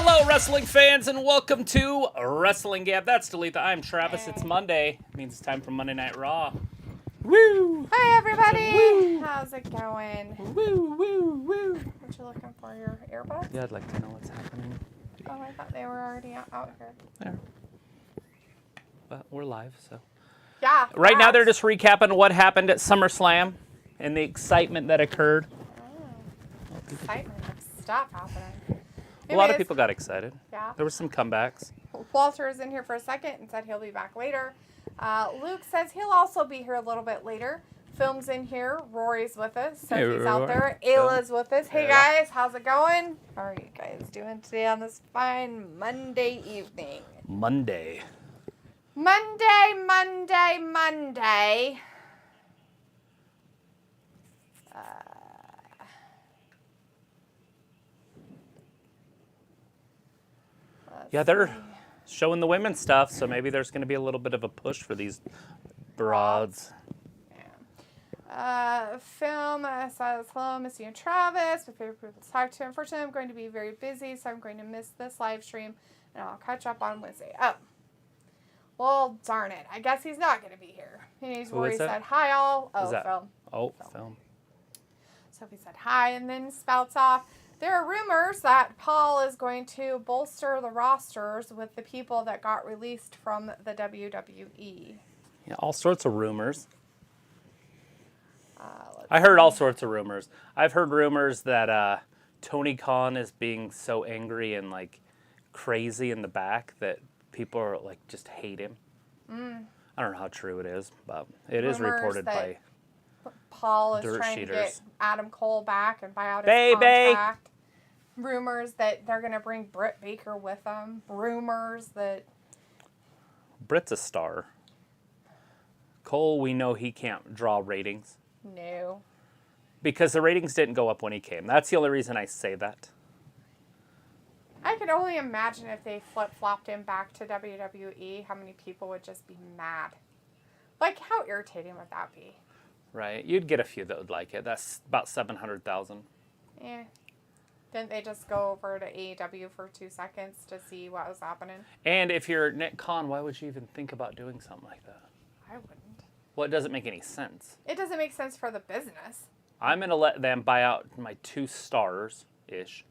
Hello, wrestling fans, and welcome to Wrestling Gap. That's Delita. I'm Travis. It's Monday. It means it's time for Monday Night Raw. Woo! Hi, everybody. Woo! How's it going? Woo, woo, woo. What you looking for? Your earbuds? Yeah, I'd like to know what's happening. Oh, I thought they were already out here. There. But we're live, so. Yeah. Right now, they're just recapping what happened at SummerSlam and the excitement that occurred. Excitement of stuff happening. A lot of people got excited. Yeah. There were some comebacks. Walter is in here for a second and said he'll be back later. Luke says he'll also be here a little bit later. Film's in here. Rory's with us. Sophie's out there. Ayla's with us. Hey, guys. How's it going? How are you guys doing today on this fine Monday evening? Monday. Monday. Yeah, they're showing the women's stuff, so maybe there's going to be a little bit of a push for these broads. Film says, hello, Missy and Travis. My favorite people to talk to. Unfortunately, I'm going to be very busy, so I'm going to miss this live stream, and I'll catch up on Wednesday. Oh. Well, darn it. I guess he's not going to be here. He's where he said, hi, all. Oh, film. Oh, film. Sophie said hi, and then spouts off. There are rumors that Paul is going to bolster the rosters with the people that got released from the WWE. Yeah, all sorts of rumors. I heard all sorts of rumors. I've heard rumors that Tony Khan is being so angry and like crazy in the back that people are like just hate him. I don't know how true it is, but it is reported by Paul is dirt trying sheeters. to get Adam Cole back and buy out his contract. Rumors that they're going to bring Britt Baker with them. Rumors that Britt's a star. Cole, we know he can't draw ratings. No. Because the ratings didn't go up when he came. That's the only reason I say that. I could only imagine if they flip-flopped him back to WWE, how many people would just be mad. Like, how irritating would that be? Right. You'd get a few that would like it. That's about 700,000. Yeah. Didn't they just go over to AEW for 2 seconds to see what was happening? And if you're Nick Khan, why would you even think about doing something like that? I wouldn't. Well, it doesn't make any sense. It doesn't make sense for the business. I'm going to let them buy out my 2 stars-ish,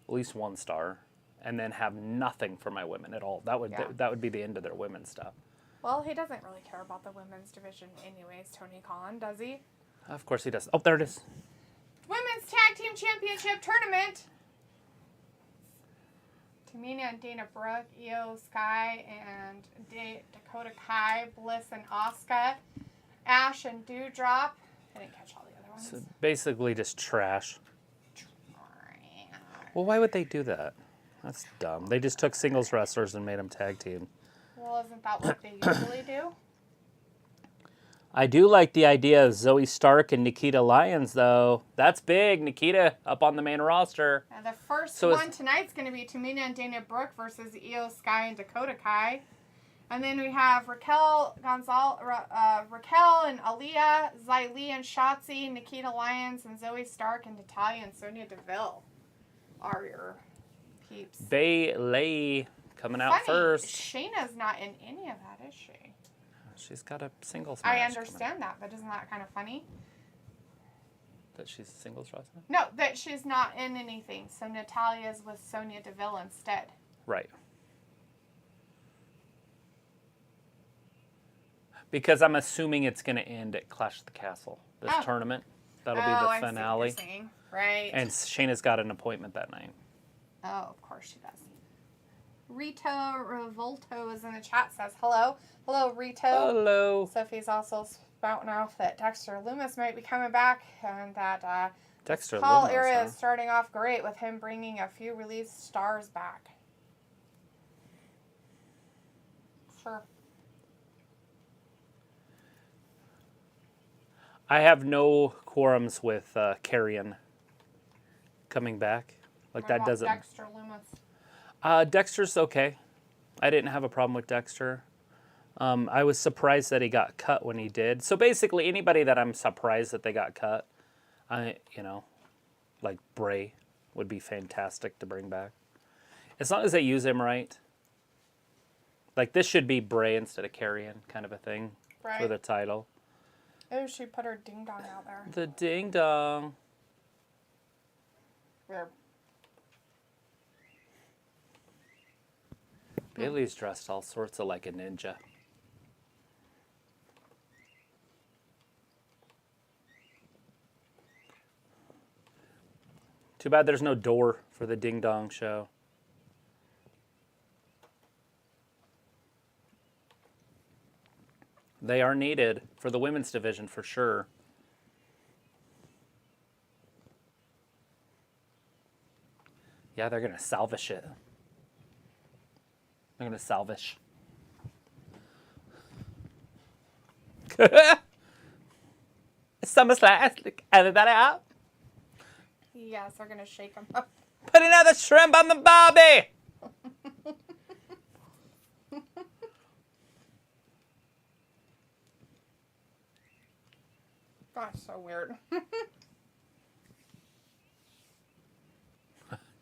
at least 1 star, and then have nothing for my women at all. That would be the end of their women's stuff. Well, he doesn't really care about the women's division anyways, Tony Khan, does he? Of course he does. Oh, there it is. Women's Tag Team Championship Tournament. Tamina and Dana Brooke, Io Sky and Dakota Kai, Bliss and Asuka, Ash and Doudrop. I didn't catch all the other ones. So basically just trash. Well, why would they do that? That's dumb. They just took singles wrestlers and made them tag team. Well, isn't that what they usually do? I do like the idea of Zoe Stark and Nikita Lyons, though. That's big. Nikita up on the main roster. And the first one tonight's going to be Tamina and Dana Brooke versus Io Sky and Dakota Kai. And then we have Raquel and Aaliyah, Xylee and Shotzi, Nikita Lyons and Zoe Stark, and Natalya and Sonya Deville are your peeps. Bayley coming out first. Shayna's not in any of that, is she? She's got a singles match. I understand that, but isn't that kind of funny? That she's a singles wrestler? No, that she's not in anything. So Natalya's with Sonya Deville instead. Right. Because I'm assuming it's going to end at Clash of the Castle, this tournament. That'll be the finale. I see what you're saying. Right. And Shayna's got an appointment that night. Oh, of course she does. Rito Revolto is in the chat, says hello. Hello, Rito. Hello. Sophie's also spouting off that Dexter Lumis might be coming back, and that Dexter Paul Lumis, area is starting off great with him bringing a few released stars back. Sure. I have no quorums with Carrion coming back. Like, that doesn't... Dexter Lumis. Dexter's okay. I didn't have a problem with Dexter. I was surprised that he got cut when he did. So basically, anybody that I'm surprised that they got cut, like Bray would be fantastic to bring back. As long as they use him right. Like, this should be Bray instead of Carrion kind of a thing for the title. Oh, she put her ding-dong out there. The ding-dong. Where? Bailey's dressed all sorts of like a ninja. Too bad there's no door for the ding-dong show. They are needed for the women's division for sure. Yeah, they're going to salvage it. They're going to salvage. SummerSlam, look everybody up. Yes, they're going to shake them up. Put another shrimp on the barbie. Gosh, so weird.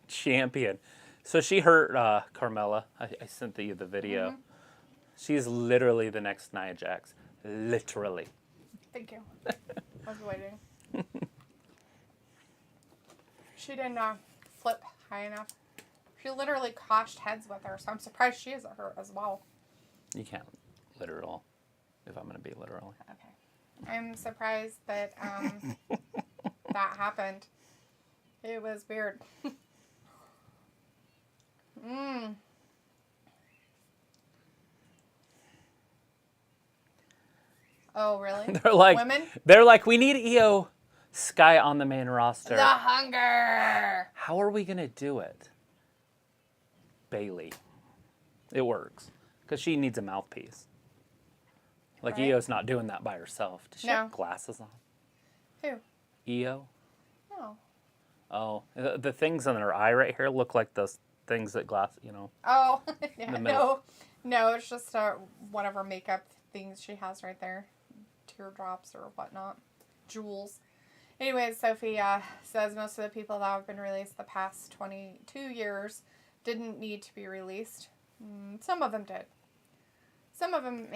Champion. So she hurt Carmella. I sent you the video. Mm-hmm. She's literally the next Nia Jax. Literally. Thank you. I was waiting. She didn't flip high enough. She literally coshed heads with her, so I'm surprised she isn't hurt as well. You can't literal, if I'm going to be literal. Okay. I'm surprised that that happened. It was weird. Oh, really? Women? They're like, we need Io Sky on the main roster. The hunger. How are we going to do it? Bailey. It works. Because she needs a mouthpiece. Like, right? Io's not doing that by herself. Does she have glasses on? Who? Io? No. Oh. The things on her eye right here look like those things that Oh. Yeah, no, it's just whatever makeup things she has right there. Teardrops or whatnot. Jewels. Anyways, Sophie says most of the people that have been released the past 22 years didn't need to be released. Some of them did. Some of them,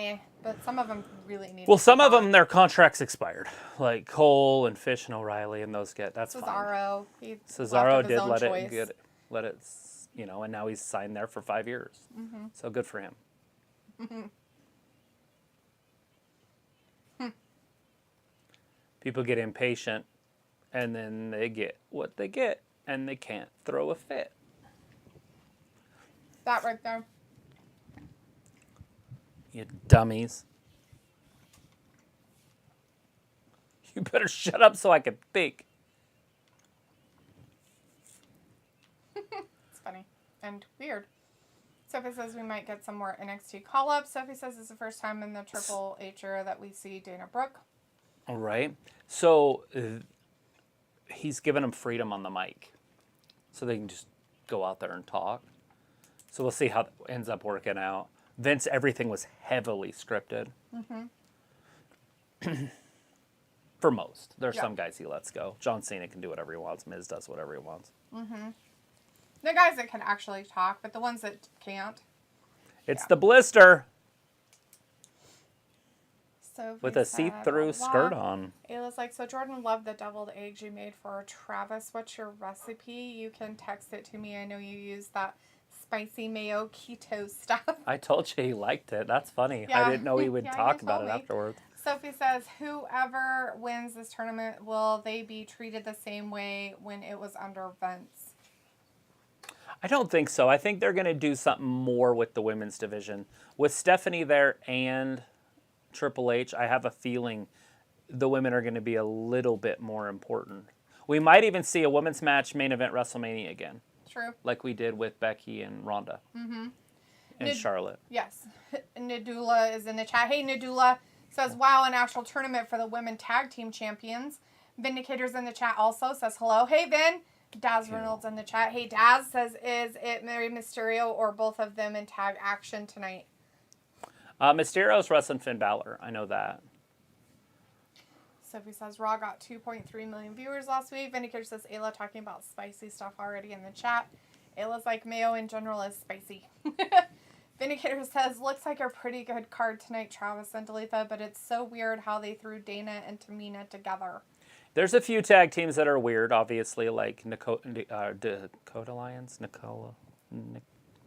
but some of them really need. Well, some of them, their contracts expired, like Cole and Fish and O'Reilly, and those that's Cesaro. Fine. Cesaro did let it, and now he's signed there for 5 years. Mm-hmm. So good for him. Mm-hmm. People get impatient, and then they get what they get, and they can't throw a fit. That right there. You dummies. You better shut up so I can think. It's funny and weird. Sophie says we might get some more NXT call-ups. Sophie says it's the first time in the Triple H era that we see Dana Brooke. All right. So he's given them freedom on the mic. So they can just go out there and talk. So we'll see how it ends up working out. Vince, everything was heavily scripted. Mm-hmm. For most. There's some guys he lets go. John Cena can do whatever he wants. Miz does whatever he wants. Mm-hmm. The guys that can actually talk, but the ones that can't. It's the blister. Sophie with a see-through skirt on. Ayla's like, so Jordan loved the deviled eggs you made for Travis. What's your recipe? You can text it to me. I know you use that spicy mayo keto stuff. I told you he liked it. That's funny. Yeah. I didn't know he would talk about it afterwards. Sophie says, whoever wins this tournament, will they be treated the same way when it was under Vince? I don't think so. I think they're going to do something more with the women's division. With Stephanie there and Triple H, I have a feeling the women are going to be a little bit more important. We might even see a women's match main event WrestleMania again. True. Like we did with Becky and Ronda. Mm-hmm. And Charlotte. Yes. Nadula is in the chat. Hey, Nadula says, wow, an actual tournament for the women tag team champions. Vindicator's in the chat also, says hello. Hey, Vin. Daz Reynolds in the chat. Hey, Daz says, is it Rey Mysterio or both of them in tag action tonight? Mysterio's wrestling Finn Balor. I know that. Sophie says, Raw got 2.3 million viewers last week. Vindicator says, Ayla talking about spicy stuff already in the chat. Ayla's like, mayo in general is spicy. Vindicator says, looks like a pretty good card tonight, Travis and Dalitha, but it's so weird how they threw Dana and Tamina together. There's a few tag teams that are weird, obviously, like Dakota Lions,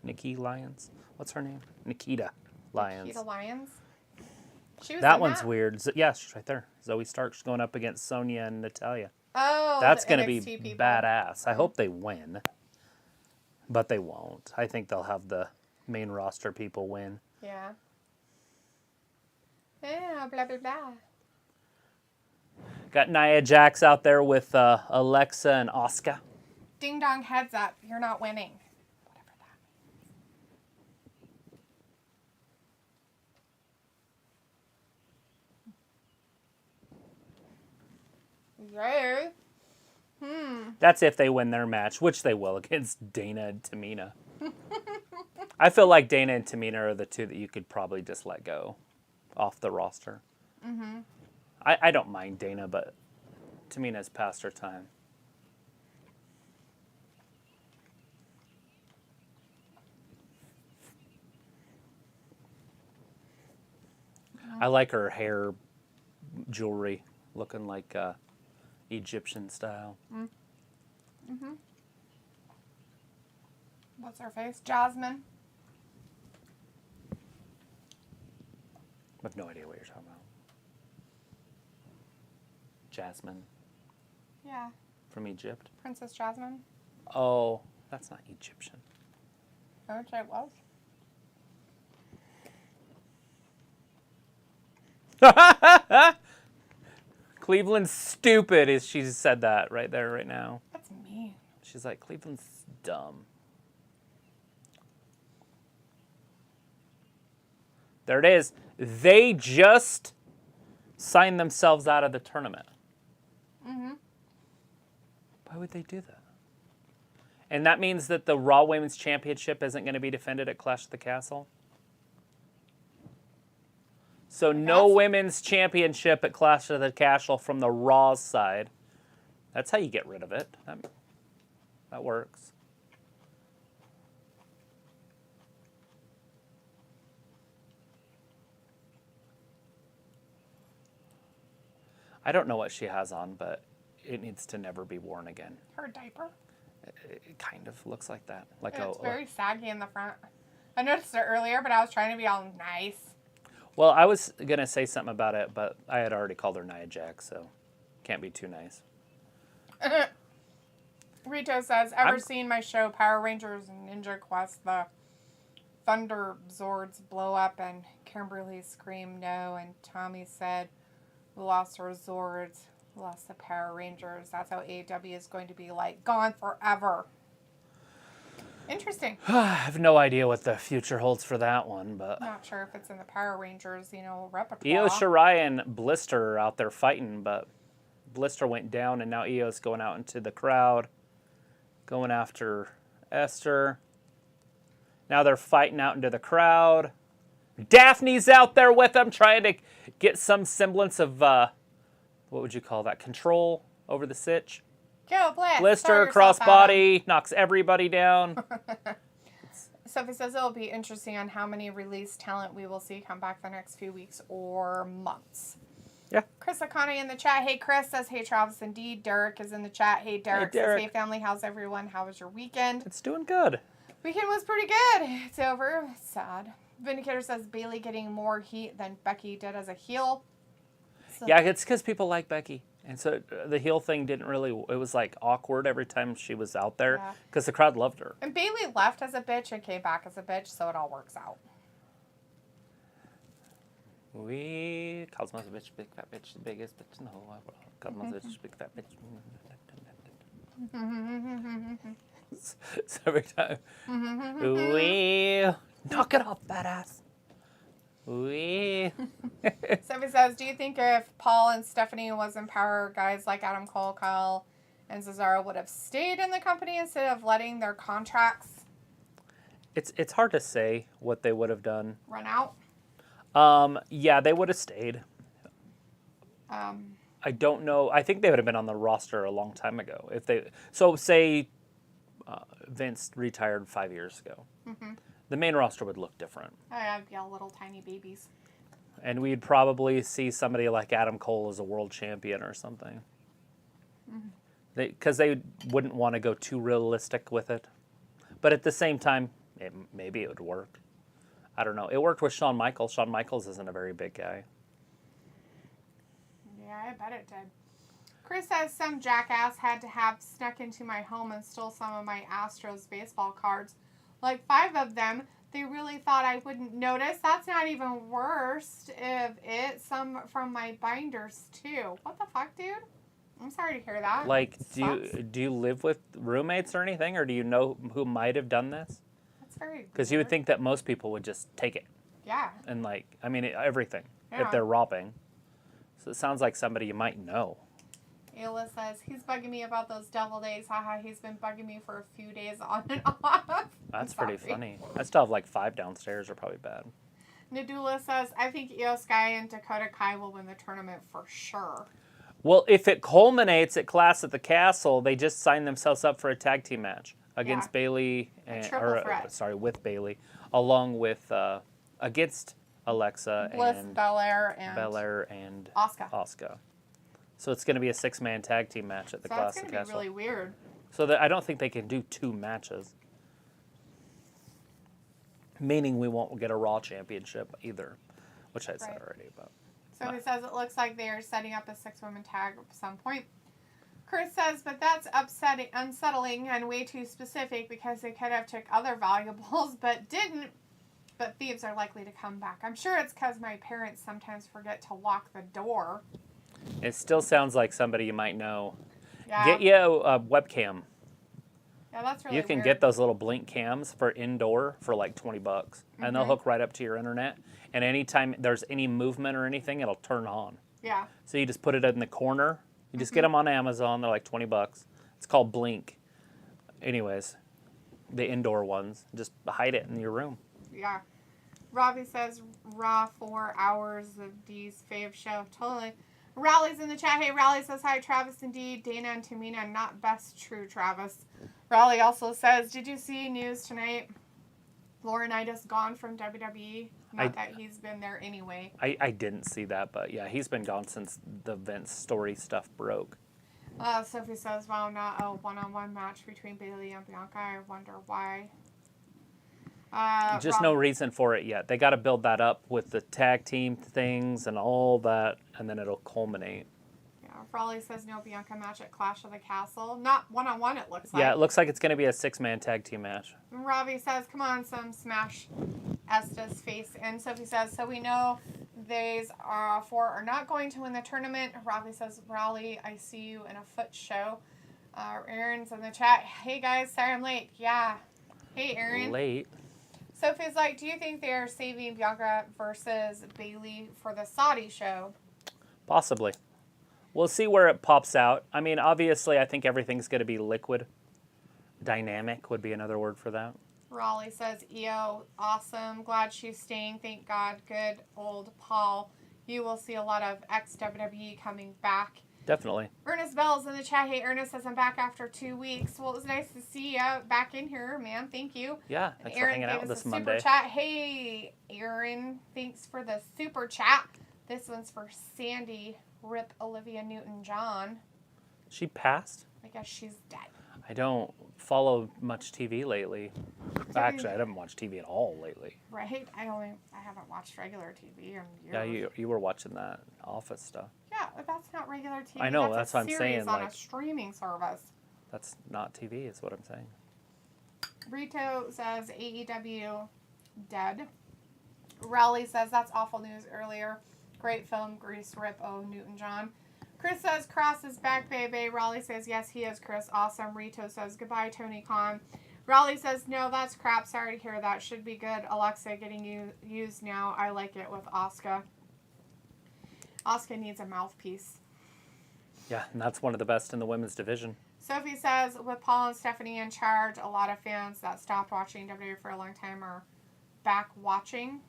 Nikki Lions. What's her name? Nikita Lions. Nikita Lions? She was That one's weird. Yeah, she's right there. Zoe Stark's going up against Sonya and Natalia. Oh, that's going to be people. badass. I hope they win, but they won't. I think they'll have the main roster people win. Yeah. Yeah, blah, blah, blah. Got Nia Jax out there with Alexa and Asuka. Ding dong, heads up. You're not winning. Whatever that means. That's if they win their match, which they will against Dana and Tamina. I feel like Dana and Tamina are the two that you could probably just let go off the roster. Mm-hmm. I don't mind Dana, but Tamina's past her time. I like her hair jewelry, looking like Egyptian style. Mm-hmm. What's her face? Jasmine. I have no idea what you're talking about. Jasmine. Yeah. From Egypt? Princess Jasmine. Oh, that's not Egyptian. I wish I was. Cleveland's stupid, is she said that right there, right now. That's mean. She's like, Cleveland's dumb. There it is. They just signed themselves out of the tournament. Mm-hmm. Why would they do that? And that means that the Raw Women's Championship isn't going to be defended at Clash of the Castle? So no women's championship at Clash of the Castle from the Raw side. That's how you get rid of it. That works. I don't know what she has on, but it needs to never be worn again. Her diaper? It kind of looks like that. Like it's very saggy in the front. I noticed it earlier, but I was trying to be all nice. Well, I was going to say something about it, but I had already called her Nia Jax, so can't be too nice. Rito says, ever seen my show Power Rangers and Ninja Quest? The Thunder Zords blow up and Kimberly screamed no, and Tommy said, we lost our Zords, we lost the Power Rangers. That's how AEW is going to be like, gone forever. Interesting. I have no idea what the future holds for that one, but... Not sure if it's in the Power Rangers, repertoire. Io Shirai and Blister are out there fighting, but Blister went down, and now Io's going out into the crowd, going after Esther. Now they're fighting out into the crowd. Daphne's out there with them, trying to get some semblance of, what would you call that, control over the sitch. Go, Blister, crossbody, knocks everybody down. Sophie says it'll be interesting on how many released talent we will see come back the next few weeks or months. Yeah. Chris Akane in the chat. Hey, Chris says, hey, Travis, indeed. Derek is in the chat. Hey, Derek says, hey, family, how's everyone? How was your weekend? It's doing good. Weekend was pretty good. It's over. It's sad. Vindicator says Bayley getting more heat than Becky did as a heel. So yeah, it's because people like Becky. And so the heel thing didn't really, it was like awkward every time she was out there because the crowd loved her. And Bayley left as a bitch and came back as a bitch, so it all works out. Cosmo's a bitch, big fat bitch, the biggest bitch in the whole wide world. Cosmo's a bitch, big fat bitch. So every time, knock it off, badass. Sophie says, do you think if Paul and Stephanie was in power, guys like Adam Cole, Kyle, and Cesaro would have stayed in the company instead of letting their contracts It's hard to say what they would have done. Run out? Yeah, they would have stayed. I don't know. I think they would have been on the roster a long time ago. If they say Vince retired 5 years ago. Mm-hmm. The main roster would look different. Oh, yeah, it'd be all little tiny babies. And we'd probably see somebody like Adam Cole as a world champion or something. Because they wouldn't want to go too realistic with it. But at the same time, maybe it would work. I don't know. It worked with Shawn Michaels. Shawn Michaels isn't a very big guy. Yeah, I bet it did. Chris says some jackass had to have snuck into my home and stole some of my Astros baseball cards. Like 5 of them. They really thought I wouldn't notice. That's not even worse if some from my binders too. What the fuck, dude? I'm sorry to hear that. Like, do you live with roommates or anything, or do you know who might have done this? That's very weird. Because you would think that most people would just take it. Yeah. And everything Yeah. if they're robbing. So it sounds like somebody you might know. Ayla says, he's bugging me about those deviled eggs. Haha, he's been bugging me for a few days on and off. That's pretty funny. I still have like 5 downstairs. Are probably bad. Nadula says, I think Io Sky and Dakota Kai will win the tournament for sure. Well, if it culminates at Clash at the Castle, they just signed themselves up for a tag team match against Bailey with Bailey, along with against Alexa Bliss, and Belair, and Asuka. So it's going to be a 6-man tag team match at the Clash at the Castle. That's going to be really weird. So I don't think they can do 2 matches. Meaning we won't get a Raw championship either, which I said already about. So he says it looks like they are setting up a 6-woman tag at some point. Chris says, but that's unsettling and way too specific because they could have took other valuables but didn't. But thieves are likely to come back. I'm sure it's because my parents sometimes forget to lock the door. It still sounds like somebody you might know. Yeah. Get you a webcam. Yeah, that's really You can weird. get those little blink cams for indoor for like $20, and they'll hook right up to your internet. And anytime there's any movement or anything, it'll turn on. Yeah. So you just put it in the corner. You just get them on Amazon. They're like $20. It's called Blink. Anyways, the indoor ones. Just hide it in your room. Yeah. Robbie says Raw 4 hours of D's fave show. Totally. Rally's in the chat. Hey, Rally says hi, Travis. Indeed, Dana and Tamina, not best. True, Travis. Rally also says, did you see news tonight? Laurinaitis gone from WWE. Not that he's been there anyway. I didn't see that, but yeah, he's been gone since the Vince story stuff broke. Sophie says, wow, not a one-on-one match between Bailey and Bianca. I wonder why. Just no reason for it yet. They got to build that up with the tag team things and all that, and then it'll culminate. Yeah, Raleigh says no Bianca match at Clash of the Castle. Not one-on-one, it looks like. Yeah, it looks like it's going to be a 6-man tag team match. And Robbie says, come on, some smash Esta's face. And Sophie says, so we know these 4 are not going to win the tournament. Robbie says, Raleigh, I see you in a foot show. Aaron's in the chat. Hey, guys, sorry I'm late. Yeah. Hey, Aaron. Late. Sophie's like, do you think they are saving Bianca versus Bailey for the Saudi show? Possibly. We'll see where it pops out. I mean, obviously, I think everything's going to be liquid. Dynamic would be another word for that. Raleigh says, EO, awesome. Glad she's staying. Thank God. Good old Paul. You will see a lot of ex-WWE coming back. Definitely. Ernest Bell's in the chat. Hey, Ernest says, I'm back after 2 weeks. Well, it was nice to see you back in here, man. Thank you. Yeah, thanks for hanging out this Monday. Super chat. Hey, Aaron, thanks for the super chat. This one's for Sandy. Rip Olivia Newton-John. She passed? I guess she's dead. I don't follow much TV lately. Actually, I haven't watched TV at all lately. Right? I haven't watched regular TV in years. Yeah, you were watching that Office stuff. Yeah, but that's not regular TV. I know, that's what I'm saying. on a streaming service. That's not TV, is what I'm saying. Rito says AEW dead. Raleigh says that's awful news earlier. Great film, Grease Rip O. Newton-John. Chris says Cross is back, baby. Raleigh says yes, he is, Chris. Awesome. Rito says goodbye, Tony Khan. Raleigh says no, that's crap. Sorry to hear that. Should be good. Alexa getting used now. I like it with Asuka. Asuka needs a mouthpiece. Yeah, and that's one of the best in the women's division. Sophie says with Paul and Stephanie in charge, a lot of fans that stopped watching WWE for a long time are back watching.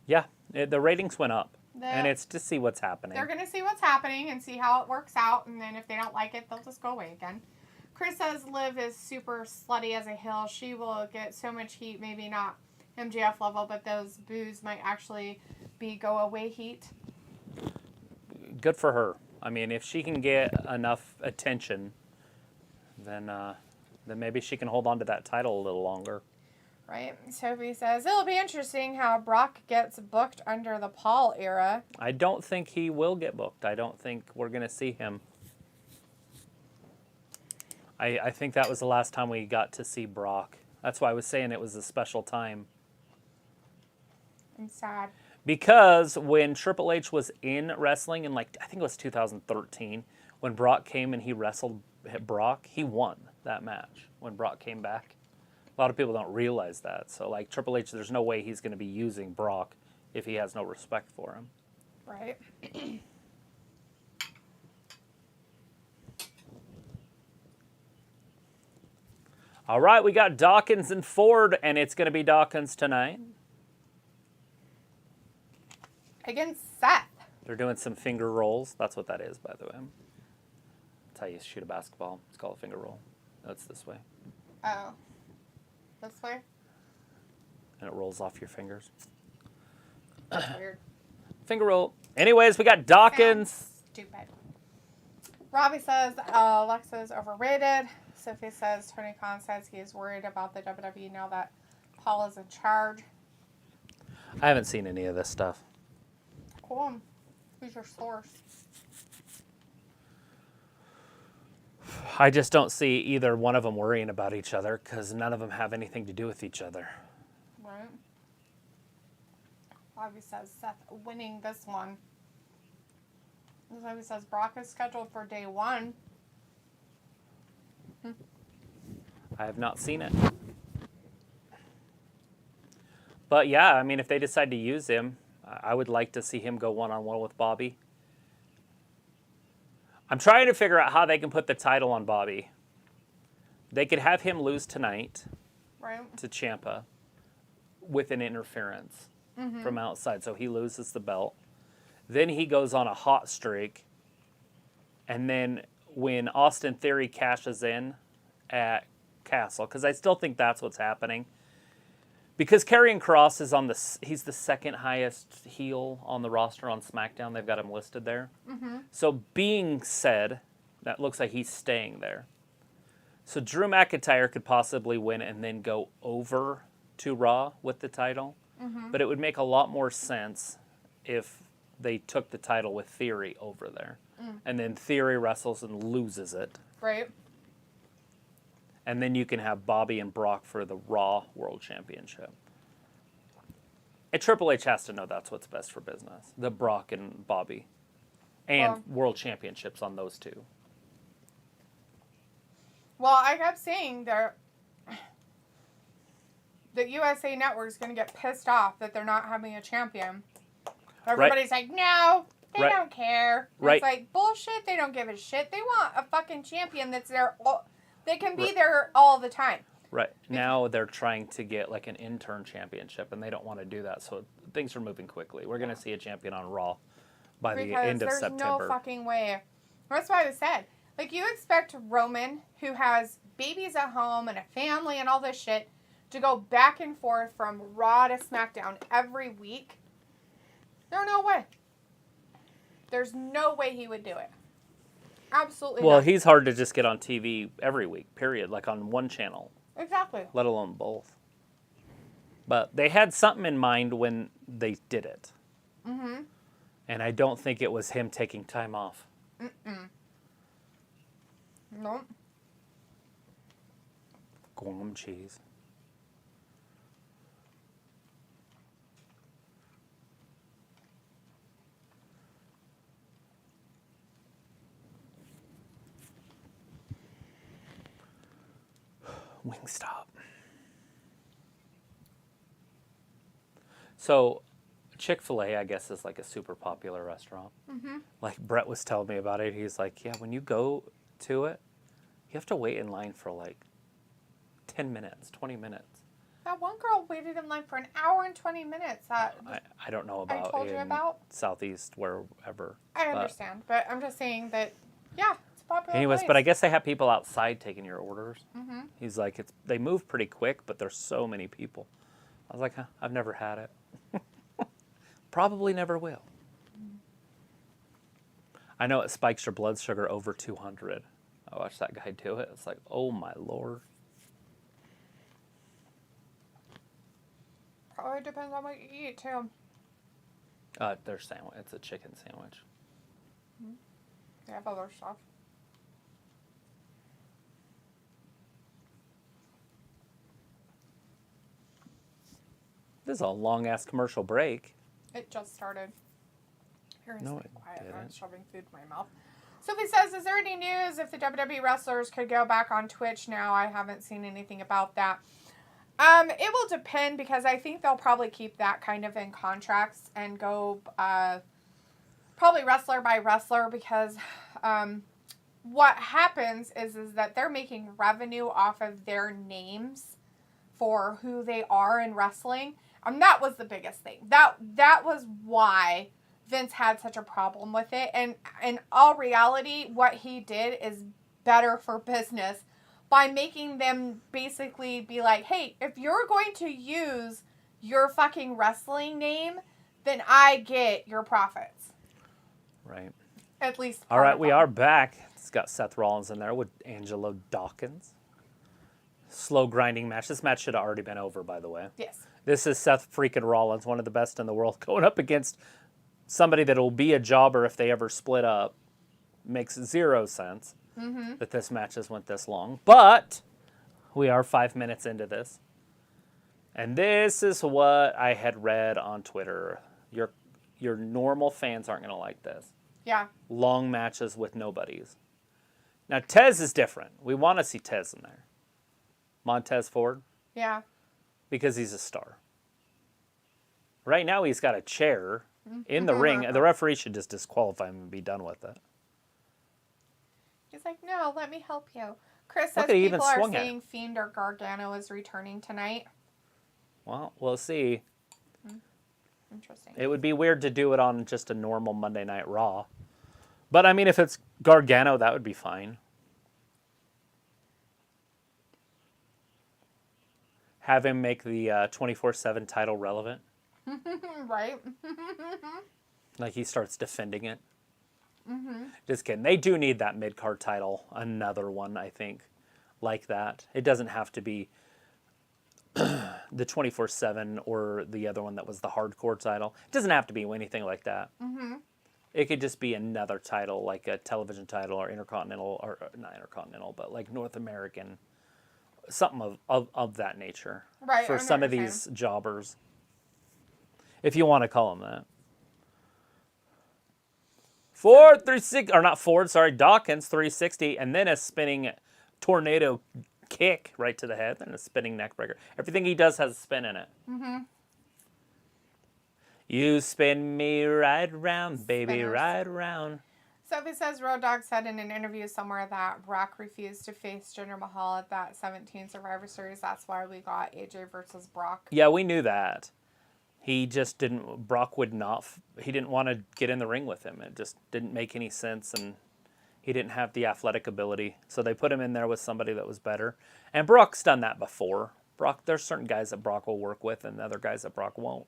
Yeah, the ratings went up. And it's to see what's happening. They're going to see what's happening and see how it works out. And then if they don't like it, they'll just go away again. Chris says Liv is super slutty as a heel. She will get so much heat, maybe not MJF level, but those boos might actually be go away heat. Good for her. I mean, if she can get enough attention, then maybe she can hold on to that title a little longer. Right. Sophie says, it'll be interesting how Brock gets booked under the Paul era. I don't think he will get booked. I don't think we're going to see him. I think that was the last time we got to see Brock. That's why I was saying it was a special time. I'm sad. Because when Triple H was in wrestling in, like, I think it was 2013, when Brock came and he wrestled Brock, he won that match when Brock came back. A lot of people don't realize that. So, like, Triple H, there's no way he's going to be using Brock if he has no respect for him. Right. All right, we got Dawkins and Ford, and it's going to be Dawkins tonight. Against Seth. They're doing some finger rolls. That's what that is, by the way. That's how you shoot a basketball. It's called a finger roll. That's this way. Oh. This way? And it rolls off your fingers. That's weird. Finger roll. Anyways, we got Dawkins. Sounds stupid. Robbie says Alexa's overrated. Sophie says Tony Khan says he is worried about the WWE now that Paul is in charge. I haven't seen any of this stuff. Cool. Who's your source? I just don't see either one of them worrying about each other because none of them have anything to do with each other. Right. Robbie says Seth winning this one. Robbie says Brock is scheduled for day 1. I have not seen it. But yeah, I mean, if they decide to use him, I would like to see him go one-on-one with Bobby. I'm trying to figure out how they can put the title on Bobby. They could have him lose tonight to Ciampa with an interference from outside, so he loses the belt. Then he goes on a hot streak. And then when Austin Theory cashes in at Castle, because I still think that's what's happening. Because Karrion Kross is he's the second highest heel on the roster on SmackDown. They've got him listed there. So being said, that looks like he's staying there. So Drew McIntyre could possibly win and then go over to Raw with the title. But it would make a lot more sense if they took the title with Theory over there. And then Theory wrestles and loses it. Right. And then you can have Bobby and Brock for the Raw World Championship. And Triple H has to know that's what's best for business. The Brock and Bobby. And World Championships on those two. Well, I kept saying the USA Network is going to get pissed off that they're not having a champion. Everybody's like, no, they don't care. It's like, bullshit, they don't give a shit. They want a fucking champion that's there. They can be there all the time. Right. Now they're trying to get like an intern championship, and they don't want to do that. So things are moving quickly. We're going to see a champion on Raw by the end of September. There's no fucking way. That's why I said, like, you expect Roman, who has babies at home and a family and all this shit, to go back and forth from Raw to SmackDown every week. There's no way. There's no way he would do it. Absolutely not. Well, he's hard to just get on TV every week, period, like on one channel. Exactly. Let alone both. But they had something in mind when they did it. And I don't think it was him taking time off. Nope. Guam cheese. Wingstop. So, Chick-fil-A, I guess, is like a super popular restaurant. Like Brett was telling me about it. He's like, yeah, when you go to it, you have to wait in line for like 10 minutes, 20 minutes. That one girl waited in line for an hour and 20 minutes. I don't know about Southeast, wherever. I understand, but I'm just saying that, yeah, it's a popular Anyways, place. but I guess they have people outside taking your orders. Mm-hmm. He's like, they move pretty quick, but there's so many people. I was like, huh, I've never had it. Probably never will. I know it spikes your blood sugar over 200. I watched that guy do it. It's like, oh my Lord. Probably depends on what you eat, too. Their sandwich. It's a chicken sandwich. They have other stuff. This is a long-ass commercial break. It just started. Here, No, stay it quiet. I'm didn't. shoving food in my mouth. Sophie says, is there any news if the WWE wrestlers could go back on Twitch now? I haven't seen anything about that. It will depend because I think they'll probably keep that kind of in contracts and go probably wrestler by wrestler because what happens is that they're making revenue off of their names for who they are in wrestling. That was the biggest thing. That was why Vince had such a problem with it. And in all reality, what he did is better for business by making them basically be like, hey, if you're going to use your fucking wrestling name, then I get your profits. Right. At least. All right, we are back. It's got Seth Rollins in there with Angelo Dawkins. Slow grinding match. This match should have already been over, by the way. Yes. This is Seth freaking Rollins, one of the best in the world, going up against somebody that will be a jobber if they ever split up. Makes zero sense that this match has went this long. But we are 5 minutes into this. And this is what I had read on Twitter. Your normal fans aren't going to like this. Yeah. Long matches with nobodies. Now, Tez is different. We want to see Tez in there. Montez Ford. Yeah. Because he's a star. Right now, he's got a chair in the ring. The referee should just disqualify him and be done with it. He's like, no, let me help you. Chris says Look, he even people are swung at saying Fiend or Gargano is returning tonight. Well, we'll see. Interesting. It would be weird to do it on just a normal Monday Night Raw. But, I mean, if it's Gargano, that would be fine. Have him make the 24/7 title relevant. Right? Like he starts defending it. Just kidding. They do need that mid-card title. Another one, I think, like that. It doesn't have to be the 24/7 or the other one that was the hardcore title. It doesn't have to be anything like that. It could just be another title, like a television title or intercontinental, or not intercontinental, but like North American, something of that nature. Right. For some of these jobbers, if you want to call them that. Ford 360, or not Ford, sorry, Dawkins 360, and then a spinning tornado kick right to the head, and a spinning neck breaker. Everything he does has a spin in it. You spin me right around, baby, Spinners. right around. Sophie says Road Dogg said in an interview somewhere that Brock refused to face Jinder Mahal at that 17 Survivor Series. That's why we got AJ versus Brock. Yeah, we knew that. He just didn't, Brock would not, he didn't want to get in the ring with him. It just didn't make any sense, and he didn't have the athletic ability. So they put him in there with somebody that was better. And Brock's done that before. Brock, there's certain guys that Brock will work with and other guys that Brock won't.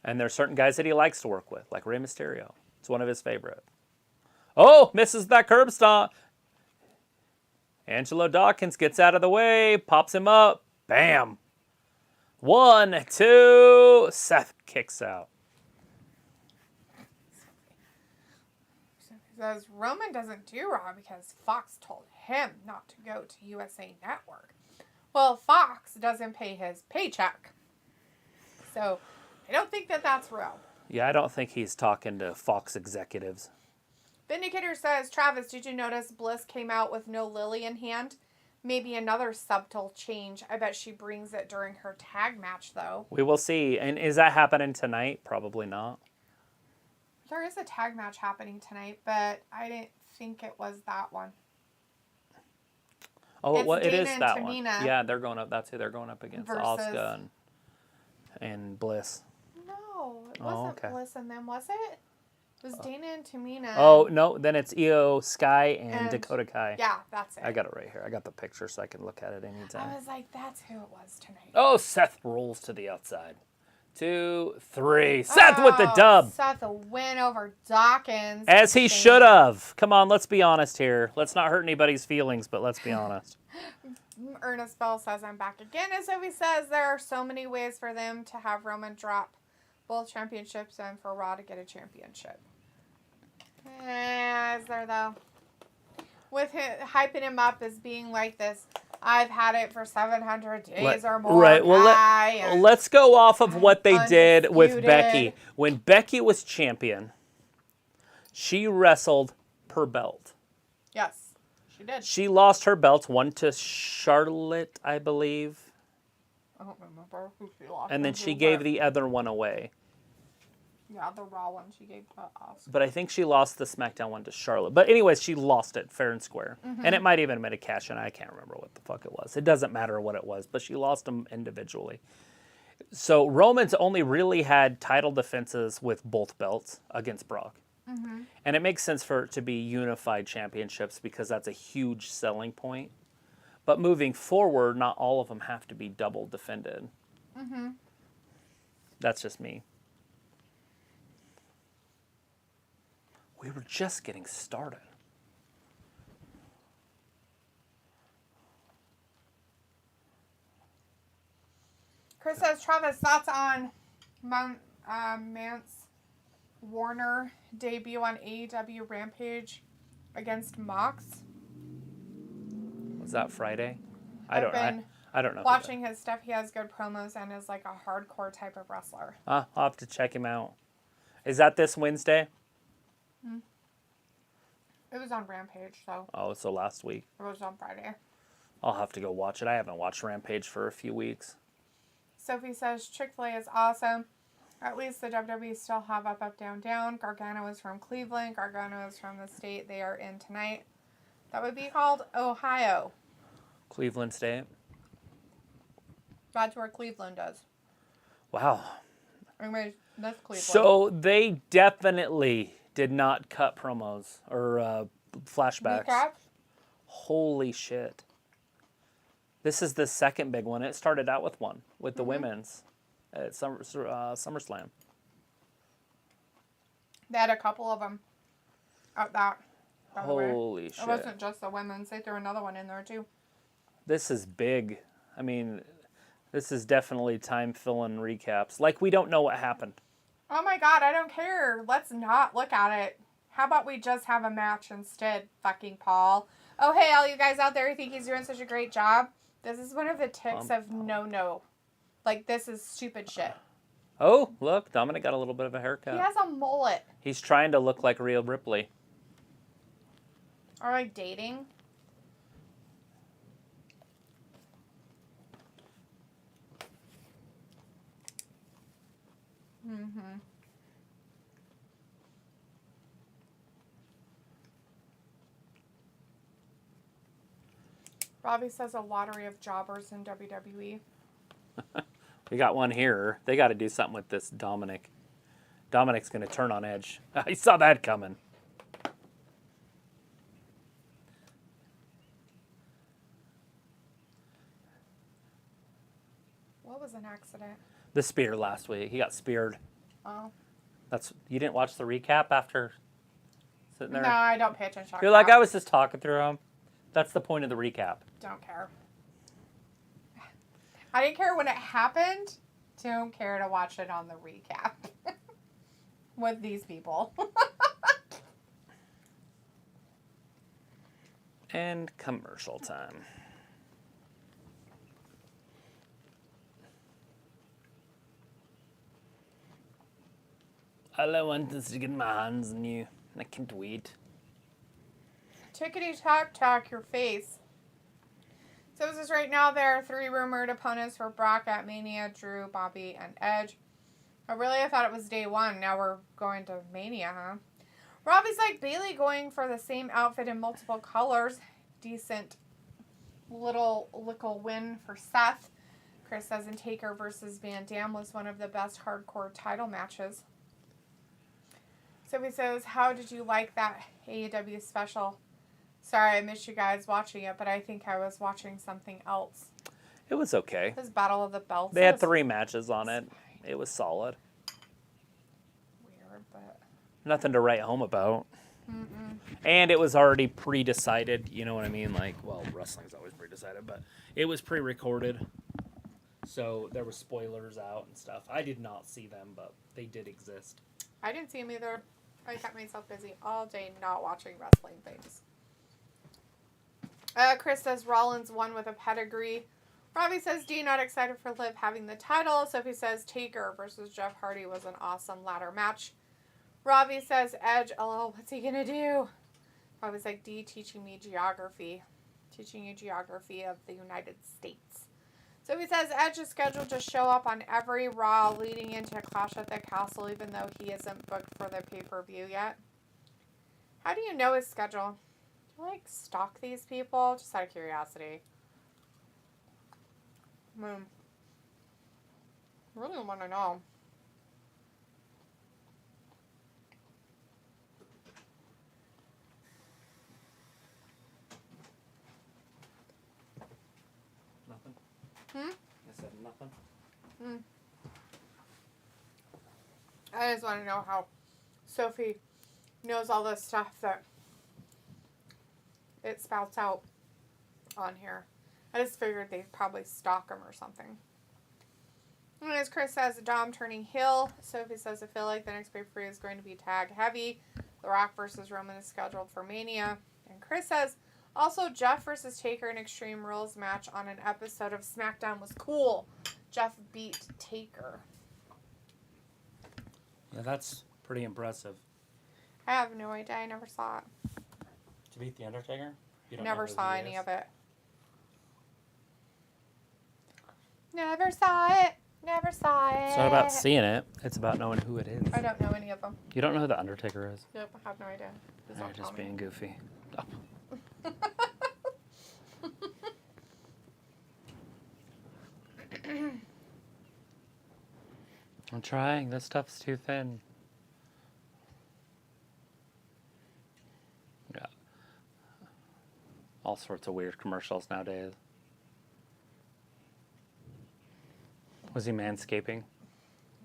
And there's certain guys that he likes to work with, like Rey Mysterio. It's one of his favorites. Oh, misses that curb stomp. Angelo Dawkins gets out of the way, pops him up. Bam. 1, 2. Seth kicks out. He says Roman doesn't do Raw because Fox told him not to go to USA Network. Well, Fox doesn't pay his paycheck. So I don't think that that's real. Yeah, I don't think he's talking to Fox executives. Vindicator says, Travis, did you notice Bliss came out with no lily in hand? Maybe another subtle change. I bet she brings it during her tag match, though. We will see. And is that happening tonight? Probably not. There is a tag match happening tonight, but I didn't think it was that one. Oh, It's well, it is Dana and that one. Tamina Yeah, they're going up. That's who they're going up against. versus- Asuka and Bliss. No. It wasn't Bliss and them, was it? It was Dana and Tamina. Oh, no. Then it's Io Sky and Dakota Kai. Yeah, that's it. I got it right here. I got the picture so I can look at it anytime. I was like, that's who it was tonight. Oh, Seth rolls to the outside. 2, 3. Seth with the dub. Seth a win over Dawkins. As he should have. Come on, let's be honest here. Let's not hurt anybody's feelings, but let's be honest. Ernest Bell says, I'm back again. As Sophie says, there are so many ways for them to have Roman drop both championships and for Raw to get a championship. Is there, though? With hyping him up as being like this, I've had it for 700 days or more. Right. Well, let's go off of what they did with Becky. When Becky was champion, she wrestled per belt. Yes, she did. She lost her belts, one to Charlotte, I believe. I don't remember who she lost. And then she gave the other one away. Yeah, the Raw one she gave to us. But I think she lost the SmackDown one to Charlotte. But anyways, she lost it fair and square. Mm-hmm. And it might even have been a cash-in. I can't remember what the fuck it was. It doesn't matter what it was, but she lost them individually. So Roman's only really had title defenses with both belts against Brock. Mm-hmm. And it makes sense for it to be unified championships because that's a huge selling point. But moving forward, not all of them have to be double defended. Mm-hmm. That's just me. We were just getting started. Chris says, Travis, thoughts on Mance Warner debut on AEW Rampage against Mox? Was that Friday? I don't know. Watching his stuff, he has good promos and is like a hardcore type of wrestler. I'll have to check him out. Is that this Wednesday? It was on Rampage, so. Oh, so last week. It was on Friday. I'll have to go watch it. I haven't watched Rampage for a few weeks. Sophie says Chick-fil-A is awesome. At least the WWE still have up, up, down, down. Gargano is from Cleveland. Gargano is from the state they are in tonight. That would be called Ohio. Cleveland State. That's where Cleveland is. Wow. Anyways, that's Cleveland. So they definitely did not cut promos or flashbacks. Recap? Holy shit. This is the second big one. It started out with one, with the women's at SummerSlam. They had a couple of them out that. Holy shit. It wasn't just the women's. They threw another one in there, too. This is big. I mean, this is definitely time-filling recaps. Like, we don't know what happened. Oh, my God. I don't care. Let's not look at it. How about we just have a match instead, fucking Paul? Oh, hey, all you guys out there who think he's doing such a great job. This is one of the ticks of no. Like, this is stupid shit. Oh, look. Dominic got a little bit of a haircut. He has a mullet. He's trying to look like Rhea Ripley. Are they dating? Mm-hmm. Robbie says a lottery of jobbers in WWE. We got one here. They got to do something with this Dominic. Dominic's going to turn on Edge. I saw that coming. What was an accident? The spear last week. He got speared. Oh. You didn't watch the recap after sitting there? No, I don't pay attention. You're like, I was just talking through him. That's the point of the recap. Don't care. I didn't care when it happened. Don't care to watch it on the recap. With these people. And commercial time. All I want is to get my hands on you. I can't wait. Tickety tock tock your face. So this is right now. There are 3 rumored opponents for Brock at Mania: Drew, Bobby, and Edge. I thought it was day 1. Now we're going to Mania, huh? Robbie's like Bailey going for the same outfit in multiple colors. Decent little win for Seth. Chris says, and Taker versus Van Dam was one of the best hardcore title matches. Sophie says, how did you like that AEW special? Sorry, I missed you guys watching it, but I think I was watching something else. It was okay. This Battle of the Belts. They had 3 matches on it. It was solid. Weird, but... Nothing to write home about. And it was already pre-decided, you know what I mean? Like, well, wrestling's always pre-decided, but it was pre-recorded. So there were spoilers out and stuff. I did not see them, but they did exist. I didn't see them either. I kept myself busy all day not watching wrestling things. Chris says Rollins won with a pedigree. Robbie says, D not excited for Liv having the title. Sophie says Taker versus Jeff Hardy was an awesome ladder match. Robbie says Edge, LOL, what's he gonna do? Robbie's like, D teaching me geography. Teaching you geography of the United States. Sophie says Edge is scheduled to show up on every Raw leading into Clash at the Castle, even though he isn't booked for the pay-per-view yet. How do you know his schedule? Do you, like, stalk these people? Just out of curiosity. I really want to know. Nothing? I said nothing. I just want to know how Sophie knows all this stuff that it spouts out on here. I just figured they'd probably stalk him or something. And as Chris says, Dom turning heel. Sophie says, I feel like the next pay-per-view is going to be tag heavy. The Rock versus Roman is scheduled for Mania. And Chris says, also Jeff versus Taker in Extreme Rules match on an episode of SmackDown was cool. Jeff beat Taker. Yeah, that's pretty impressive. I have no idea. I never saw it. To beat The Undertaker? You don't Never know who saw he any is? of it. Never saw it. Never saw it. It's not about seeing it. It's about knowing who it is. I don't know any of them. You don't know who The Undertaker is? Nope, I have no idea. Please You're don't just tell me. being goofy. Oh. I'm trying. This stuff's too thin. Yeah. All sorts of weird commercials nowadays. Was he manscaping?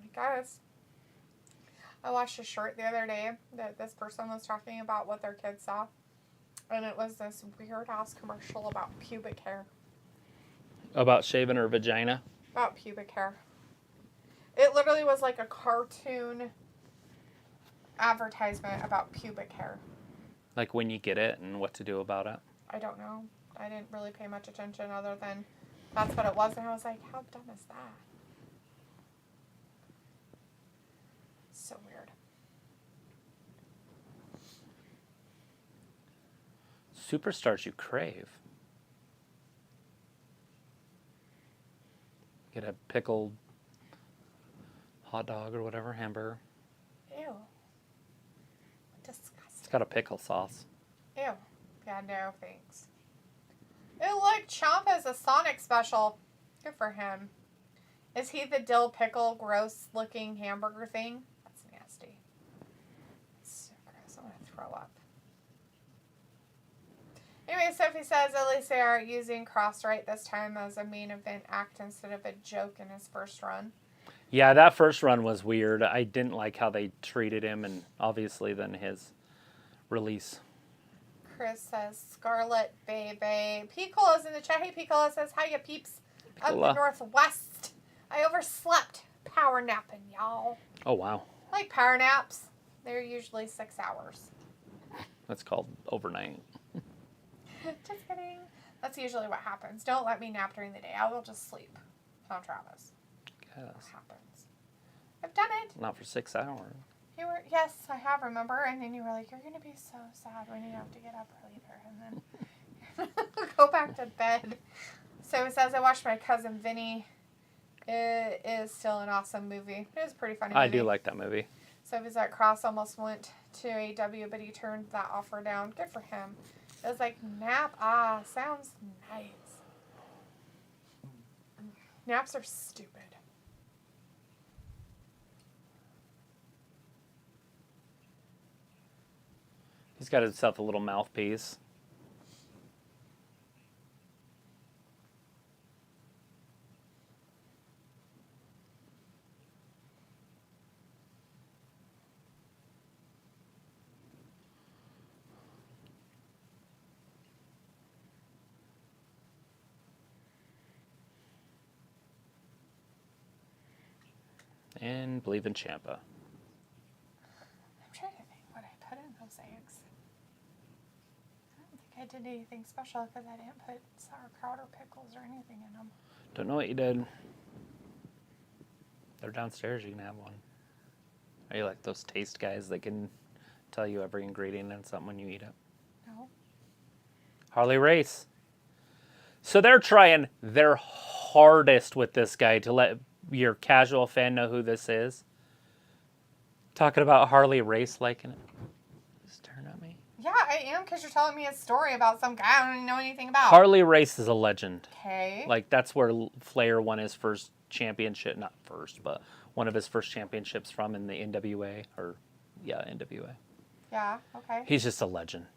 I guess. I watched a short the other day that this person was talking about what their kids saw. And it was this weird ass commercial about pubic hair. About shaving her vagina? About pubic hair. It literally was like a cartoon advertisement about pubic hair. Like when you get it and what to do about it? I don't know. I didn't really pay much attention other than that's what it was. And I was like, how dumb is that? So weird. Superstars you crave. Get a pickled hot dog or whatever, hamburger. Ew. Disgusting. It's got a pickle sauce. Ew. Yeah, no thanks. Ew, look, Ciampa's a Sonic special. Good for him. Is he the dill pickle gross looking hamburger thing? That's nasty. That's so gross. I'm going to throw up. Anyway, Sophie says at least they are using Crossright this time as a main event act instead of a joke in his first run. Yeah, that first run was weird. I didn't like how they treated him, and obviously then his release. Chris says, Scarlet Baby. Piccolo's in the chat. Hey, Piccolo says, hiya, peeps. Up Piccolo. the Northwest. I overslept. Power napping, y'all. Oh, wow. I like power naps. They're usually 6 hours. That's called overnight. Just kidding. That's usually what happens. Don't let me nap during the day. I will just sleep. On Travis. Yes. What happens? I've done it. Not for 6 hours. You were, yes, I have, remember? And then you were like, you're going to be so sad when you have to get up later. And then go back to bed. So it says, I watched my cousin Vinny. It is still an awesome movie. It is a pretty funny movie. I do like that movie. So he's at Cross almost went to AW, but he turned that offer down. Good for him. It was like, nap, sounds nice. Naps are stupid. He's got himself a little mouthpiece. And believe in Ciampa. I'm trying to think what I put in those eggs. I don't think I did anything special because I didn't put sauerkraut or pickles or anything in them. Don't know what you did. They're downstairs. You can have one. Are you like those taste guys that can tell you every ingredient in something when you eat it? No. Harley Race. So they're trying their hardest with this guy to let your casual fan know who this is. Talking about Harley Race liking it. Just turn at me. Yeah, I am because you're telling me a story about some guy I don't even know anything about. Harley Race is a legend. Okay. Like, that's where Flair won his first championship. Not first, but one of his first championships from in the NWA. NWA. Yeah, okay. He's just a legend.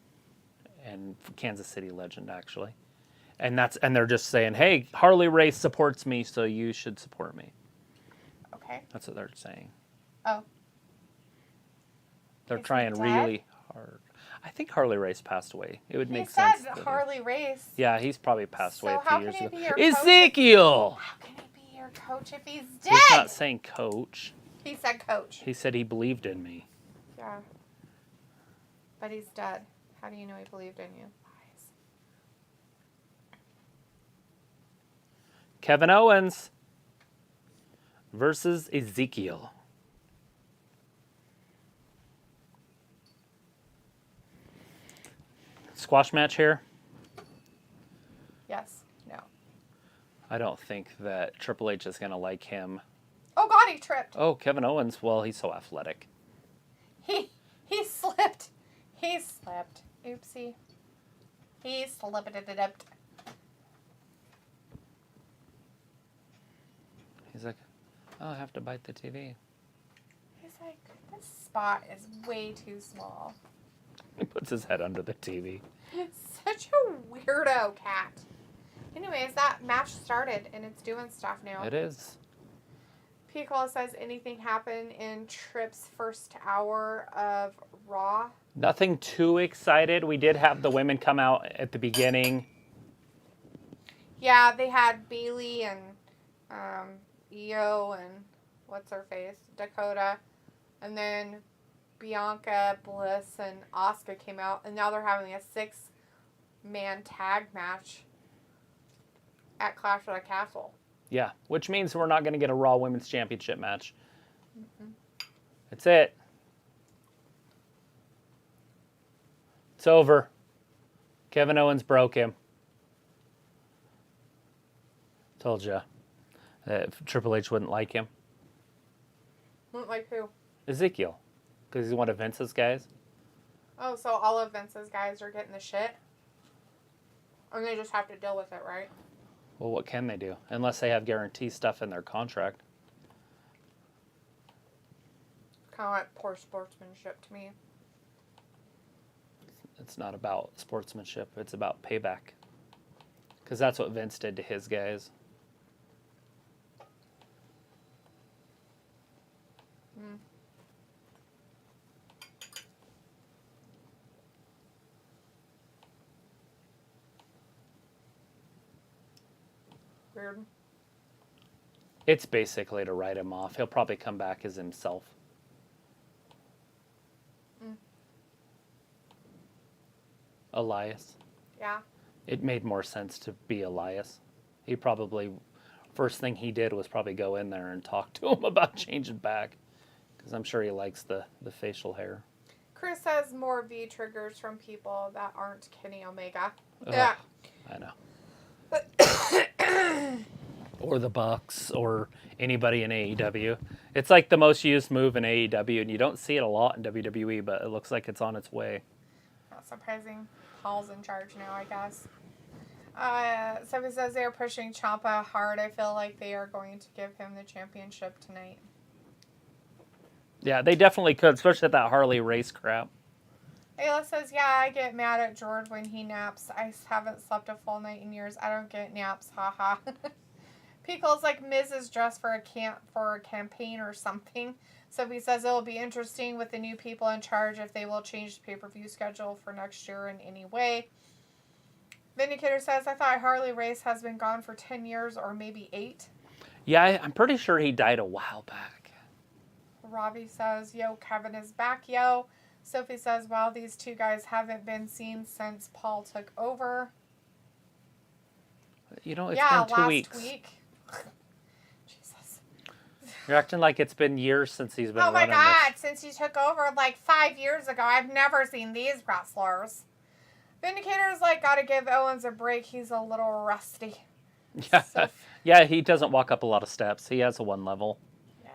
And Kansas City legend, actually. And they're just saying, hey, Harley Race supports me, so you should support me. Okay. That's what they're saying. Oh. They're Is he trying dead? really hard. I think Harley Race passed away. It would He make said sense. that Harley Race. Yeah, he's probably passed away So a few how years can ago. he be your coach? Ezekiel! How can he be your coach if he's dead? He's not saying coach. He said coach. He said he believed in me. Yeah. But he's dead. How do you know he believed in you? Lies. Kevin Owens versus Ezekiel. Squash match here. Yes. No. I don't think that Triple H is going to like him. Oh, God, he tripped. Oh, Kevin Owens. Well, he's so athletic. He slipped. He slipped. Oopsie. He slipped. He's like, oh, I have to bite the TV. He's like, this spot is way too small. He puts his head under the TV. Such a weirdo cat. Anyways, that match started and it's doing stuff now. It is. Picola says anything happened in Tripp's first hour of Raw. Nothing too excited. We did have the women come out at the beginning. Yeah, they had Bailey and Io and what's her face? Dakota. And then Bianca, Bliss, and Asuka came out. And now they're having a 6-man tag match at Clash of the Castle. Yeah, which means we're not going to get a Raw Women's Championship match. Mm-hmm. That's it. It's over. Kevin Owens broke him. Told you that Triple H wouldn't like him. Like who? Ezekiel. Because he's one of Vince's guys. Oh, so all of Vince's guys are getting the shit? And they just have to deal with it, right? Well, what can they do? Unless they have guarantee stuff in their contract. Kind of like poor sportsmanship to me. It's not about sportsmanship. It's about payback. Because that's what Vince did to his guys. Mm. Weird. It's basically to write him off. He'll probably come back as himself. Mm. Elias. Yeah. It made more sense to be Elias. He probably, first thing he did was probably go in there and talk to him about changing back. Because I'm sure he likes the facial hair. Chris says more V triggers from people that aren't Kenny Omega. Ugh, Yeah. I know. Or the Bucks, or anybody in AEW. It's like the most used move in AEW, and you don't see it a lot in WWE, but it looks like it's on its way. Not surprising. Paul's in charge now, I guess. Somebody says they are pushing Ciampa hard. I feel like they are going to give him the championship tonight. Yeah, they definitely could, especially at that Harley race crap. Ayla says, yeah, I get mad at George when he naps. I haven't slept a full night in years. I don't get naps. Haha. Pickle's like Miz is dressed for a campaign or something. Sophie says it will be interesting with the new people in charge if they will change the pay-per-view schedule for next year in any way. Vindicator says, I thought Harley Race has been gone for 10 years or maybe 8. Yeah, I'm pretty sure he died a while back. Robbie says, yo, Kevin is back, yo. Sophie says, wow, these two guys haven't been seen since Paul took over. You know, it's been 2 weeks. Last week. Jesus. You're acting like it's been years since he's been running this. Oh my God, since he took over like 5 years ago. I've never seen these wrestlers. Vindicator's like, gotta give Owens a break. He's a little rusty. Yeah, yeah, he doesn't walk up a lot of steps. He has a 1 level. Yeah.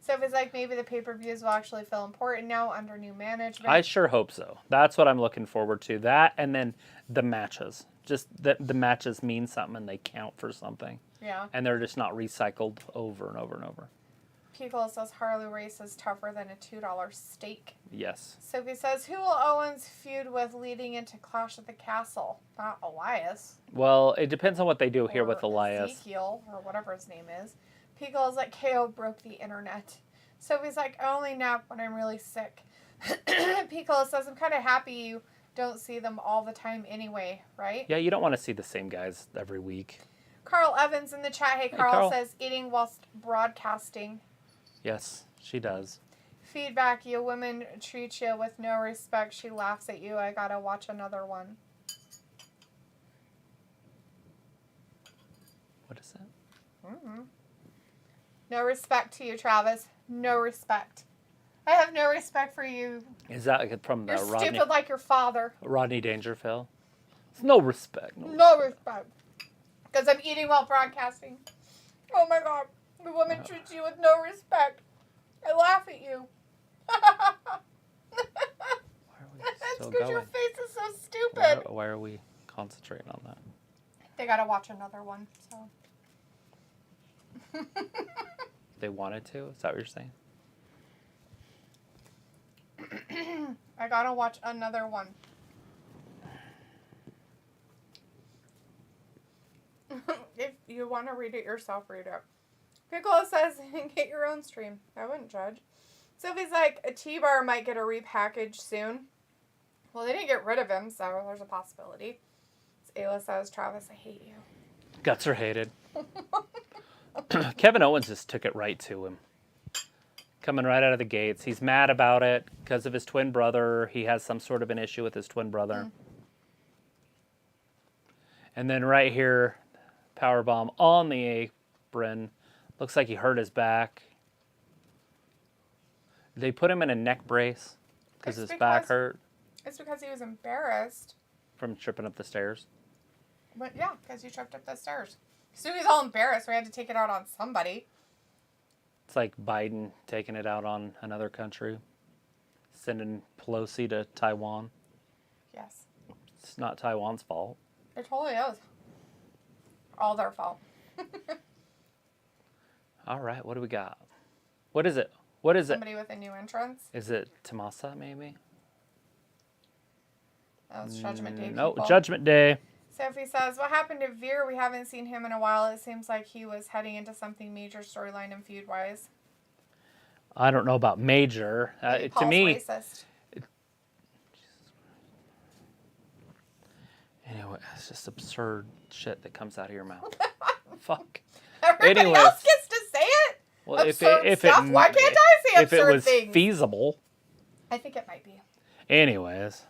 Sophie's like, maybe the pay-per-views will actually feel important now under new management. I sure hope so. That's what I'm looking forward to. That and then the matches. Just the matches mean something and they count for something. Yeah. And they're just not recycled over and over and over. Pickle says Harley Race is tougher than a $2 steak. Yes. Sophie says, who will Owens feud with leading into Clash at the Castle? Not Elias. Well, it depends on what they do here with Elias. Ezekiel, or whatever his name is. Pickle is like, KO broke the internet. Sophie's like, I only nap when I'm really sick. Pickle says, I'm kind of happy you don't see them all the time anyway, right? Yeah, you don't want to see the same guys every week. Carl Evans in the chat. Hey, Carl says, eating whilst broadcasting. Yes, she does. Feedback, you women treat you with no respect. She laughs at you. I gotta watch another one. What is that? Mm-hmm. No respect to you, Travis. No respect. I have no respect for you. Is that from the You're Rodney? stupid like your father. Rodney Dangerfield. It's no respect. No respect. Because I'm eating while broadcasting. Oh my God. The woman treats you with no respect. I laugh at you. Why are we That's still because going? your face is so stupid. Why are we concentrating on that? They gotta watch another one, so. They wanted to? Is that what you're saying? I gotta watch another one. If you want to read it yourself, read it. Piccolo says, get your own stream. I wouldn't judge. Sylvie's like, a T-Bar might get a repackage soon. Well, they didn't get rid of him, so there's a possibility. Ayla says, Travis, I hate you. Guts are hated. Kevin Owens just took it right to him. Coming right out of the gates. He's mad about it because of his twin brother. He has some sort of an issue with his twin brother. And then right here, powerbomb on the apron. Looks like he hurt his back. They put him in a neck brace because his back hurt. It's because he was embarrassed. From tripping up the stairs. But yeah, because he tripped up the stairs. So he was all embarrassed. We had to take it out on somebody. It's like Biden taking it out on another country. Sending Pelosi to Taiwan. Yes. It's not Taiwan's fault. It totally is. All their fault. All right, what do we got? What is it? What is Somebody with a new entrance. Is it Tomasa, maybe? That was Judgment Day. No, people. Judgment Day. Sophie says, what happened to Veer? We haven't seen him in a while. It seems like he was heading into something major storyline and feud-wise. I don't know about major. To me, racist. Anyway, it's just absurd shit that comes out of your mouth. Fuck. Everybody else gets to say it? Well, absurd stuff? Why can't I say absurd things? If it was feasible. I think it might be. Anyways.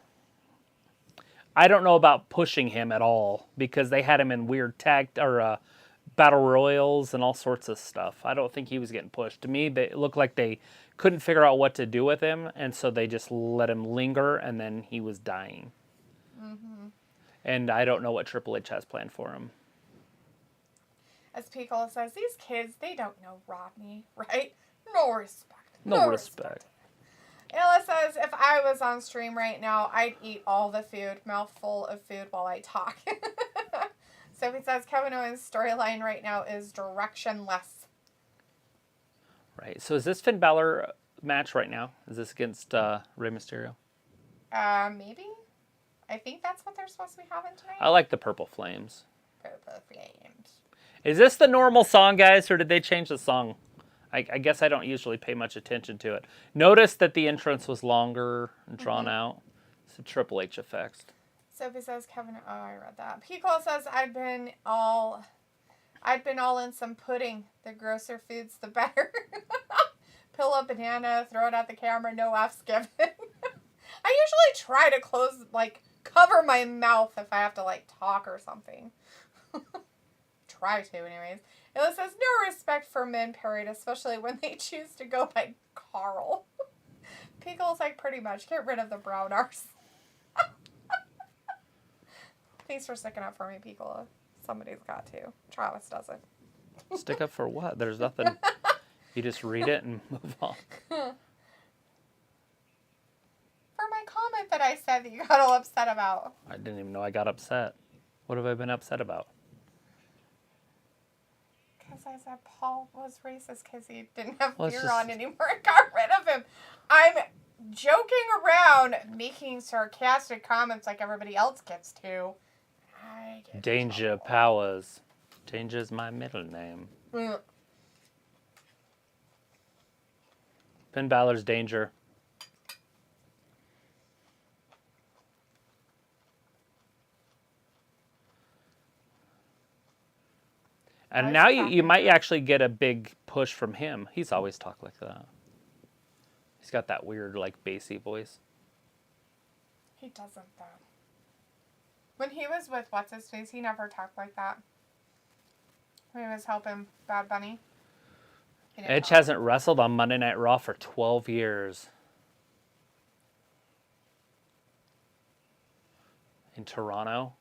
I don't know about pushing him at all because they had him in weird battle royals and all sorts of stuff. I don't think he was getting pushed. To me, it looked like they couldn't figure out what to do with him, and so they just let him linger, and then he was dying. Mm-hmm. And I don't know what Triple H has planned for him. As Piccolo says, these kids, they don't know Rodney, right? No respect. No respect. Ella says, if I was on stream right now, I'd eat all the food, mouthful of food while I talk. Sophie says Kevin Owens' storyline right now is directionless. Right. So is this Finn Balor match right now? Is this against Rey Mysterio? Maybe. I think that's what they're supposed to be having tonight. I like the Purple Flames. Purple Flames. Is this the normal song, guys, or did they change the song? I guess I don't usually pay much attention to it. Notice that the entrance was longer and drawn out. It's a Triple H effect. Sophie says Kevin. Oh, I read that. Pico says I'd been all in some pudding. The grosser foods, the better. Peel a banana, throw it at the camera. No F's given. I usually try to cover my mouth if I have to talk or something. Try to, anyways. It says no respect for men, period, especially when they choose to go by Carl. Pickle's pretty much get rid of the brown arse. Thanks for sticking up for me, Pickle. Somebody's got to. Travis doesn't. Stick up for what? There's nothing. You just read it and move on. For my comment that I said that you got all upset about. I didn't even know I got upset. What have I been upset about? Because I said Paul was racist because he didn't have Well, beer on anymore and got rid of him. I'm joking around, making sarcastic comments like everybody else gets to. Danger Powers. Danger's my middle name. Finn Balor's Danger. And now you might actually get a big push from him. He's always talked like that. He's got that weird, bassy voice. He doesn't, though. When he was with What's-His-Face, he never talked like that. When he was helping Bad Bunny. Edge hasn't wrestled on Monday Night Raw for 12 years. In Toronto.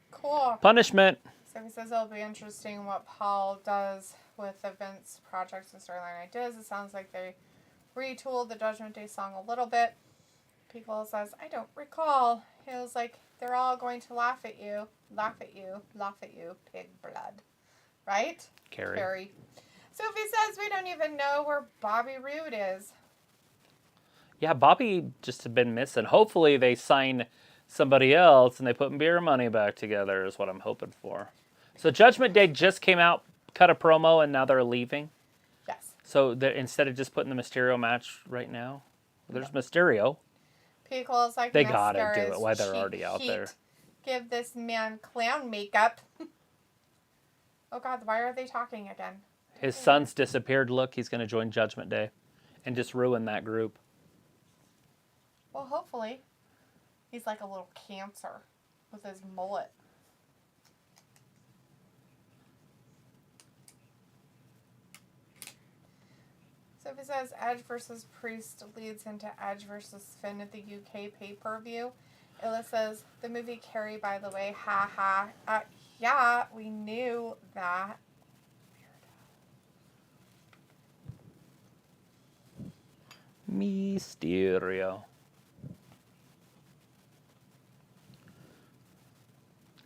Cool. Punishment. So he says it'll be interesting what Paul does with the Vince projects and storyline ideas. It sounds like they retooled the Judgment Day song a little bit. Pickle says, I don't recall. He was like, they're all going to laugh at you, pig blood. Right? Carrie. Sophie says we don't even know where Bobby Roode is. Yeah, Bobby just had been missing. Hopefully they sign somebody else and they put beer money back together is what I'm hoping for. So Judgment Day just came out, cut a promo, and now they're leaving. Yes. So instead of just putting the Mysterio match right now, there's Mysterio. Pickle's like, they gotta do it while they're already out there. Give this man clown makeup. Oh God, why are they talking again? His son's disappeared. Look, he's going to join Judgment Day and just ruin that group. Well, hopefully. He's like a little cancer with his mullet. So if it says Edge versus Priest leads into Edge versus Finn at the UK pay-per-view. Illa says, the movie Carrie, by the way, ha. Yeah, we knew that. Mysterio.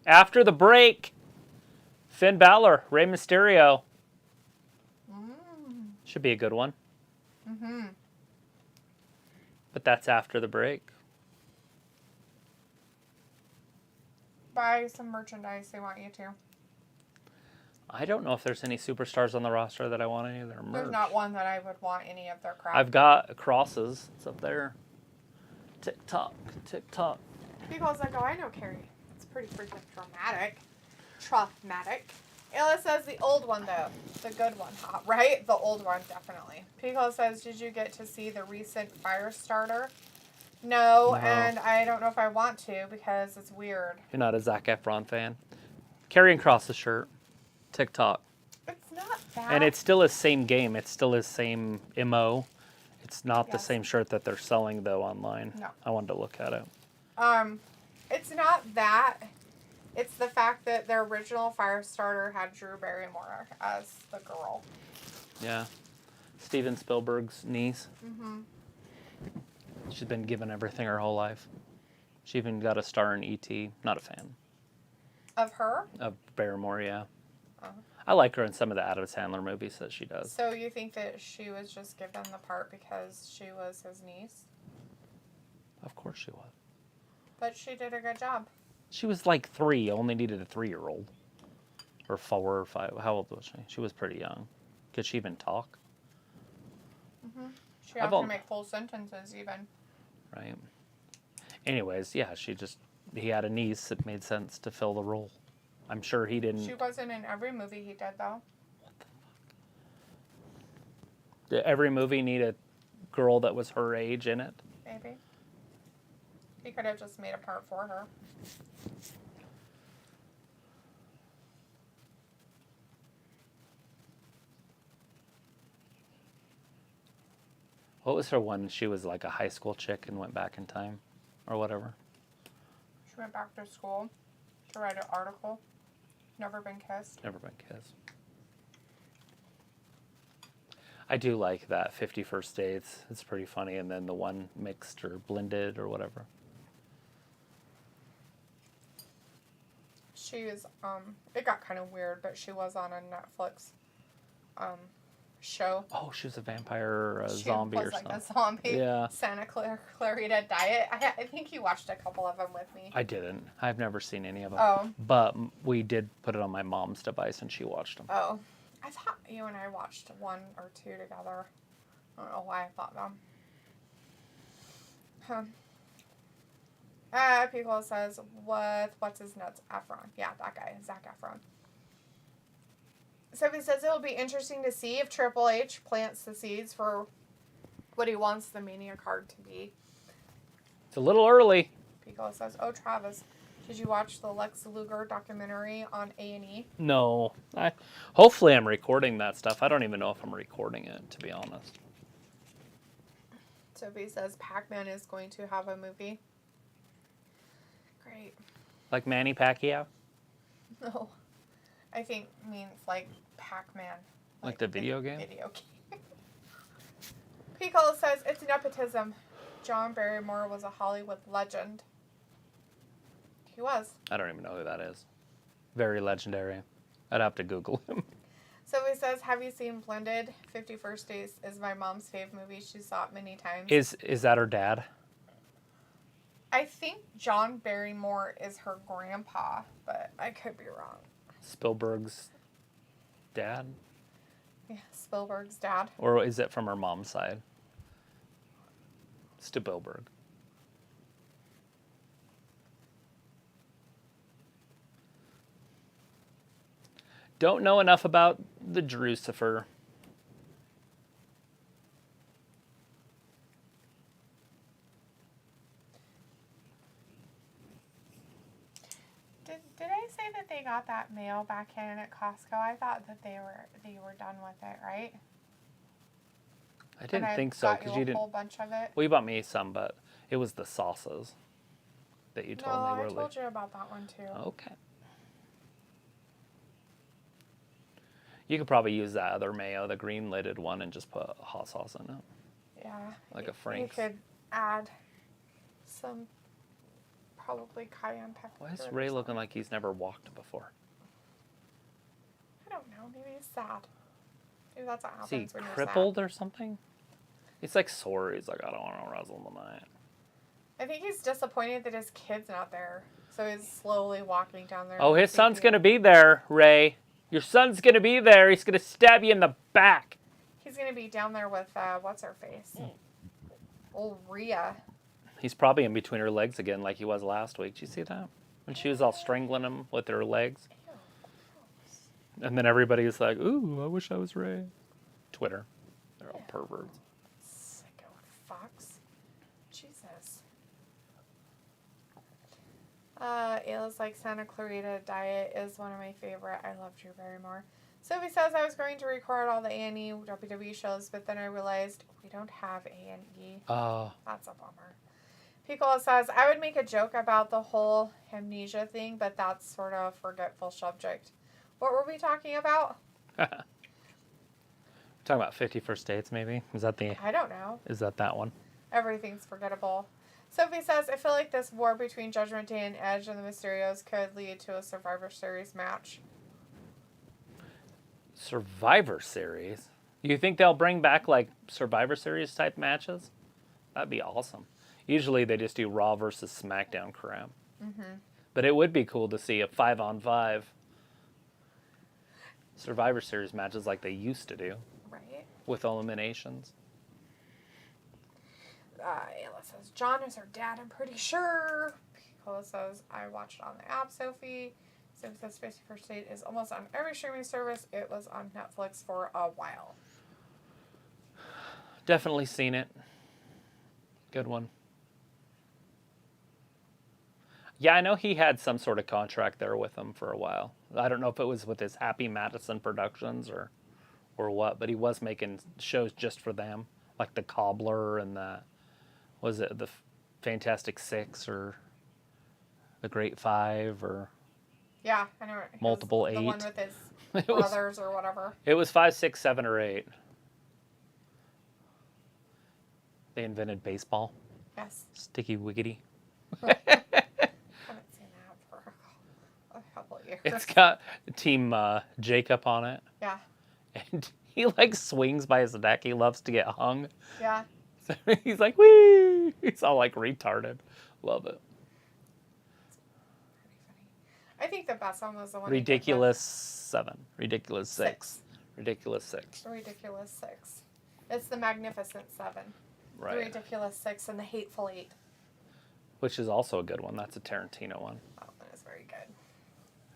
After the break, Finn Balor, Rey Mysterio. Should be a good one. Mm-hmm. But that's after the break. Buy some merchandise, they want you to. I don't know if there's any superstars on the roster that I want any of their merch. There's not one that I would want any of their crap. I've got crosses. It's up there. Tick-tock, tick-tock. People's like, oh, I know Carrie. It's pretty freaking traumatic. Ayla says the old one, though. The good one, right? The old one, definitely. Pico says, did you get to see the recent Firestarter? No, and I don't know if I want to because it's weird. You're not a Zac Efron fan. Karrion Kross's shirt. TikTok. It's not that. And it's still his same game. It's still his same MO. It's not the same shirt that they're selling, though, online. No. I wanted to look at it. It's not that. It's the fact that their original Firestarter had Drew Barrymore as the girl. Yeah. Steven Spielberg's niece. Mm-hmm. She's been given everything her whole life. She even got a star in E.T. Not a fan. Of her? Of Barrymore, yeah. Oh. I like her in some of the Adam Sandler movies that she does. So you think that she was just given the part because she was his niece? Of course she was. But she did a good job. She was like 3, only needed a 3-year-old. Or 4 or 5. How old was she? She was pretty young. Could she even talk? Mm-hmm. She had to make full sentences even. Right. Anyways, yeah, he had a niece. It made sense to fill the role. I'm sure he didn't. She wasn't in every movie he did, though. What the fuck? Did every movie need a girl that was her age in it? Maybe. He could have just made a part for her. What was her one? She was like a high school chick and went back in time, or whatever. She went back to school to write an article. Never been kissed. Never been kissed. I do like that 50 First Dates. It's pretty funny. And then the one mixed or blended or whatever. She was, it got kind of weird, but she was on a Netflix show. Oh, she was a vampire or a zombie or something. She was like a zombie. Yeah. Santa Clarita Diet. I think you watched a couple of them with me. I didn't. I've never seen any of them. Oh. But we did put it on my mom's device and she watched them. Oh. I thought you and I watched 1 or 2 together. I don't know why I thought them. People says, what's his nuts? Efron. Yeah, that guy. Zac Efron. So he says it'll be interesting to see if Triple H plants the seeds for what he wants the Mania card to be. It's a little early. Pico says, oh, Travis, did you watch the Lex Luger documentary on A&E? No. Hopefully I'm recording that stuff. I don't even know if I'm recording it, to be honest. Sophie says Pac-Man is going to have a movie. Great. Like Manny Pacquiao? No. I think means like Pac-Man. Like the video game? Video game. Pico says it's nepotism. John Barrymore was a Hollywood legend. He was. I don't even know who that is. Very legendary. I'd have to Google him. So he says, have you seen Blended? 50 First Dates is my mom's fave movie. She saw it many times. Is that her dad? I think John Barrymore is her grandpa, but I could be wrong. Spielberg's dad? Yeah, Spielberg's dad. Or is it from her mom's side? Spielberg. Don't know enough about the Drucifer. Did I say that they got that mail back in at Costco? I thought that they were done with it, right? I didn't think so because you didn't. A whole bunch of it. Well, you bought me some, but it was the sauces that you told me were. No, I told you about that one too. Okay. You could probably use that other mayo, the green lidded one, and just put hot sauce in it. Yeah. Like a Frank's. You could add some probably cayenne pepper. Why is Ray looking like he's never walked before? I don't know. Maybe he's sad. Maybe that's what happens Is he when you're crippled sad. or something? He's like sore. He's like, I don't want to wrestle tonight. I think he's disappointed that his kid's not there. So he's slowly walking down there. Oh, his son's going to be there, Ray. Your son's going to be there. He's going to stab you in the back. He's going to be down there with, what's her face? Old Rhea. He's probably in between her legs again like he was last week. Did you see that? When she was all strangling him with her legs. And then everybody was like, ooh, I wish I was Ray. Twitter. They're all perverts. Sicko fucks. Jesus. Ayla's like Santa Clarita Diet is one of my favorite. I love Drew Barrymore. Sophie says I was going to record all the A&E WWE shows, but then I realized we don't have A&E. Oh. That's a bummer. Pico says I would make a joke about the whole amnesia thing, but that's sort of a forgetful subject. What were we talking about? Talking about 50 First Dates, maybe? Is that I don't know. Is that one? Everything's forgettable. Sophie says, I feel like this war between Judgment Day and Edge and the Mysterios could lead to a Survivor Series match. Survivor Series? You think they'll bring back, like, Survivor Series type matches? That'd be awesome. Usually they just do Raw versus SmackDown crap. Mm-hmm. But it would be cool to see a 5-on-5 Survivor Series matches like they used to do. Right. With eliminations. Ayla says, John is her dad, I'm pretty sure. Picola says, I watched it on the app, Sophie. Sophie says, 51st Date is almost on every streaming service. It was on Netflix for a while. Definitely seen it. Good one. Yeah, I know he had some sort of contract there with them for a while. I don't know if it was with his Happy Madison Productions or what, but he was making shows just for them, like the Cobbler and the Fantastic Six or the Great Five or yeah, I know Multiple the Eight. one with his brothers or whatever. It was 5, 6, 7, or 8. They invented baseball. Yes. Sticky wiggity. I haven't seen that for a couple of years. It's got Team Jacob on it. Yeah. And he like swings by his neck. He loves to get hung. Yeah. So he's like, wee! He's all like retarded. Love it. Pretty funny. I think the best one was the one. Ridiculous 7. Ridiculous 6. Ridiculous 6. Ridiculous 6. It's the Magnificent 7. Right. The Ridiculous 6 and the Hateful 8. Which is also a good one. That's a Tarantino one. Oh, that is very good.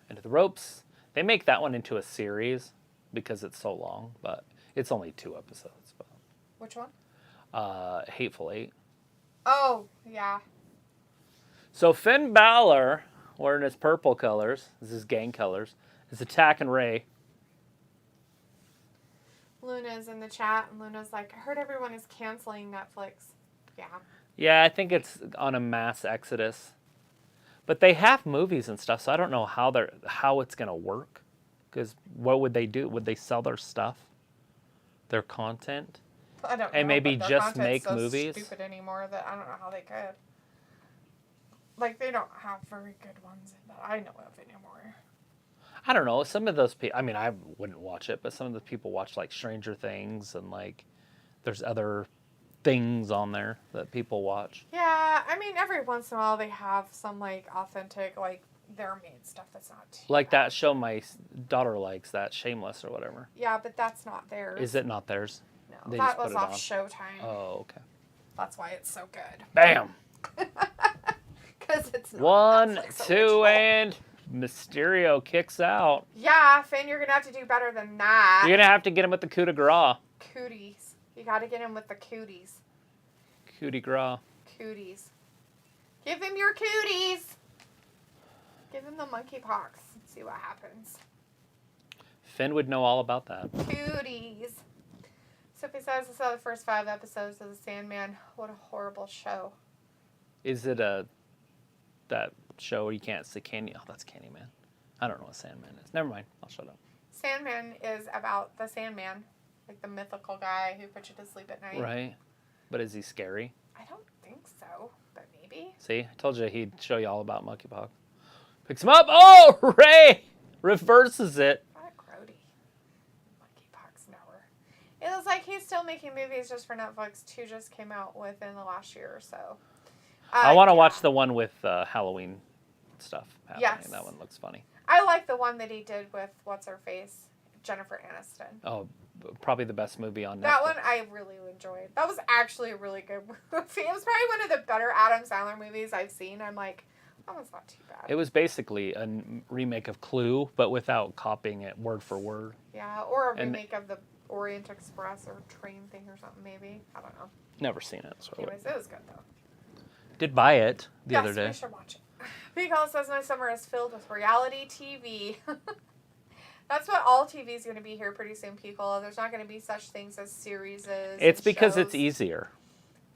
Into the Ropes. They make that one into a series because it's so long, but it's only 2 episodes. But which one? Hateful 8. Oh, yeah. So Finn Balor, wearing his purple colors, this is his gang colors, is attacking Ray. Luna's in the chat, and Luna's like, I heard everyone is canceling Netflix. Yeah. Yeah, I think it's on a mass exodus. But they have movies and stuff, so I don't know how it's going to work. Because what would they do? Would they sell their stuff? Their content? I don't know. And maybe but just their make content's so movies? stupid anymore that I don't know how they could. Like, they don't have very good ones that I know of anymore. I don't know. Some of those people, I mean, I wouldn't watch it, but some of the people watch, like, Stranger Things and, like, there's other things on there that people watch. Yeah, I mean, every once in a while they have some, like, authentic, like, their made stuff that's not too Like bad. that show my daughter likes, that Shameless or whatever. Yeah, but that's not theirs. Is it not theirs? No, They that just put was it off on. Showtime. Oh, okay. That's why it's so good. Bam! Because it's not 1, Netflix 2, original. and Mysterio kicks out. Yeah, Finn, you're going to have to do better than that. You're going to have to get him with the coup de grace. Cooties. You got to get him with the cooties. Coup de grace. Cooties. Give him your cooties. Give him the monkeypox and see what happens. Finn would know all about that. Cooties. Sophie says I saw the first 5 episodes of The Sandman. What a horrible show. Is it that show where you can't see Candy? Oh, that's Candyman. I don't know what Sandman is. Never mind. I'll shut up. Sandman is about the Sandman, like the mythical guy who puts you to sleep at night. Right. But is he scary? I don't think so, but maybe. See? I told you he'd show you all about monkeypox. Picks him up. Oh, Ray! Reverses it. What a grody. Monkeypox knower. It was like he's still making movies just for Netflix. 2 just came out within the last year or so. I want to yeah. watch the one with Halloween stuff happening. Yes. That one looks funny. I like the one that he did with what's-her-face, Jennifer Aniston. Oh, probably the best movie on Netflix. That one I really enjoyed. That was actually a really good movie. It was probably one of the better Adam Sandler movies I've seen. I'm like, that one's not too bad. It was basically a remake of Clue, but without copying it word for word. Yeah, or a remake of the Orient Express or train thing or something maybe. I don't know. Never seen it. So Anyways, it was good though. did buy it the other day. Yes, we should watch it. Big Hall says my summer is filled with reality TV. That's what all TV is going to be here pretty soon, people. There's not going to be such things as series. It's because shows. it's easier.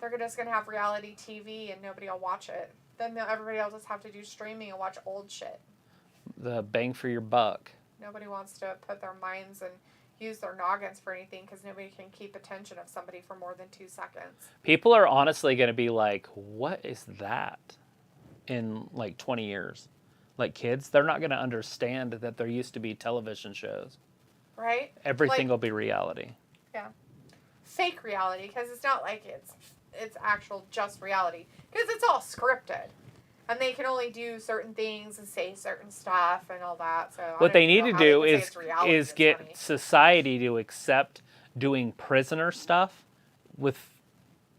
They're just going to have reality TV and nobody will watch it. Then everybody will just have to do streaming and watch old shit. The bang for your buck. Nobody wants to put their minds and use their noggins for anything because nobody can keep attention of somebody for more than 2 seconds. People are honestly going to be like, what is that in like 20 years? Like kids, they're not going to understand that there used to be television shows. Right? Everything will be reality. Yeah. Fake reality, because it's not like it's actual just reality. Because it's all scripted. And they can only do certain things and say certain stuff and all that. So What they need to do is get society to accept doing prisoner stuff with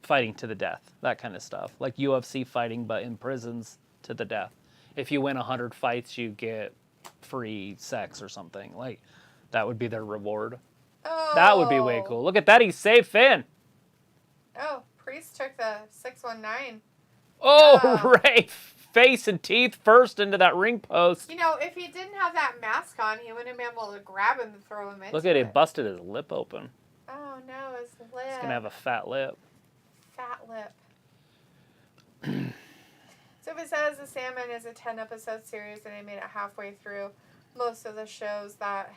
fighting to the death, that kind of stuff. Like UFC fighting, but in prisons to the death. If you win 100 fights, you get free sex or something. Like, that would be their reward. Oh. That would be way cool. Look at that, he saved Finn. Oh, Priest took the 619. Oh, right. Face and teeth first into that ring post. You know, if he didn't have that mask on, he wouldn't have been able to grab him and throw him into it. Look at it, busted his lip open. Oh, no, his lip. He's going to have a fat lip. Fat lip. So if it says The Sandman is a 10-episode series and they made it halfway through, most of the shows that...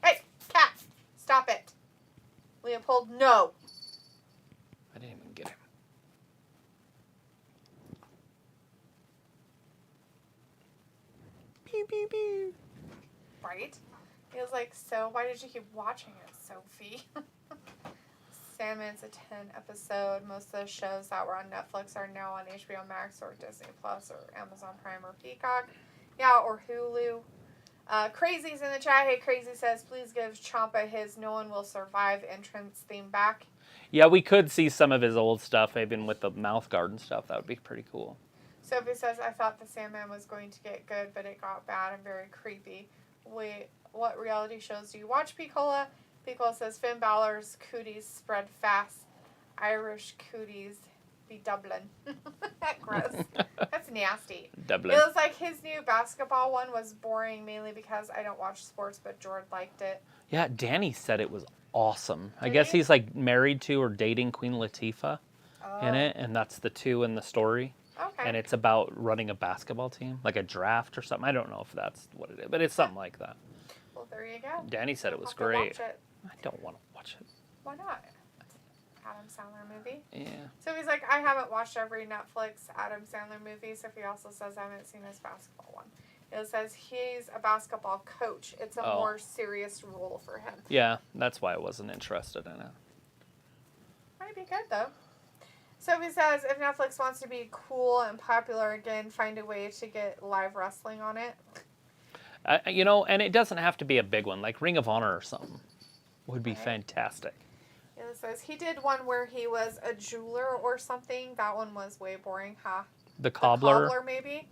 Hey, cat! Stop it. Leopold, no. I didn't even get him. Pew, pew, pew. Right? He was like, so why did you keep watching it, Sophie? Sandman's a 10-episode. Most of the shows that were on Netflix are now on HBO Max or Disney Plus or Amazon Prime or Peacock. Yeah, or Hulu. Crazy's in the chat. Hey, Crazy says, please give Ciampa his No One Will Survive entrance theme back. Yeah, we could see some of his old stuff, even with the mouth guard and stuff. That would be pretty cool. Sophie says, I thought The Sandman was going to get good, but it got bad and very creepy. Wait, what reality shows do you watch, Piccola? Piccola says, Finn Balor's cooties spread fast. Irish cooties be Dublin. Gross. That's nasty. Dublin. It was like his new basketball one was boring, mainly because I don't watch sports, but George liked it. Yeah, Danny said it was awesome. I guess he's like married to or dating Queen Latifah in it, and that's the two in the story. Okay. And it's about running a basketball team, like a draft or something. I don't know if that's what it is, but it's something like that. Well, there you go. Danny said it was I'll have to great. watch it. I don't want to watch it. Why not? Adam Sandler movie. Yeah. So he's like, I haven't watched every Netflix Adam Sandler movie. So he also says I haven't seen his basketball one. It says he's a basketball coach. It's a more serious role for him. Yeah, that's why I wasn't interested in it. Might be good, though. So he says, if Netflix wants to be cool and popular again, find a way to get live wrestling on it. You know, and it doesn't have to be a big one, like Ring of Honor or something. Would be fantastic. Yeah, it says he did one where he was a jeweler or something. That one was way boring, huh? The cobbler. The cobbler, maybe?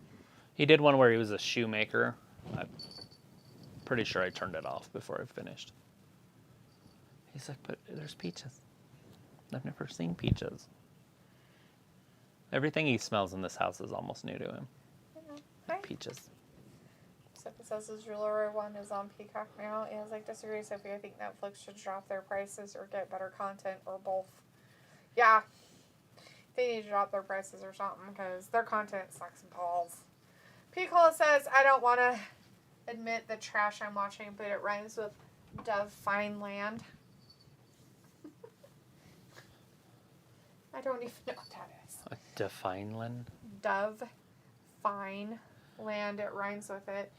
He did one where he was a shoemaker. I'm pretty sure I turned it off before I finished. He's like, but there's peaches. I've never seen peaches. Everything he smells in this house is almost new to him. Okay. Peaches. Sophie says his jewelry one is on Peacock now. He was like, disagree, Sophie. I think Netflix should drop their prices or get better content or both. Yeah. They need to drop their prices or something because their content sucks and balls. Piccola says, I don't want to admit the trash I'm watching, but it rhymes with Dove Fine Land. I don't even know what that is. Defineland? Dove Fine Land. It rhymes with it.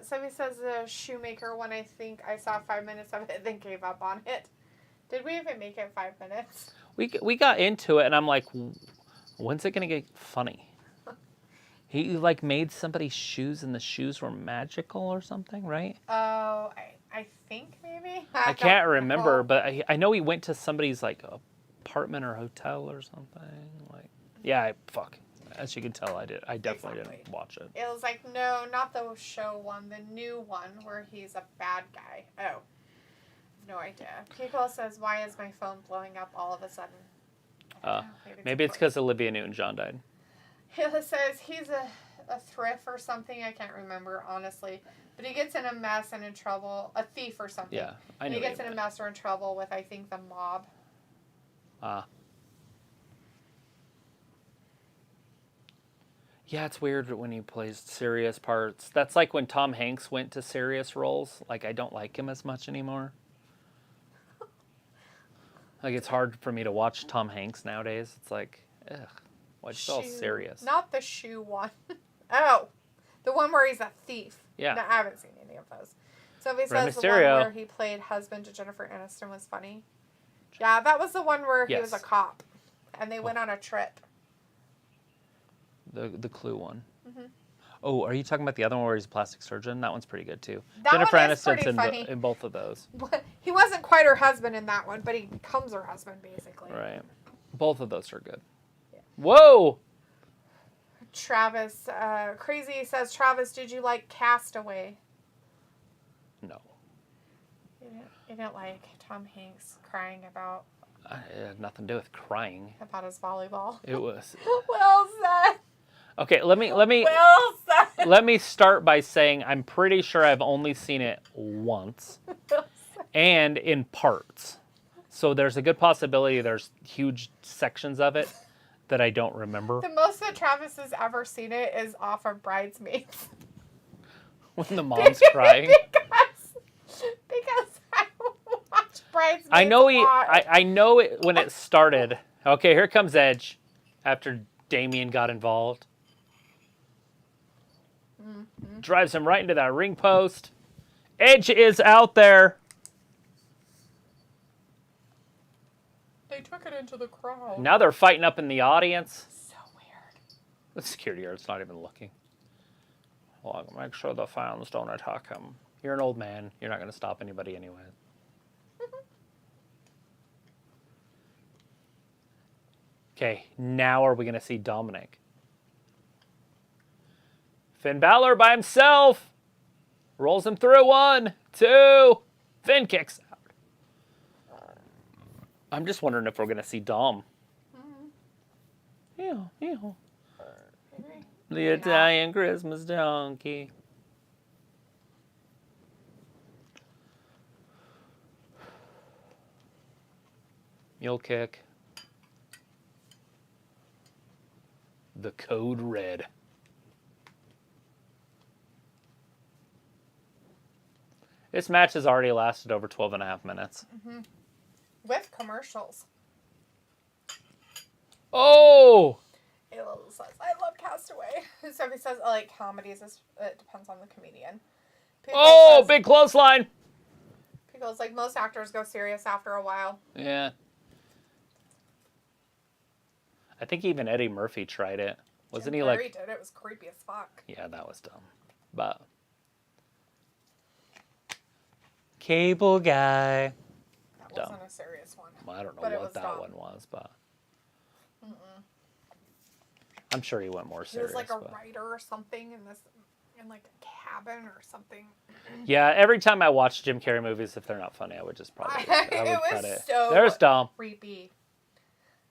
Somebody says the shoemaker one. I think I saw 5 minutes of it, then gave up on it. Did we even make it 5 minutes? We got into it, and I'm like, when's it gonna get funny? He like made somebody's shoes, and the shoes were magical or something, right? Oh, I think maybe. I can't remember, but I know he went to somebody's like apartment or hotel or something. Like, yeah, fuck. As you can tell, I definitely didn't watch it. It was like, no, not the show one, the new one where he's a bad guy. Oh, no idea. People says, why is my phone blowing up all of a sudden? Maybe it's because Olivia Newton-John died. It says he's a thrift or something. I can't remember, honestly. But he gets in a mess and in trouble. A thief or something. Yeah, I know. He gets in a mess or in trouble with, I think, the mob. Yeah, it's weird when he plays serious parts. That's like when Tom Hanks went to serious roles. Like, I don't like him as much anymore. Like, it's hard for me to watch Tom Hanks nowadays. It's like, ugh, why'd you all serious? Not the shoe one. Oh, the one where he's a thief. Yeah. No, I haven't seen any of those. Sophie says the one where he played husband to Jennifer Aniston was funny. Yeah, that was the one where he was a cop. And they went on a trip. The Clue one. Mm-hmm. Oh, are you talking about the other one where he's a plastic surgeon? That one's pretty good too. Jennifer Aniston's in both of those. He wasn't quite her husband in that one, but he becomes her husband basically. Right. Both of those are good. Yeah. Whoa! Travis, Crazy says, Travis, did you like Castaway? No. You didn't like Tom Hanks crying about... It had nothing to do with crying. About his volleyball. It was... Well said. Okay, let me well said. Let me start by saying I'm pretty sure I've only seen it once. And in parts. So there's a good possibility there's huge sections of it that I don't remember. The most that Travis has ever seen it is off of Bridesmaids. When the mom's crying. Because I watch Bridesmaids I know it when it started. Okay, here comes Edge after Damien got involved. Mm-hmm. Drives him right into that ring post. Edge is out there. They took it into the crowd. Now they're fighting up in the audience. So weird. The security guard's not even looking. Well, make sure the fans don't attack him. You're an old man. You're not going to stop anybody anyway. Okay, now are we going to see Dominic? Finn Balor by himself. Rolls him through. 1, 2. Finn kicks out. I'm just wondering if we're going to see Dom. Yeah. The Italian Christmas donkey. Mule kick. The code red. This match has already lasted over 12 and a half minutes. Mm-hmm. With commercials. Oh! Ayla says, I love Castaway. Sophie says, I like comedies. It depends on the comedian. Pico says, big clothesline! Pico's like, most actors go serious after a while. Yeah. I think even Eddie Murphy tried it. Wasn't he like... Jim Carrey did. It was creepy as fuck. Yeah, that was dumb. But... Cable guy. That wasn't a serious one. Well, I don't know what that one was, but... I'm sure he went more serious. He was like a writer or something in like a cabin or something. Yeah, every time I watch Jim Carrey movies, if they're not funny, I would just probably cut it. So there's Dom. Creepy.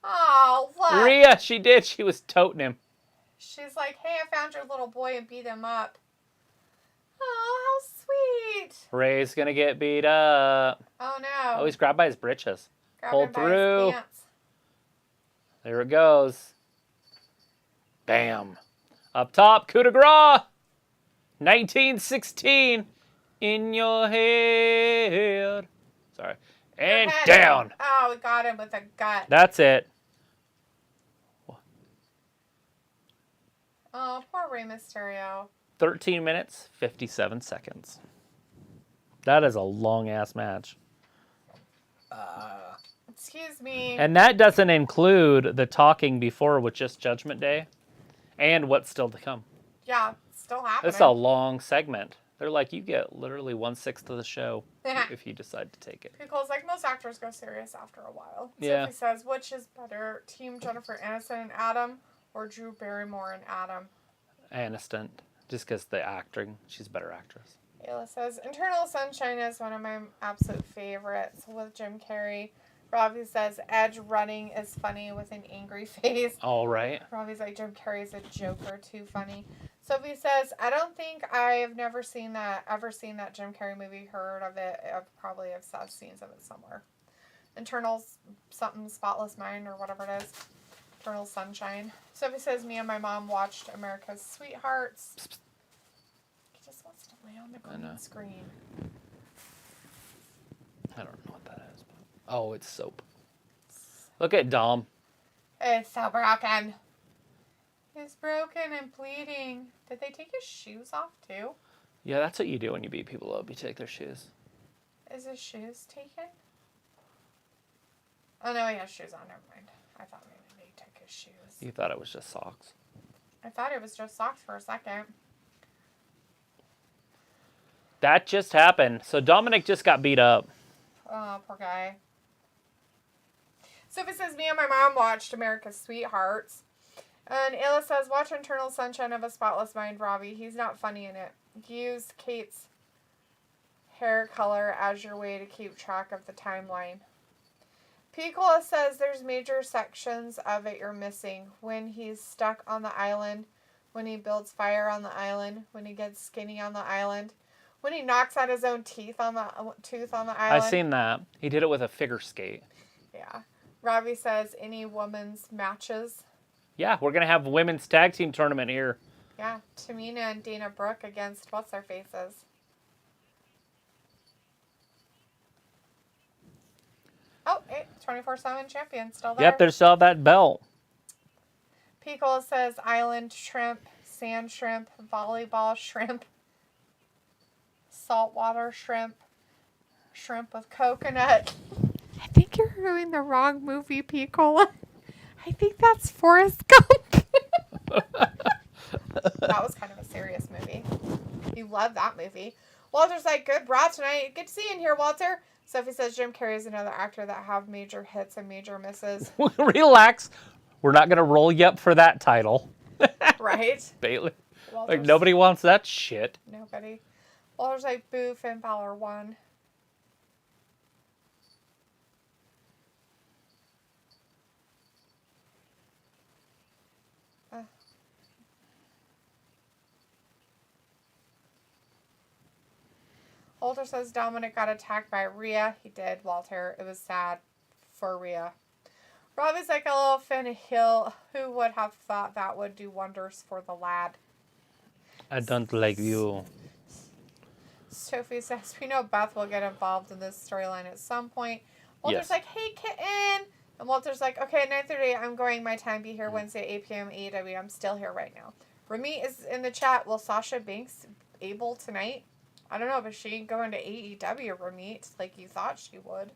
Oh, look. Rhea, she did. She was toting him. She's like, hey, I found your little boy and beat him up. Oh, how sweet. Ray's gonna get beat up. Oh, no. Oh, he's grabbed by his britches. Hold through. His pants. There it goes. Bam. Up top, coup de grace. 1916. In your head. Sorry. And down. Oh, we got him with a gut. That's it. Oh, poor Rey Mysterio. 13 minutes, 57 seconds. That is a long-ass match. Excuse me. And that doesn't include the talking before with just Judgment Day and what's still to come. Yeah, it's still happening. It's a long segment. They're like, you get literally 1/6 of the show if you decide to take it. Because like most actors go serious after a while. Yeah. Sophie says, which is better, Team Jennifer Aniston and Adam or Drew Barrymore and Adam? Aniston, just because the acting, she's a better actress. Ayla says, Eternal Sunshine is one of my absolute favorites with Jim Carrey. Robbie says, Edge running is funny with an angry face. All right. Robbie's like, Jim Carrey's a joker, too funny. Sophie says, I don't think I've ever seen that Jim Carrey movie, heard of it. I probably have saw scenes of it somewhere. Internal something, Spotless Mind or whatever it is. Eternal Sunshine. Sophie says, me and my mom watched America's Sweethearts. He just wants to lay on the green screen. I don't know what that is. But... Oh, it's soap. Look at Dom. It's so broken. He's broken and bleeding. Did they take his shoes off too? Yeah, that's what you do when you beat people up. You take their shoes. Is his shoes taken? Oh no, he has shoes on. Never mind. I thought maybe they took his shoes. You thought it was just socks. I thought it was just socks for a second. That just happened. So Dominic just got beat up. Oh, poor guy. Sophie says, me and my mom watched America's Sweethearts. And Ayla says, watch Eternal Sunshine of a Spotless Mind, Robbie. He's not funny in it. Use Kate's hair color as your way to keep track of the timeline. Piccola says there's major sections of it you're missing. When he's stuck on the island, when he builds fire on the island, when he gets skinny on the island, when he knocks out his own tooth on the island. I've seen that. He did it with a figure skate. Yeah. Robbie says any women's matches. Yeah, we're going to have women's tag team tournament here. Yeah, Tamina and Dana Brooke against what's-their-faces. Oh, hey, 24/7 champion still there. Yep, they still have that belt. Pickle says island shrimp, sand shrimp, volleyball shrimp, saltwater shrimp, shrimp with coconut. I think you're doing the wrong movie, Piccola. I think that's Forrest Gump. That was kind of a serious movie. You love that movie. Walter's like, good bra tonight. Good to see you in here, Walter. Sophie says Jim Carrey is another actor that have major hits and major misses. Relax. We're not going to roll you up for that title. Right? Bailey. Walter's, Like, nobody wants that shit. Nobody. Walter's like, boo, Finn Balor won. Walter says Dominic got attacked by Rhea. He did, Walter. It was sad for Rhea. Robbie's like a little Finn Hill. Who would have thought that would do wonders for the lad? I don't like you. Sophie says, we know Beth will get involved in this storyline at some point. Walter's like, hey, kitten. And Walter's like, okay, 9:30, I'm going my time. Be here Wednesday, 8 p.m. AEW. I'm still here right now. Ramit is in the chat. Will Sasha Banks able tonight? I don't know, but she ain't going to AEW, Ramit, like you thought she would.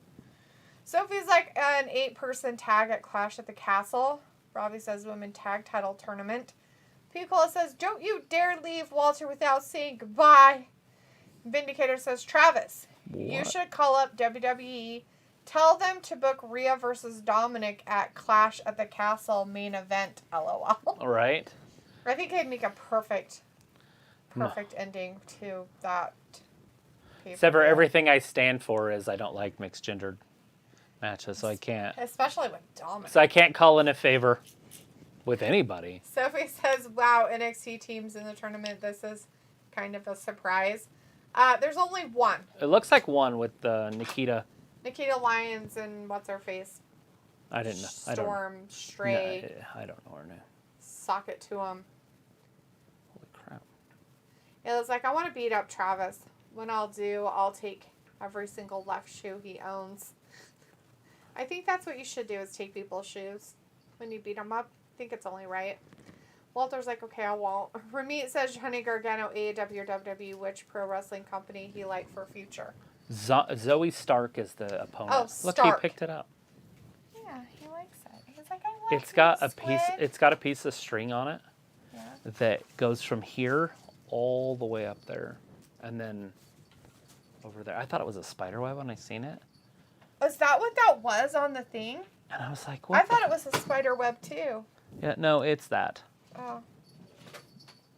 Sophie's like an 8-person tag at Clash at the Castle. Robbie says women tag title tournament. Piccola says, don't you dare leave Walter without saying goodbye. Vindicator says, Travis, you should call up WWE. Tell them to book Rhea versus Dominic at Clash at the Castle main event, LOL. All right. I think it'd make a perfect ending to that. Except for everything I stand for is I don't like mixed gendered matches, so I can't. Especially with Dominic. So I can't call in a favor with anybody. Sophie says, wow, NXT teams in the tournament. This is kind of a surprise. There's only one. It looks like one with Nikita. Nikita Lyons and what's her face? I didn't know. Storm Stray. No, I don't know her name. Sock it to him. Holy crap. It was like, I want to beat up Travis. When I'll take every single left shoe he owns. I think that's what you should do is take people's shoes when you beat them up. I think it's only right. Walter's like, okay, I won't. Ramit says Johnny Gargano, AEW or WWE, which pro wrestling company he like for future. Zoe Stark is the opponent. Oh, Stark. Look, he picked it up. Yeah, he likes it. He's like, I like It's got you, a piece. Squid. It's got a piece of string on it. Yeah. That goes from here all the way up there, and then over there. I thought it was a spider web when I seen it. Is that what that was on the thing? And I was like, what? I thought it was a spider web too. Yeah, no, it's that. Oh.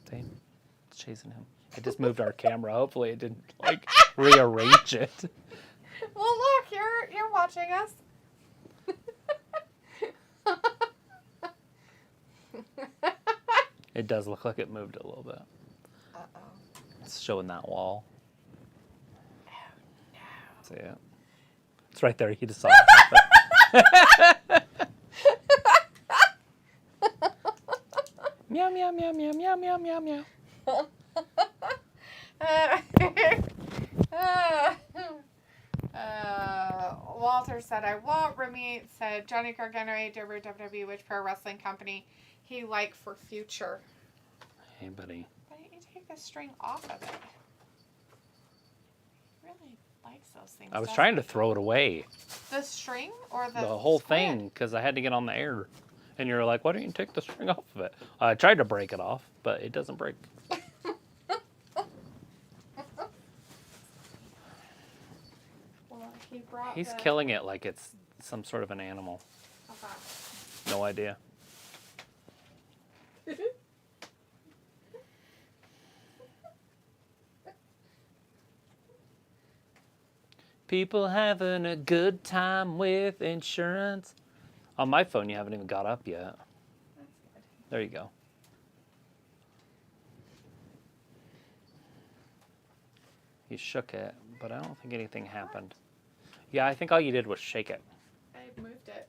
See? It's chasing him. I just moved our camera. Hopefully it didn't, like, rearrange it. Well, look, you're watching us. It does look like it moved a little bit. Uh-oh. It's showing that wall. Oh, no. See it? It's right there. You just saw it. Meow, meow, meow, meow, meow, meow, meow, meow. Walter said, I won't. Remy said, Johnny Gargano, AEW, WWE, which pro wrestling company he like for future. Hey, buddy. Why don't you take the string off of it? He really likes those things. I was trying to throw it away. The string or the whole squid? thing, because I had to get on the air. And you were like, why don't you take the string off of it? I tried to break it off, but it doesn't break. He's killing it like it's some sort of an animal. Okay. No idea. People having a good time with insurance. On my phone, you haven't even got up yet. That's good. There you go. You shook it, but I don't think anything happened. Yeah, I think all you did was shake it. I moved it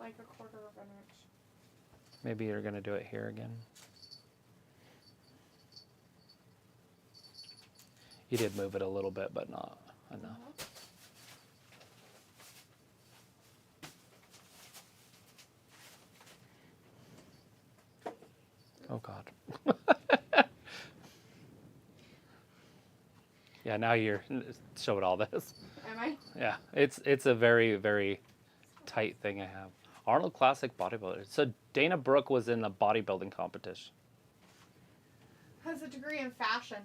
like a quarter of an inch. Maybe you're going to do it here again. You did move it a little bit, but not enough. Oh, God. Yeah, now you're showing all this. Am I? Yeah, it's a very, very tight thing I have. Arnold Classic Bodybuilder. So Dana Brooke was in a bodybuilding competition. Has a degree in fashion.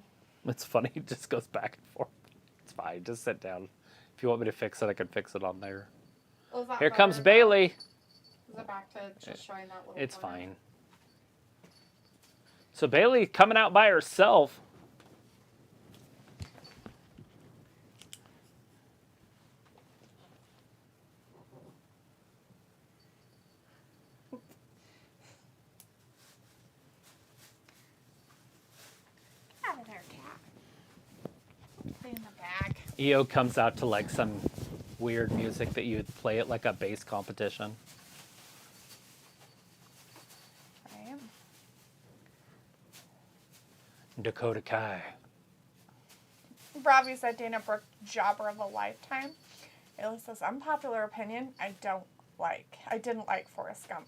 It's funny, it just goes back and forth. It's fine, just sit down. If you want me to fix it, I can fix it on there. Well, Here comes Bailey. Is it back to just showing that little It's corner? fine. So Bailey coming out by herself. Out of there, cat. Clean the bag. EO comes out to like some weird music that you'd play at like a bass competition. Right. Dakota Kai. Robbie said Dana Brooke, jobber of a lifetime. Ayla says, unpopular opinion, I didn't like Forrest Gump.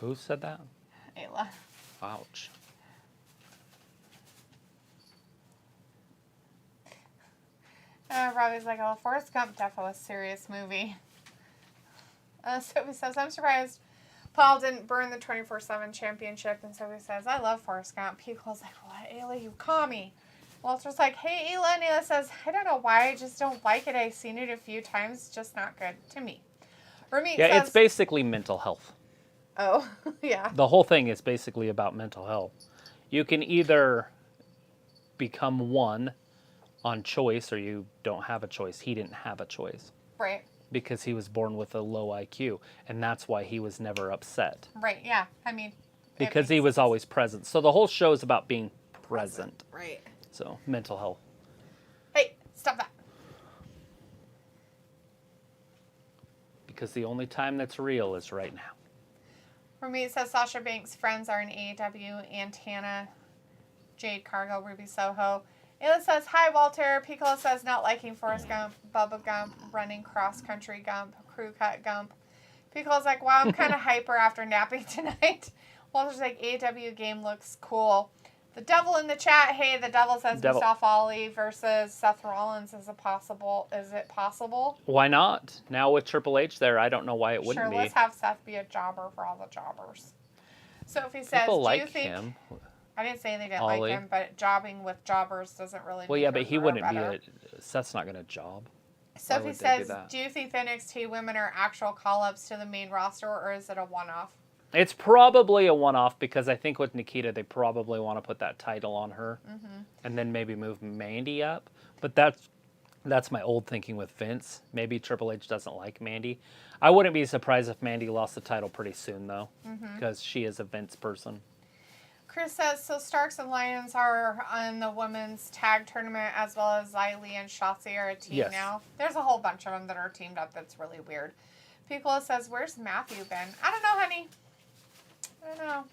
Who said that? Ayla. Ouch. Robbie's like, oh, Forrest Gump definitely was a serious movie. Sophie says, I'm surprised Paul didn't burn the 24/7 championship. And Sophie says, I love Forrest Gump. Pico's like, what, Ayla, you call me. Walter's like, hey, Ayla. And Ayla says, I don't know why, I just don't like it. I've seen it a few times, just not good to me. Ramit Yeah, says, it's basically mental health. oh, yeah. The whole thing is basically about mental health. You can either become one on choice or you don't have a choice. He didn't have a choice Right. because he was born with a low IQ, and that's why he was never upset. Right, yeah. I mean, Because he was always present. So the whole show is about being present. Right. So, mental health. Hey, stop that. Because the only time that's real is right now. For me, it says Sasha Banks' friends are in AEW, Antana, Jade Cargill, Ruby Soho. Ayla says, hi, Walter. Piccolo says, not liking Forrest Gump, Bubba Gump, running cross-country Gump, crew cut Gump. Piccolo's like, wow, I'm kind of hyper after napping tonight. Walter's like, AEW game looks cool. The Devil in the chat, hey, the Devil says Mustafa Ali versus Seth Rollins is it possible? Why not? Now with Triple H there, I don't know why it wouldn't be. Sure, let's have Seth be a jobber for all the jobbers. Sophie says, People like do you think... him. I didn't say they didn't Ollie. like him, but jobbing with jobbers doesn't really Well, make yeah, your but he career wouldn't better. be Seth's not going to job. Sophie would they do says, that? do you think the NXT women are actual call-ups to the main roster, or is it a one-off? It's probably a one-off because I think with Nikita, they probably want to put that title on her and then maybe move Mandy up. But that's my old thinking with Vince. Maybe Triple H doesn't like Mandy. I wouldn't be surprised if Mandy lost the title pretty soon, though, because she is a Vince person. Chris says, so Starks and Lions are on the women's tag tournament as well as Xylee and Shotzi are a team now. There's a whole bunch of them that are teamed up that's really weird. Piccolo says, where's Matthew been? I don't know, honey. I don't know.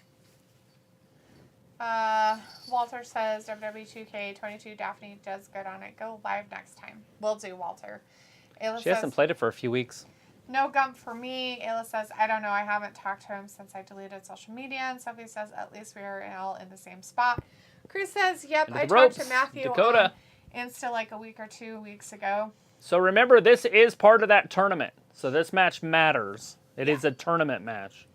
Walter says WWE 2K22 Daphne does good on it. Go live next time. Will do, Walter. Ayla She hasn't played it for a few weeks. No gump for me. Ayla says, I don't know. I haven't talked to him since I deleted social media. And Sophie says, at least we are all in the same spot. Chris says, yep, I talked to Matthew Dakota. On Insta like a week or 2 weeks ago. So remember, this is part of that tournament. So this match matters. It is a tournament match.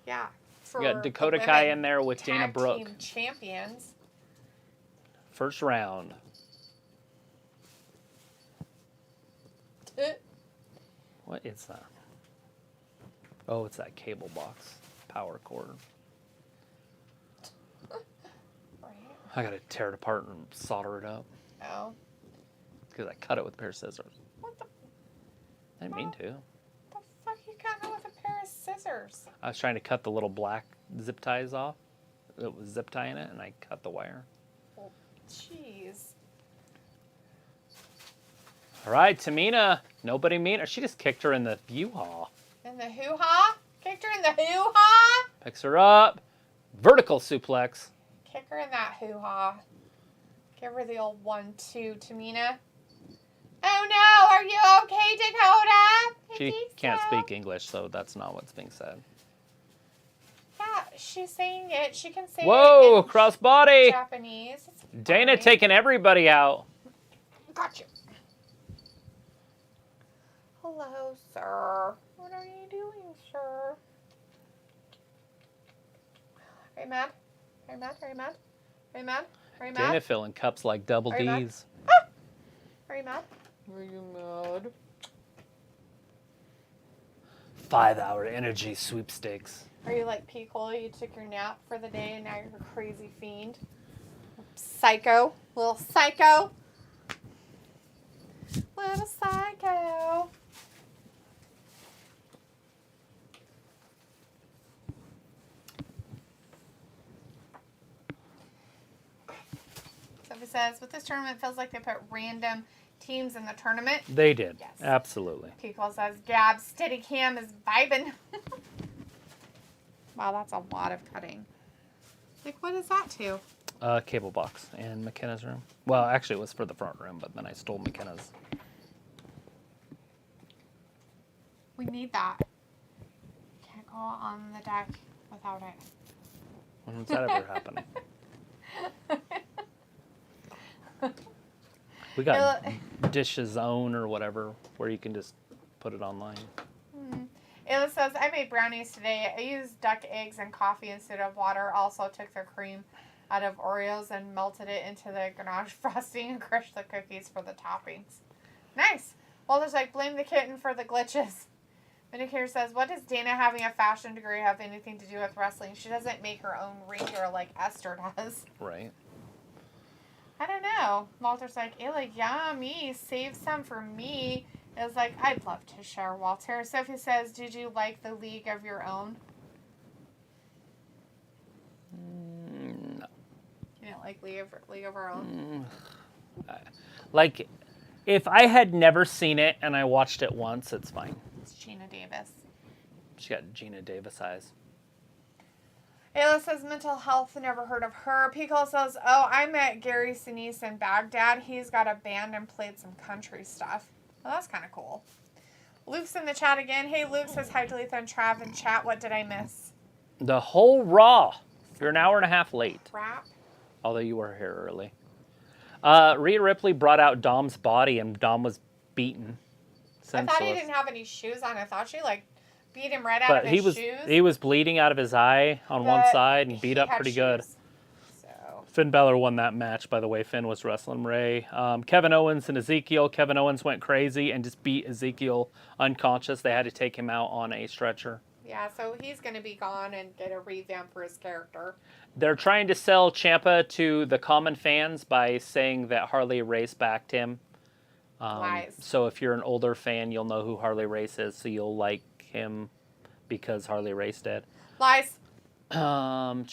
Yeah. You got Dakota Kai in there with Dana Brooke. Team champions. First round. What is that? Oh, it's that cable box. Power cord. Right. I gotta tear it apart and solder it up. Oh. Because I cut it with a pair of scissors. What the? I didn't mean to. The fuck you cutting with a pair of scissors? I was trying to cut the little black zip ties off. It was zip tie in it, and I cut the wire. Oh, jeez. All right, Tamina. Nobody mean her. She just kicked her in the hoo-ha. In the hoo-ha? Kicked her in the hoo-ha? Picks her up. Vertical suplex. Kick her in that hoo-ha. Give her the old 1-2, Tamina. Oh no, are you okay, Dakota? She can't speak English, so that's not what's being said. Yeah, she's saying it. She can say Whoa, it in crossbody. Japanese. It's Dana fine. taking everybody out. Got you. Hello, sir. What are you doing, sir? Are you mad? Are you mad? Are you mad? Are you mad? Are you mad? Dana filling cups like double Are you mad? D's. Ah! Are you mad? Are you mad? 5-hour energy sweepstakes. Are you like Piccolo? You took your nap for the day and now you're a crazy fiend? Psycho. Little psycho. Little psycho. Sophie says, with this tournament, it feels like they put random teams in the tournament. They did. Yes. Absolutely. Piccolo says, Gab, Steadicam is vibing. Wow, that's a lot of cutting. Like, what is that to? Cable box in McKenna's room. Well, actually, it was for the front room, but then I stole McKenna's. We need that. Can't go on the deck without it. When's that ever happening? We got Dish's Own or whatever, where you can just put it online. Ayla says, I made brownies today. I used duck eggs and coffee instead of water. Also took the cream out of Oreos and melted it into the ganache frosting and crushed the cookies for the toppings. Nice. Walter's like, blame the kitten for the glitches. Medicare says, what does Dana having a fashion degree have anything to do with wrestling? She doesn't make her own ringer like Esther does. Right. I don't know. Walter's like, Ayla, yummy. Save some for me. It was like, I'd love to share, Walter. Sophie says, did you like the League of Your Own? No. You didn't like League of Our Own? Like, if I had never seen it and I watched it once, it's fine. It's Gina Davis. She got Gina Davis eyes. Ayla says, mental health, never heard of her. Piccolo says, oh, I met Gary Sinise in Baghdad. He's got a band and played some country stuff. Well, that's kind of cool. Luke's in the chat again. Hey, Luke says, hi, Talitha and Trav in chat. What did I miss? The whole Raw. You're an hour and a half late. Crap. Although you were here early. Rhea Ripley brought out Dom's body and Dom was beaten. I thought he didn't have any shoes on. I thought she, like, beat him right out of his shoes. He was bleeding out of his eye on one side and beat up pretty good. So. Finn Balor won that match, by the way. Finn was wrestling Ray. Kevin Owens and Ezekiel. Kevin Owens went crazy and just beat Ezekiel unconscious. They had to take him out on a stretcher. Yeah, so he's going to be gone and get a revamp for his character. They're trying to sell Ciampa to the common fans by saying that Harley Race backed him. Lies. So if you're an older fan, you'll know who Harley Race is, so you'll like him because Harley Race did. Lies. And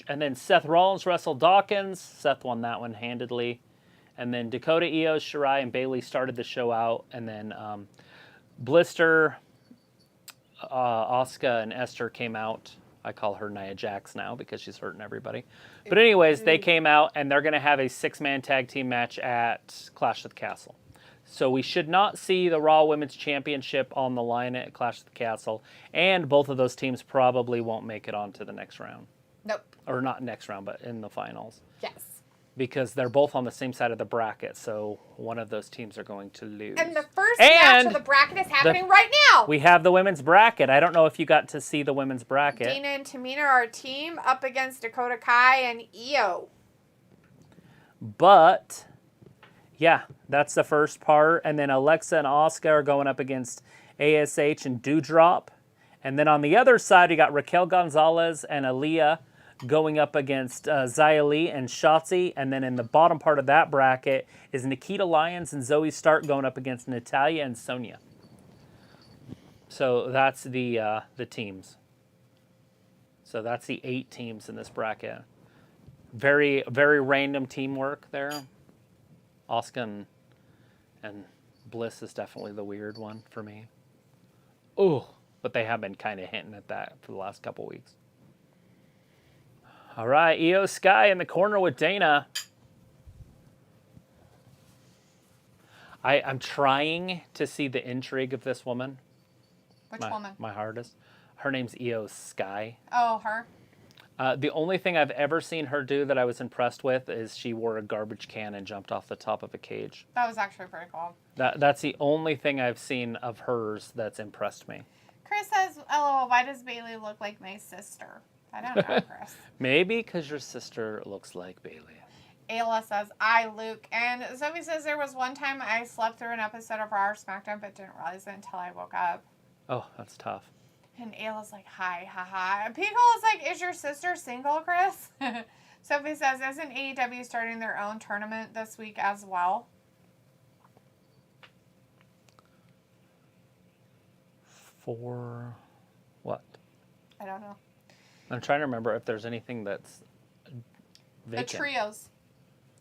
then Seth Rollins wrestled Dawkins. Seth won that one handedly. And then Dakota, Io Shirai, and Bayley started the show out. And then Blister, Asuka, and Esther came out I call her Nia Jax now because she's hurting everybody. But anyways, they came out, and they're going to have a 6-man tag team match at Clash of the Castle. So we should not see the Raw Women's Championship on the line at Clash of the Castle. And both of those teams probably won't make it on to the next round. Nope. Or not next round, but in the finals. Yes. Because they're both on the same side of the bracket, so one of those teams are going to lose. And the first match of the bracket is happening right now. We have the women's bracket. I don't know if you got to see the women's bracket. Dana and Tamina are a team up against Dakota Kai and Io. But, yeah, that's the first part. And then Alexa and Asuka are going up against ASH and Doudrop. And then on the other side, you got Raquel Gonzalez and Aaliyah going up against Xia Li and Shotzi. And then in the bottom part of that bracket is Nikita Lyons and Zoe Stark going up against Natalya and Sonya. So that's the teams. So that's the 8 teams in this bracket. Very, very random teamwork there. Asuka and Bliss is definitely the weird one for me. Oh, but they have been kind of hinting at that for the last couple weeks. All right, Io Sky in the corner with Dana. I'm trying to see the intrigue of this woman. Which woman? My hardest. Her name's Io Sky. Oh, her. The only thing I've ever seen her do that I was impressed with is she wore a garbage can and jumped off the top of a cage. That was actually pretty cool. That's the only thing I've seen of hers that's impressed me. Chris says, "LOL, why does Bailey look like my sister?" I don't know, Chris. Maybe because your sister looks like Bailey. Ayla says, "I, Luke." And Zoe says, "There was one time I slept through an episode of Raw or SmackDown, but didn't realize it until I woke up." Oh, that's tough. And Ayla's like, "Hi, haha." And Pickle is like, "Is your sister single, Chris?" Sophie says, "Isn't AEW starting their own tournament this week as well?" For what? I don't know. I'm trying to remember if there's anything that's vacant. The trios.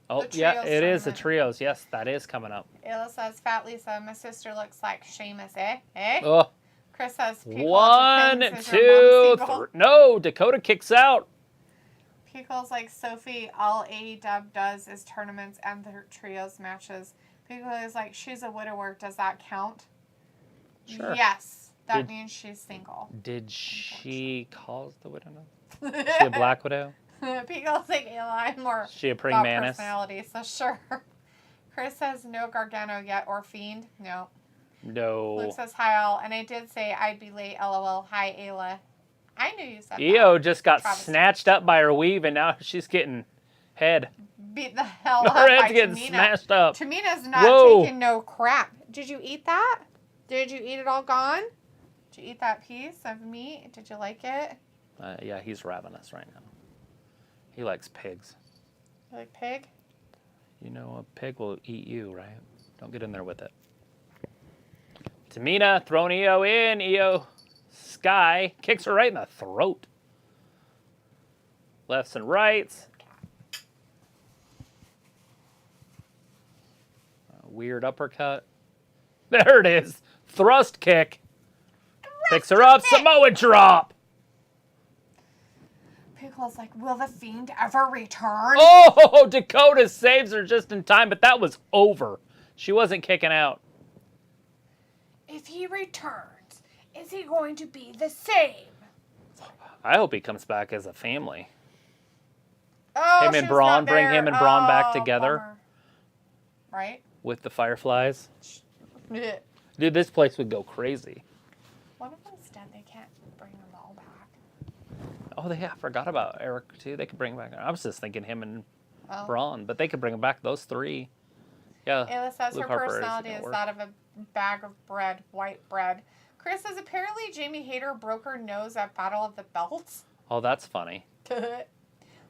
Oh, the yeah, trios it is the tournament. trios. Yes, that is coming up. Ayla says, "Fat Lisa, my sister looks like Sheamus, eh? Eh?" Oh, Chris says, "Pickle, 1, depends, is 2, your mom single?" 3. No, Dakota kicks out. Pickle's like, "Sophie, all AEW does is tournaments and the trios matches." Pickle is like, "She's a widower. Does that count?" Sure. Yes. That means she's single. Did she cause the widow? Is she a black widow? Pickle's like, "I'm more Is she a praying about mantis? personality, so sure." Chris says, "No Gargano yet or Fiend?" No. No. Luke says, "Hi all," and I did say I'd be late, LOL. Hi, Ayla. I knew you said Io that. just got Travis. snatched up by her weave, and now she's getting head. Beat the hell up Her by head's getting Tamina. smashed up. Tamina's not Whoa. taking no crap. Did you eat that? Did you eat it all gone? Did you eat that piece of meat? Did you like it? Yeah, he's ravenous right now. He likes pigs. You like pig? You know, a pig will eat you, right? Don't get in there with it. Tamina throwing Io in. Io Sky kicks her right in the throat. Lefts and rights. Weird uppercut. There it is. Thrust kick. Picks her up. Samoa drop. Pickle's like, "Will the Fiend ever return?" Oh, Dakota saves her just in time, but that was over. She wasn't kicking out. "If he returns, is he going to be the same?" I hope he comes back as a family. Oh, Him and she's Braun, not bring there. him and Braun back Oh, together. bummer. Right? With the Fireflies. Yeah. Dude, this place would go crazy. One of them's dead. They can't bring them all back. Oh, I forgot about Eric, too. They could bring him back. I was just thinking him and Oh. Braun, but they could bring him back, those 3. Yeah. Ayla says Luke her Harper personality isn't is gonna that of a bag of bread, white bread. Chris says apparently Jamie Hayter broke her nose at Battle of the Belts. Oh, that's funny.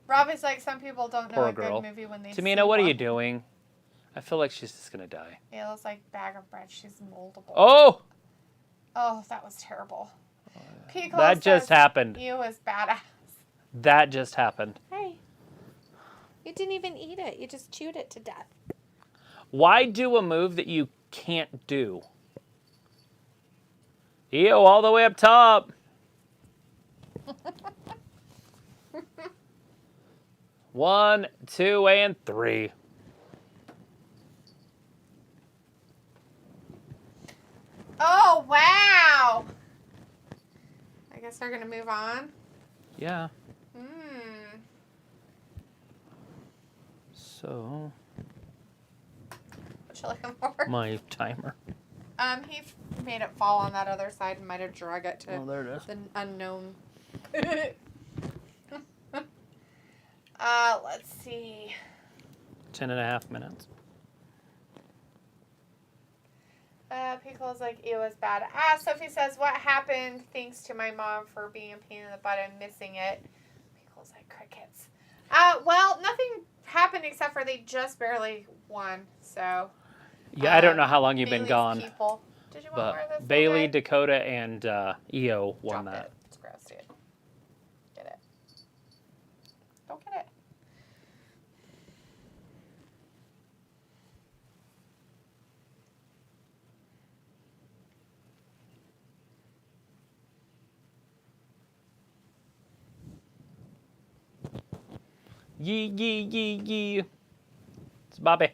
Robbie's like, some people don't know Poor a girl. good movie when they Tamina, see what are one. you doing? I feel like she's just going to die. Ayla's like, bag of bread. She's moldable. Oh! Oh, that was terrible. Pico That just says, happened. You is badass. That just happened. Hey. You didn't even eat it. You just chewed it to death. Why do a move that you can't do? Io all the way up top. 1, 2, and 3. Oh, wow. I guess they're going to move on. Yeah. So. What you looking for? My timer. He made it fall on that other side and might have drug it to there it is. the unknown. Let's see. 10.5 minutes. Pickle's like, ew, was bad. Sophie says, what happened? Thanks to my mom for being a pain in the butt and missing it. Pickle's like, crickets. Well, nothing happened except for they just barely won, so. Yeah, I don't know how long you've Bailey's been gone. People. Did you want But more of this? Bailey, Dakota, and Io won Dropped that. it. It's gross, dude. Get it. Don't get it. Yee, yee, yee, yee. It's Bobby.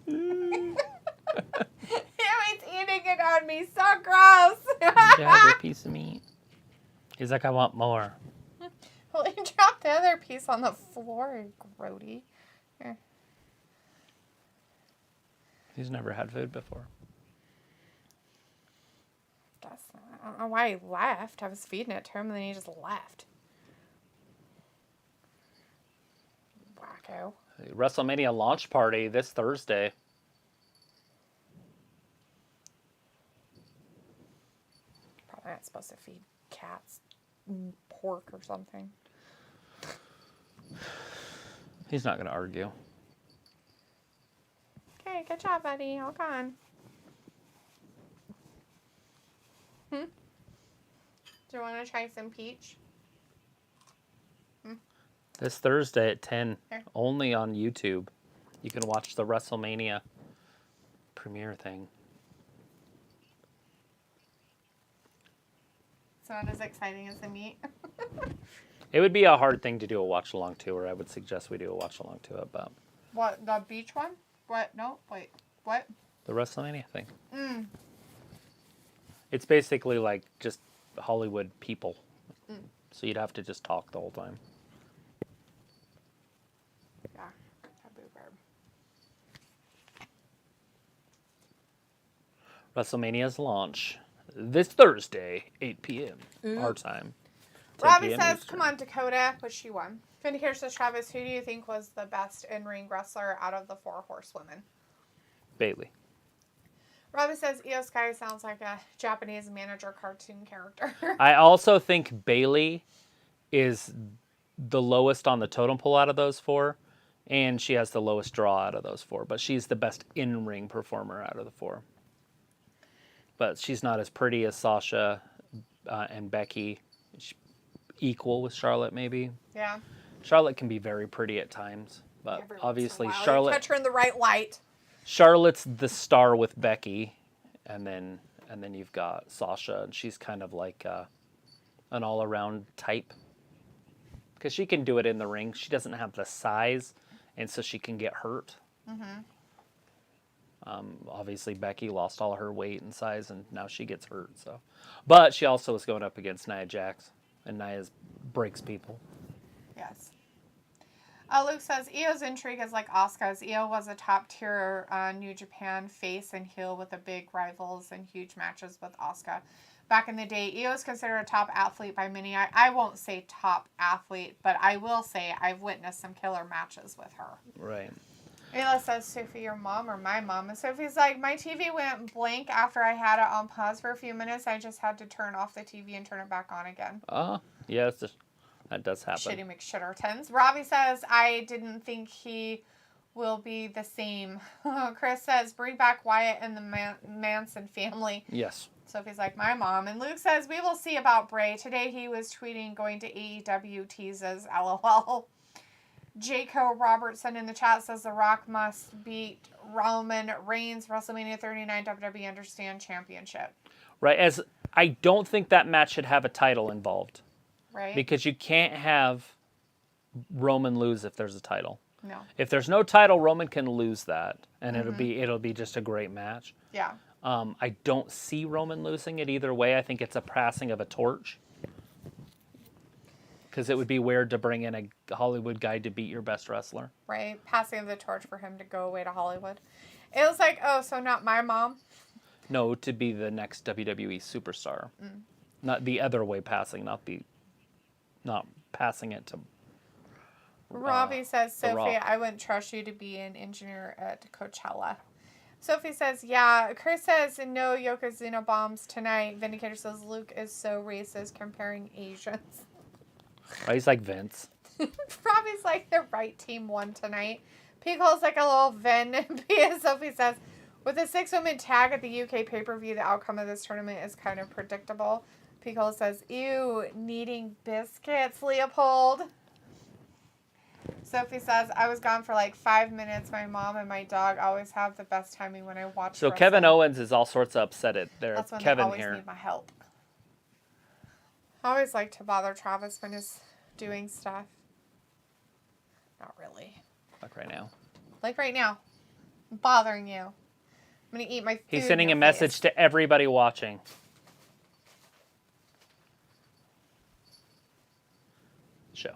He's eating it on me. So gross. Yeah, a piece of meat. He's like, I want more. Well, he dropped the other piece on the floor, grody. Here. He's never had food before. I don't know why he left. I was feeding it to him, and then he just left. Wacko. WrestleMania launch party this Thursday. Probably not supposed to feed cats pork or something. He's not going to argue. Okay, good job, buddy. All gone. Do you want to try some peach? This Thursday at 10, Here. only on YouTube. You can watch the WrestleMania premiere thing. It's not as exciting as the meat. It would be a hard thing to do a watch along to, or I would suggest we do a watch along to it, but What, the beach one? What? No, wait. What? the WrestleMania thing. It's basically like just Hollywood people. So you'd have to just talk the whole time. Yeah. Taboo verb. WrestleMania's launch this Thursday, 8 p.m. our time. 10 Robbie p.m. says, Eastern. come on, Dakota, which she won. Vindicator says, Travis, who do you think was the best in-ring wrestler out of the 4 horsewomen? Bailey. Robbie says, Io Sky sounds like a Japanese manager cartoon character. I also think Bailey is the lowest on the totem pole out of those 4, and she has the lowest draw out of those 4, but she's the best in-ring performer out of the 4. But she's not as pretty as Sasha and Becky. She's equal with Charlotte, maybe. Yeah. Charlotte can be very pretty at times, but Every obviously once in a while. You Charlotte. catch her in the right light. Charlotte's the star with Becky, and then you've got Sasha, and she's kind of like an all-around type because she can do it in the ring. She doesn't have the size, and so she can get hurt. Obviously, Becky lost all her weight and size, and now she gets hurt. So, but she also is going up against Nia Jax, and Nia breaks people. Yes. Luke says, Io's intrigue is like Asuka's. Io was a top-tier New Japan face and heel with the big rivals and huge matches with Asuka. Back in the day, Io is considered a top athlete by many. I won't say top athlete, but I will say I've witnessed some killer matches with her. Right. Ayla says, Sophie, your mom or my mom? And Sophie's like, my TV went blank after I had it on pause for a few minutes. I just had to turn off the TV and turn it back on again. Yeah, that does happen. Shitty McShittertons. Robbie says, I didn't think he will be the same. Chris says, bring back Wyatt and the Manson family. Yes. Sophie's like, my mom. And Luke says, we will see about Bray. Today he was tweeting going to AEW teases, LOL. Jaco Robertson in the chat says The Rock must beat Roman Reigns WrestleMania 39 WWE Understand Championship. Right. I don't think that match should have a title involved. Right. Because you can't have Roman lose if there's a title. No. If there's no title, Roman can lose that, and it'll be just a great match. Yeah. I don't see Roman losing it either way. I think it's a passing of a torch. Because it would be weird to bring in a Hollywood guy to beat your best wrestler. Right. Passing of the torch for him to go away to Hollywood. It was like, oh, so not my mom? No, to be the next WWE superstar. Not the other way passing, not passing it to Robbie says, The Sophie, Rock. I wouldn't trust you to be an engineer at Coachella. Sophie says, yeah. Chris says, no Yokozuna bombs tonight. Vindicator says, Luke is so racist comparing Asians. Oh, he's like Vince. Robbie's like, the right team won tonight. Pico's like a little Vin. Sophie says, with a 6-woman tag at the UK pay-per-view, the outcome of this tournament is kind of predictable. Pico says, ew, kneading biscuits, Leopold. Sophie says, I was gone for like 5 minutes. My mom and my dog always have the best timing when I watch So wrestling. Kevin Owens is all sorts of upset at their That's when Kevin they always here. need my help. I always like to bother Travis when he's doing stuff. Not really. Like right now. Like right now. I'm bothering you. I'm going to eat my food. He's in sending your a message face. to everybody watching. Show.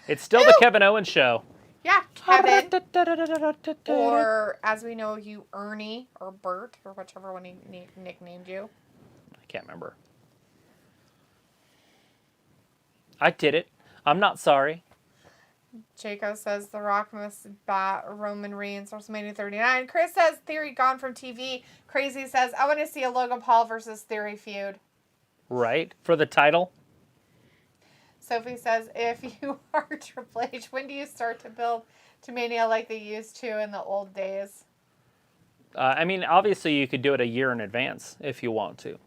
It's still the Kevin Owens show. Yeah, Kevin. Or, as we know you, Ernie or Bert or whichever one he nicknamed you. I can't remember. I did it. I'm not sorry. Jacob says The Rock must bat Roman Reigns WrestleMania 39. Chris says Theory gone from TV. Crazy says I want to see a Logan Paul versus Theory feud. Right? For the title? Sophie says if you are Triple H, when do you start to build to Mania like they used to in the old days? I mean, obviously you could do it a year in advance if you want to.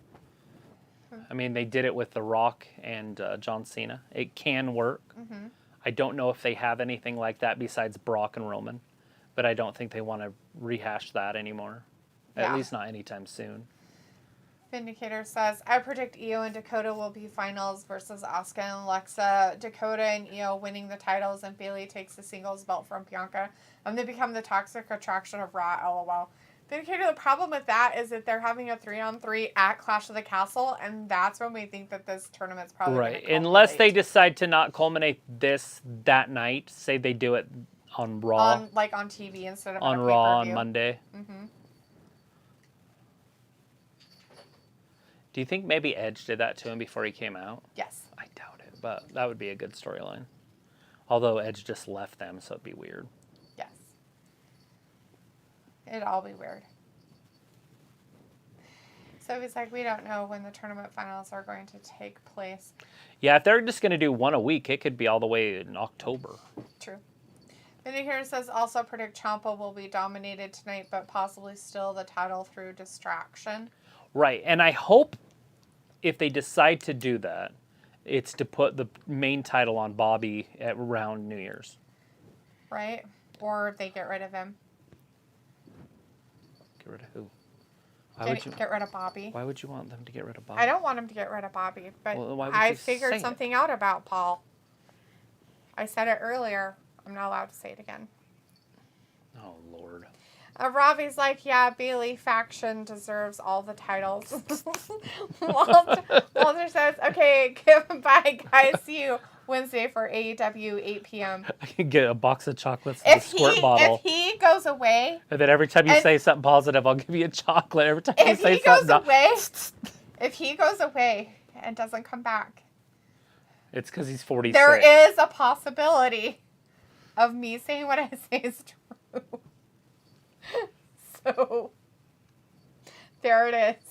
I mean, they did it with The Rock and John Cena. It can work. Mm-hmm. I don't know if they have anything like that besides Brock and Roman, but I don't think they want to rehash that anymore. At Yeah. least not anytime soon. Vindicator says, I predict Io and Dakota will be finals versus Asuka and Alexa. Dakota and Io winning the titles, and Bayley takes the singles belt from Bianca. And they become the toxic attraction of Raw, LOL. Vindicator, the problem with that is that they're having a 3-on-3 at Clash of the Castle, and that's when we think that this tournament's probably Right. gonna Unless they culminate. decide to not culminate this that night, say they do it on Raw, on TV instead of on a Raw on pay-per-view. Monday. Mm-hmm. Do you think maybe Edge did that to him before he came out? Yes. I doubt it, but that would be a good storyline. Although Edge just left them, so it'd be weird. Yes. It'd all be weird. So he's like, we don't know when the tournament finals are going to take place. Yeah, if they're just going to do one a week, it could be all the way in October. True. Vindicator says also predict Ciampa will be dominated tonight, but possibly still the title through distraction. Right, and I hope if they decide to do that, it's to put the main title on Bobby at around New Year's. Right? Or if they get rid of him. Get rid of who? Get rid of Bobby. Why would you want them to get rid of Bobby? I don't want him to get rid of Bobby, but Well, why would I you figured say something out about Paul. I said it earlier. I'm not allowed to say it again. Oh, Lord. Ravi's like, yeah, Bailey faction deserves all the titles. Walter says, okay, bye, guys. See you Wednesday for AEW 8 p.m. I can get a box of chocolates and a squirt bottle. If he goes away... And then every time you say something positive, I'll give you a chocolate. Every time you say something... If he goes away and doesn't come back... It's because he's 46. There is a possibility of me saying what I say is true. So, there it is.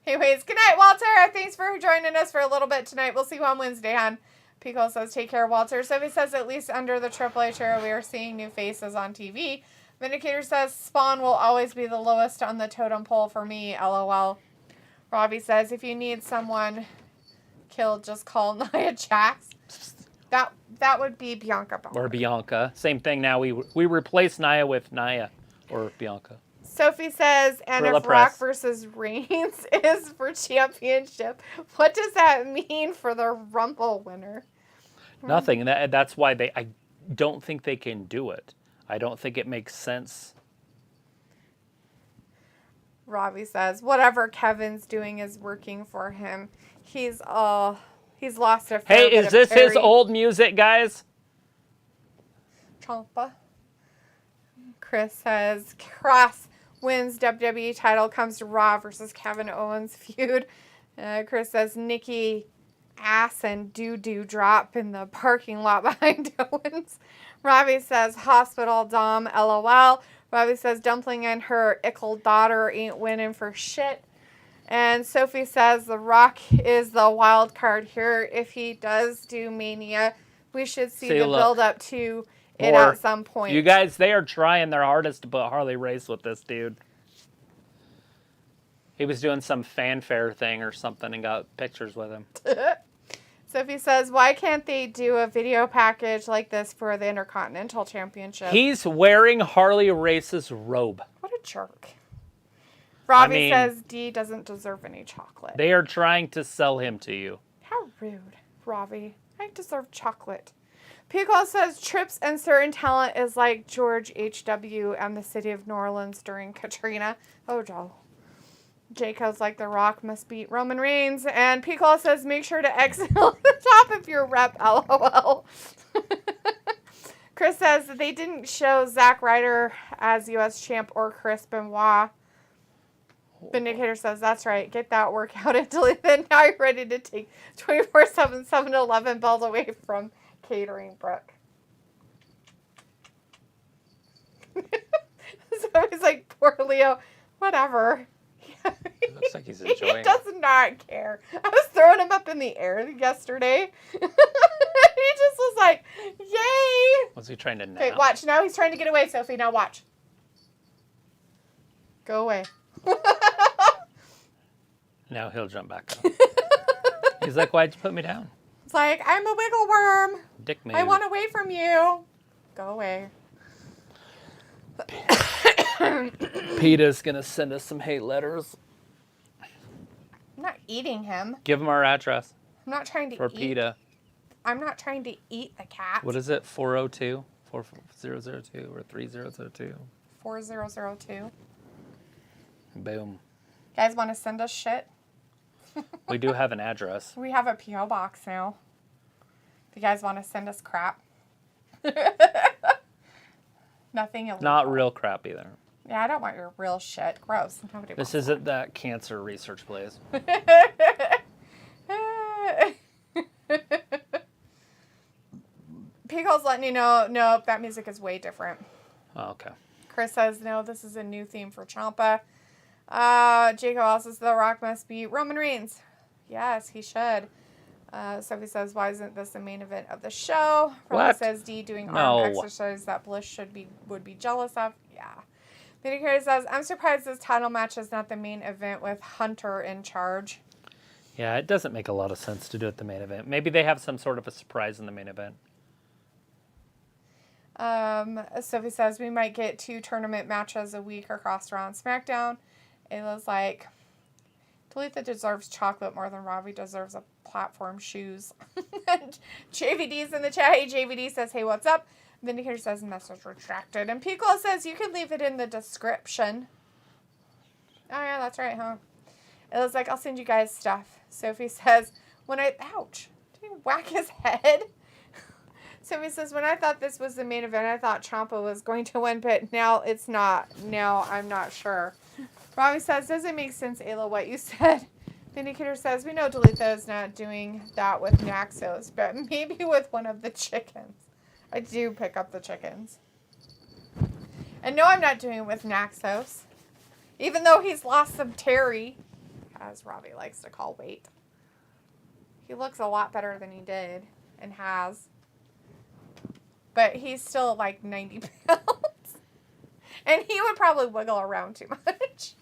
Anyways, good night, Walter. Thanks for joining us for a little bit tonight. We'll see you on Wednesday, hon. Pico says, take care, Walter. Sophie says, at least under the Triple H era, we are seeing new faces on TV. Vindicator says, Spawn will always be the lowest on the totem pole for me, LOL. Robbie says, if you need someone killed, just call Nia Jax. That would be Bianca Belair. Or Bianca. Same thing now. We replace Nia with Nia or Bianca. Sophie says, and Gorilla if Rock Press. versus Reigns is for championship, what does that mean for the Rumble winner? Nothing. That's why I don't think they can do it. I don't think it makes sense. Robbie says, whatever Kevin's doing is working for him. He's lost a fair Hey, bit is of this his Perry. old music, guys? Champa. Chris says, Cross wins WWE title, comes to Raw versus Kevin Owens feud. Chris says, Nikki ass and doo-doo drop in the parking lot behind Owens. Robbie says, hospital Dom, LOL. Robbie says, Dumpling and her ickle daughter ain't winning for shit. And Sophie says, The Rock is the wild card here. If he does do Mania, we should see the build up to it at some point. You guys, they are trying their hardest to put Harley Race with this dude. He was doing some fanfare thing or something and got pictures with him. Sophie says, why can't they do a video package like this for the Intercontinental Championship? He's wearing Harley Race's robe. What a jerk. Robbie says D doesn't deserve any chocolate. They are trying to sell him to you. How rude, Robbie. I deserve chocolate. Pico says trips and certain talent is like George H.W. and the city of New Orleans during Katrina. Oh, Joe. Jacob's like The Rock must beat Roman Reigns. And Pico says make sure to exit on the top if you're rep, LOL. Chris says that they didn't show Zack Ryder as U.S. champ or Chris Benoit. Vindicator says, that's right. Get that workout until then. Now you're ready to take 24/7 7-Eleven belt away from Catering Brooke. So he's like, poor Leo. Whatever. Looks like he's enjoying He does not care. I was throwing him up in the air yesterday. He just was like, yay. What's he trying to nap? Okay, watch. Now he's trying to get away, Sophie. Now watch. Go away. Now he'll jump back up. He's like, why'd you put me down? It's like, I'm a wiggle worm. Dick move. I want away from you. Go away. PETA's going to send us some hate letters. I'm not eating him. Give him our address. I'm not trying to for eat. PETA. I'm not trying to eat the cat. What is it? 402? 4002 or 3002? 4002. Boom. You guys want to send us shit? We do have an address. We have a P.O. box now. If you guys want to send us crap. Nothing illegal. Not real crap either. Yeah, I don't want your real shit. Gross. Nobody This wants isn't that cancer research place. Pico's letting you know, nope, that music is way different. Oh, okay. Chris says, no, this is a new theme for Ciampa. Jacob also says, The Rock must beat Roman Reigns. Yes, he should. Sophie says, why isn't this the main event of the show? Roman What? says, D doing No. arm exercise that Bliss would be jealous of. Yeah. Vindicator says, I'm surprised this title match is not the main event with Hunter in charge. Yeah, it doesn't make a lot of sense to do it the main event. Maybe they have some sort of a surprise in the main event. Sophie says, we might get 2 tournament matches a week across Raw and SmackDown. Ayla's like, Talitha deserves chocolate more than Robbie deserves a platform shoes. JVD's in the chat. Hey, JVD says, hey, what's up? Vindicator says, message retracted. And Pico says, you can leave it in the description. Oh, yeah, that's right, huh? Ayla's like, I'll send you guys stuff. Sophie says, ouch, did he whack his head? Sophie says, when I thought this was the main event, I thought Ciampa was going to win, but now it's not. Now I'm not sure. Robbie says, does it make sense, Ayla, what you said? Vindicator says, we know Dalitha is not doing that with Naxos, but maybe with one of the chickens. I do pick up the chickens. And no, I'm not doing it with Naxos. Even though he's lost some Terry, as Robbie likes to call weight. He looks a lot better than he did and has. But he's still like 90 pounds. And he would probably wiggle around too much.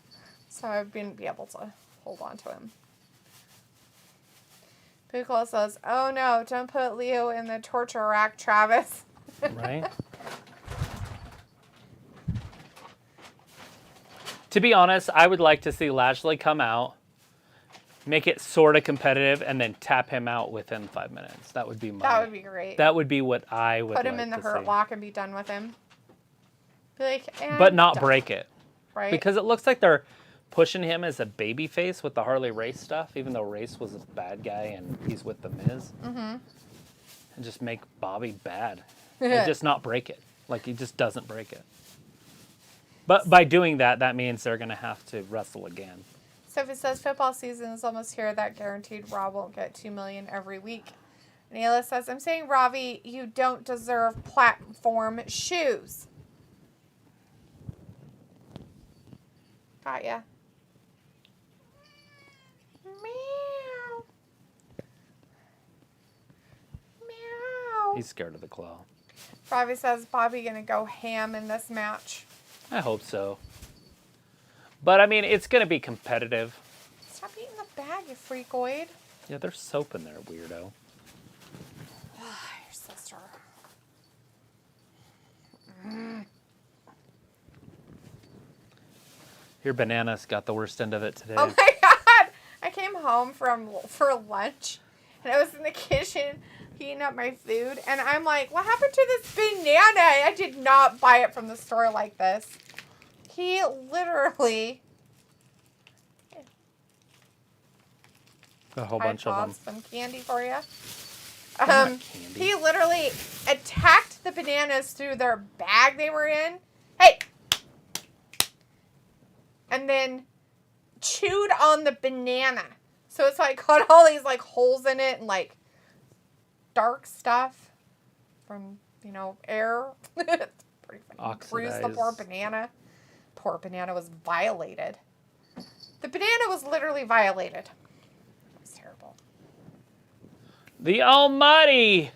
So I wouldn't be able to hold on to him. Piccolo says, oh no, don't put Leo in the torture rack, Travis. Right? To be honest, I would like to see Lashley come out, make it sort of competitive, and then tap him out within 5 minutes. That would be That would be great. That would be what I would Put like him in the to hurt see. lock and be done with him. Be like, But not break it. Right. Because it looks like they're pushing him as a baby face with the Harley Race stuff, even though Race was a bad guy and he's with The Miz. Mm-hmm. And just make Bobby bad. And just not break it. Like, he just doesn't break it. But by doing that, that means they're going to have to wrestle again. So if it says football season is almost here, that guaranteed Raw won't get $2 million every week. And Ayla says, I'm saying, Ravi, you don't deserve platform shoes. Got ya. Meow. Meow. He's scared of the claw. Ravi says, Bobby gonna go ham in this match. I hope so. But, I mean, it's going to be competitive. Stop eating the bag, you freakoid. Yeah, there's soap in there, weirdo. Your sister. Your bananas got the worst end of it today. Oh my god! I came home for lunch, and I was in the kitchen heating up my food, and I'm like, what happened to this banana? I did not buy it from the store like this. He literally... A whole bunch of them. Some candy for you. Candy. He literally attacked the bananas through their bag they were in. Hey! And then chewed on the banana. So it's like got all these like holes in it and like dark stuff from, air. It's pretty funny. Bruised the poor banana. Poor banana was violated. The banana was literally violated. It was terrible. The Almighty!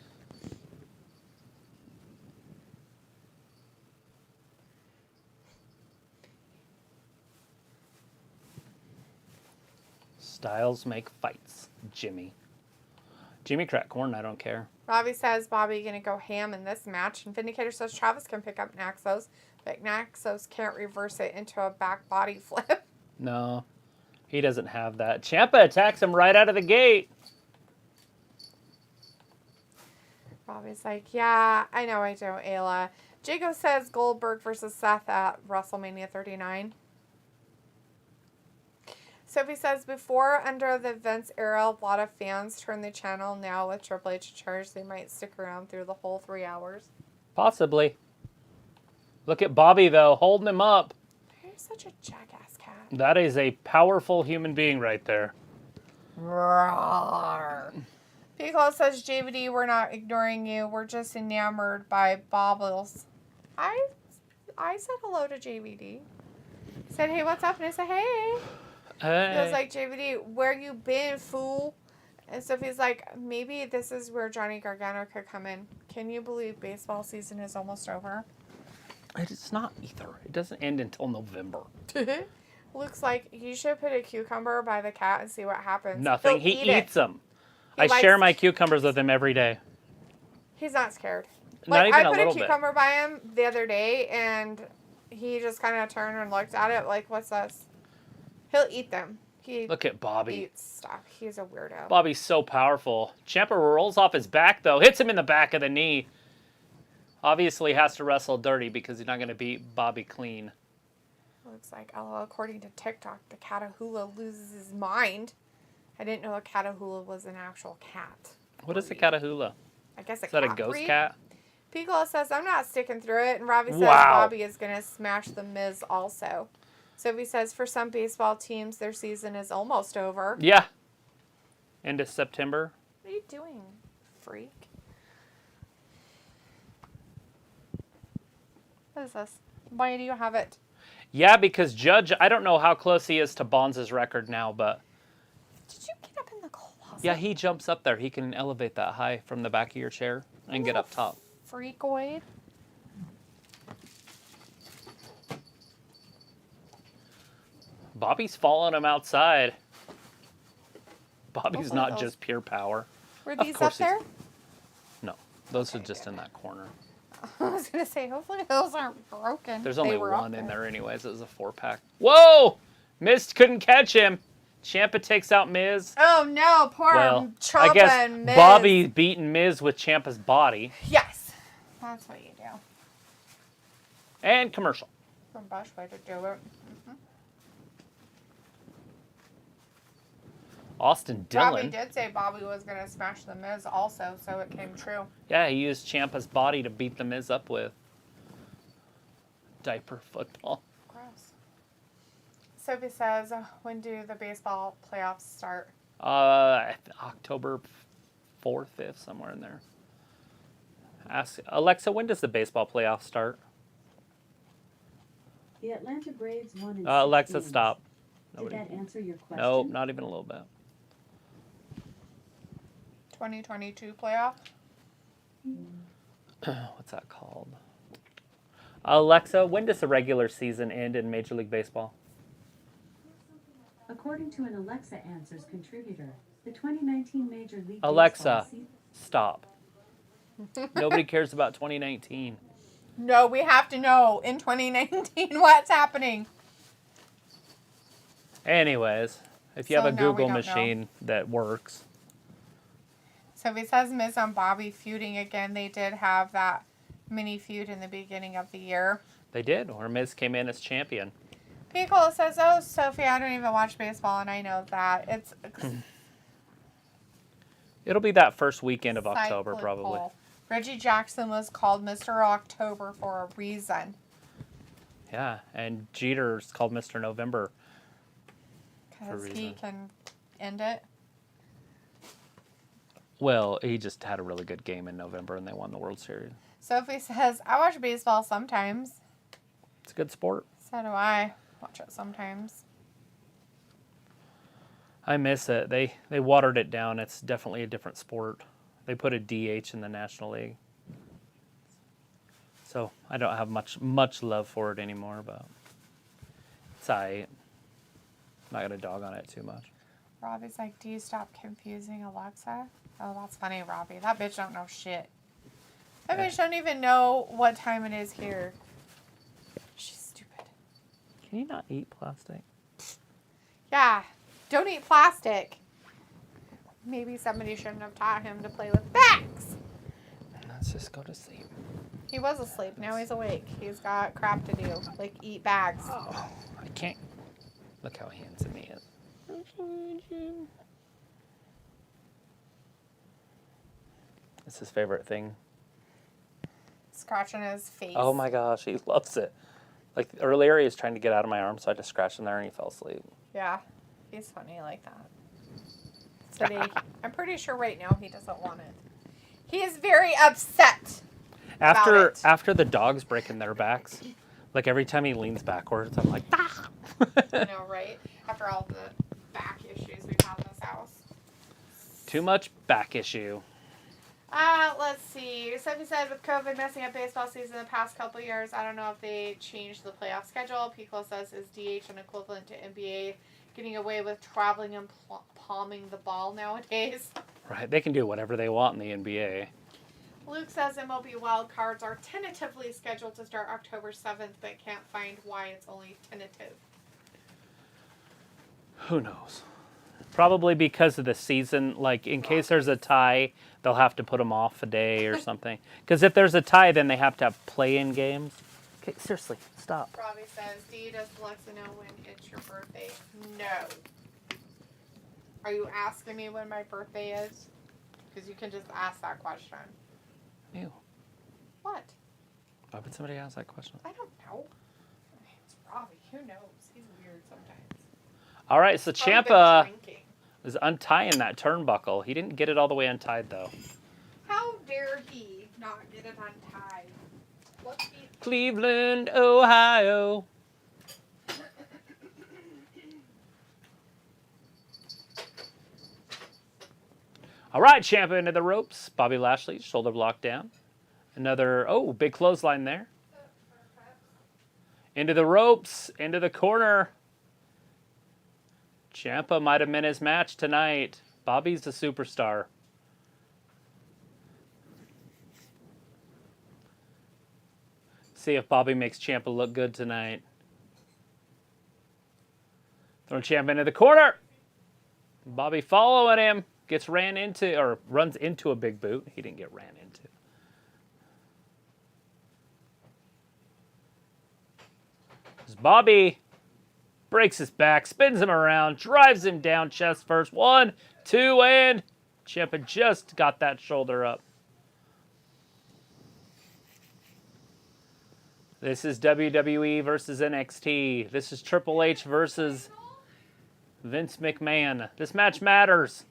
Styles make fights. Jimmy crack corn, I don't care. Robbie says Bobby gonna go ham in this match. And Vindicator says Travis can pick up Naxos, but Naxos can't reverse it into a back body flip. No, he doesn't have that. Ciampa attacks him right out of the gate. Robbie's like, yeah, I know I do, Ayla. Jago says Goldberg versus Seth at WrestleMania 39. Sophie says, before, under the Vince era, a lot of fans turned the channel. Now with Triple H in charge, they might stick around through the whole 3 hours. Possibly. Look at Bobby, though, holding him up. You're such a jackass cat. That is a powerful human being right there. Roar. Piccolo says, JVD, we're not ignoring you. We're just enamored by baubles. I said hello to JVD. Said, hey, what's up? And I said, hey. Hey. He was like, JVD, where you been, fool? And Sophie's like, maybe this is where Johnny Gargano could come in. Can you believe baseball season is almost over? It's not either. It doesn't end until November. Looks like you should put a cucumber by the cat and see what happens. Nothing. He eats them. I likes- share my cucumbers with him every day. He's not scared. Not even I a put little a bit. cucumber by him the other day, and he just kind of turned and looked at it like, what's this? He'll eat them. He Look at Bobby. eats stuff. He's a weirdo. Bobby's so powerful. Ciampa rolls off his back, though. Hits him in the back of the knee. Obviously has to wrestle dirty because he's not going to beat Bobby clean. Looks like, according to TikTok, the Catahoula loses his mind. I didn't know a Catahoula was an actual cat. What is a Catahoula? I guess Is that a ghost cat? Piccolo says, I'm not sticking through it. And Robbie says Wow. Bobby is going to smash the Miz also. Sophie says, for some baseball teams, their season is almost over. Yeah. End of September. What are you doing, freak? What is this? Why do you have it? Yeah, because Judge, I don't know how close he is to Bonds' record now, but Did you get up in the closet? yeah, he jumps up there. He can elevate that high from the back of your chair and get up top. Freakoid. Bobby's following him outside. Bobby's What were not those? just pure power. Were Of these up course he's- there? No, those are Okay, just good. in that corner. I was going to say, hopefully those aren't broken. There's only one in there anyways. It was a 4-pack. Whoa! Miz couldn't catch him. Ciampa takes out Miz. Oh, no. Poor Ciampa I guess and Miz. Bobby beating Miz with Ciampa's body. Yes. That's what you do. And commercial. The best way to do it. Austin Dillon. Bobby did say Bobby was going to smash the Miz also, so it came true. Yeah, he used Ciampa's body to beat the Miz up with. Diaper football. Gross. Sophie says, when do the baseball playoffs start? October 4th, 5th, somewhere in there. Ask Alexa, when does the baseball playoffs start? The Atlanta Braves won in Alexa, 6 games. stop. Did that answer your question? Nope, not even a little bit. 2022 playoff? What's that called? Alexa, when does the regular season end in Major League Baseball? According to an Alexa Answers contributor, the 2019 Major League Alexa, Baseball season... stop. Nobody cares about 2019. No, we have to know in 2019 what's happening. Anyways, if you have a So now we Google don't machine that works. Sophie says Miz and Bobby feuding again. They did have that mini feud in the beginning of the year. They did, or Miz came in as champion. Piccolo says, oh, Sophie, I don't even watch baseball, and I know that. It's It'll be that first weekend of October, probably. cyclical. Reggie Jackson was called Mr. October for a reason. Yeah, and Jeter's called Mr. November. Because he can end it. Well, he just had a really good game in November, and they won the World Series. Sophie says, I watch baseball sometimes. It's a good sport. So do I. Watch it sometimes. I miss it. They watered it down. It's definitely a different sport. They put a DH in the National League. So I don't have much love for it anymore, but it's all right. I'm not going to dog on it too much. Robbie's like, do you stop confusing Alexa? Oh, that's funny, Robbie. That bitch don't know shit. That bitch don't even know what time it is here. She's stupid. Can you not eat plastic? Yeah. Don't eat plastic. Maybe somebody shouldn't have taught him to play with bags. Let's just go to sleep. He was asleep. Now he's awake. He's got crap to do, like eat bags. Oh, I can't. Look how handsome he is. It's his favorite thing. Scratching his face. Oh my gosh, he loves it. Like earlier, he was trying to get out of my arm, so I just scratched him there and he fell asleep. Yeah. He's funny like that. Today, I'm pretty sure right now he doesn't want it. He is very upset. After the dogs breaking their backs, like every time he leans backwards, I'm like, ah! I know, right? After all the back issues we've had in this house. Too much back issue. Let's see. Sophie said with COVID messing up baseball season the past couple years, I don't know if they changed the playoff schedule. Piccolo says, is DH an equivalent to NBA getting away with traveling and palming the ball nowadays? Right, they can do whatever they want in the NBA. Luke says MLB wild cards are tentatively scheduled to start October 7th, but can't find why it's only tentative. Who knows? Probably because of the season. Like, in case there's a tie, they'll have to put them off a day or something. Because if there's a tie, then they have to have play-in games. Okay, seriously, stop. Robbie says, Dee, does Alexa know when it's your birthday? No. Are you asking me when my birthday is? Because you can just ask that question. Ew. What? Why would somebody ask that question? I don't know. It's Robbie. Who knows? He's weird sometimes. All right, so Probably been Ciampa drinking. is untying that turnbuckle. He didn't get it all the way untied, though. How dare he not get it untied? What's he... Cleveland, Ohio. All right, Ciampa into the ropes. Bobby Lashley, shoulder block down. Another, big clothesline there. Into the ropes, into the corner. Ciampa might have been his match tonight. Bobby's a superstar. See if Bobby makes Ciampa look good tonight. Throwing Ciampa into the corner. Bobby following him. Gets ran into, or runs into a big boot. He didn't get ran into. As Bobby breaks his back, spins him around, drives him down chest first. 1, 2, and Ciampa just got that shoulder up. This is WWE versus NXT. This is Triple H versus Vince McMahon. This match matters.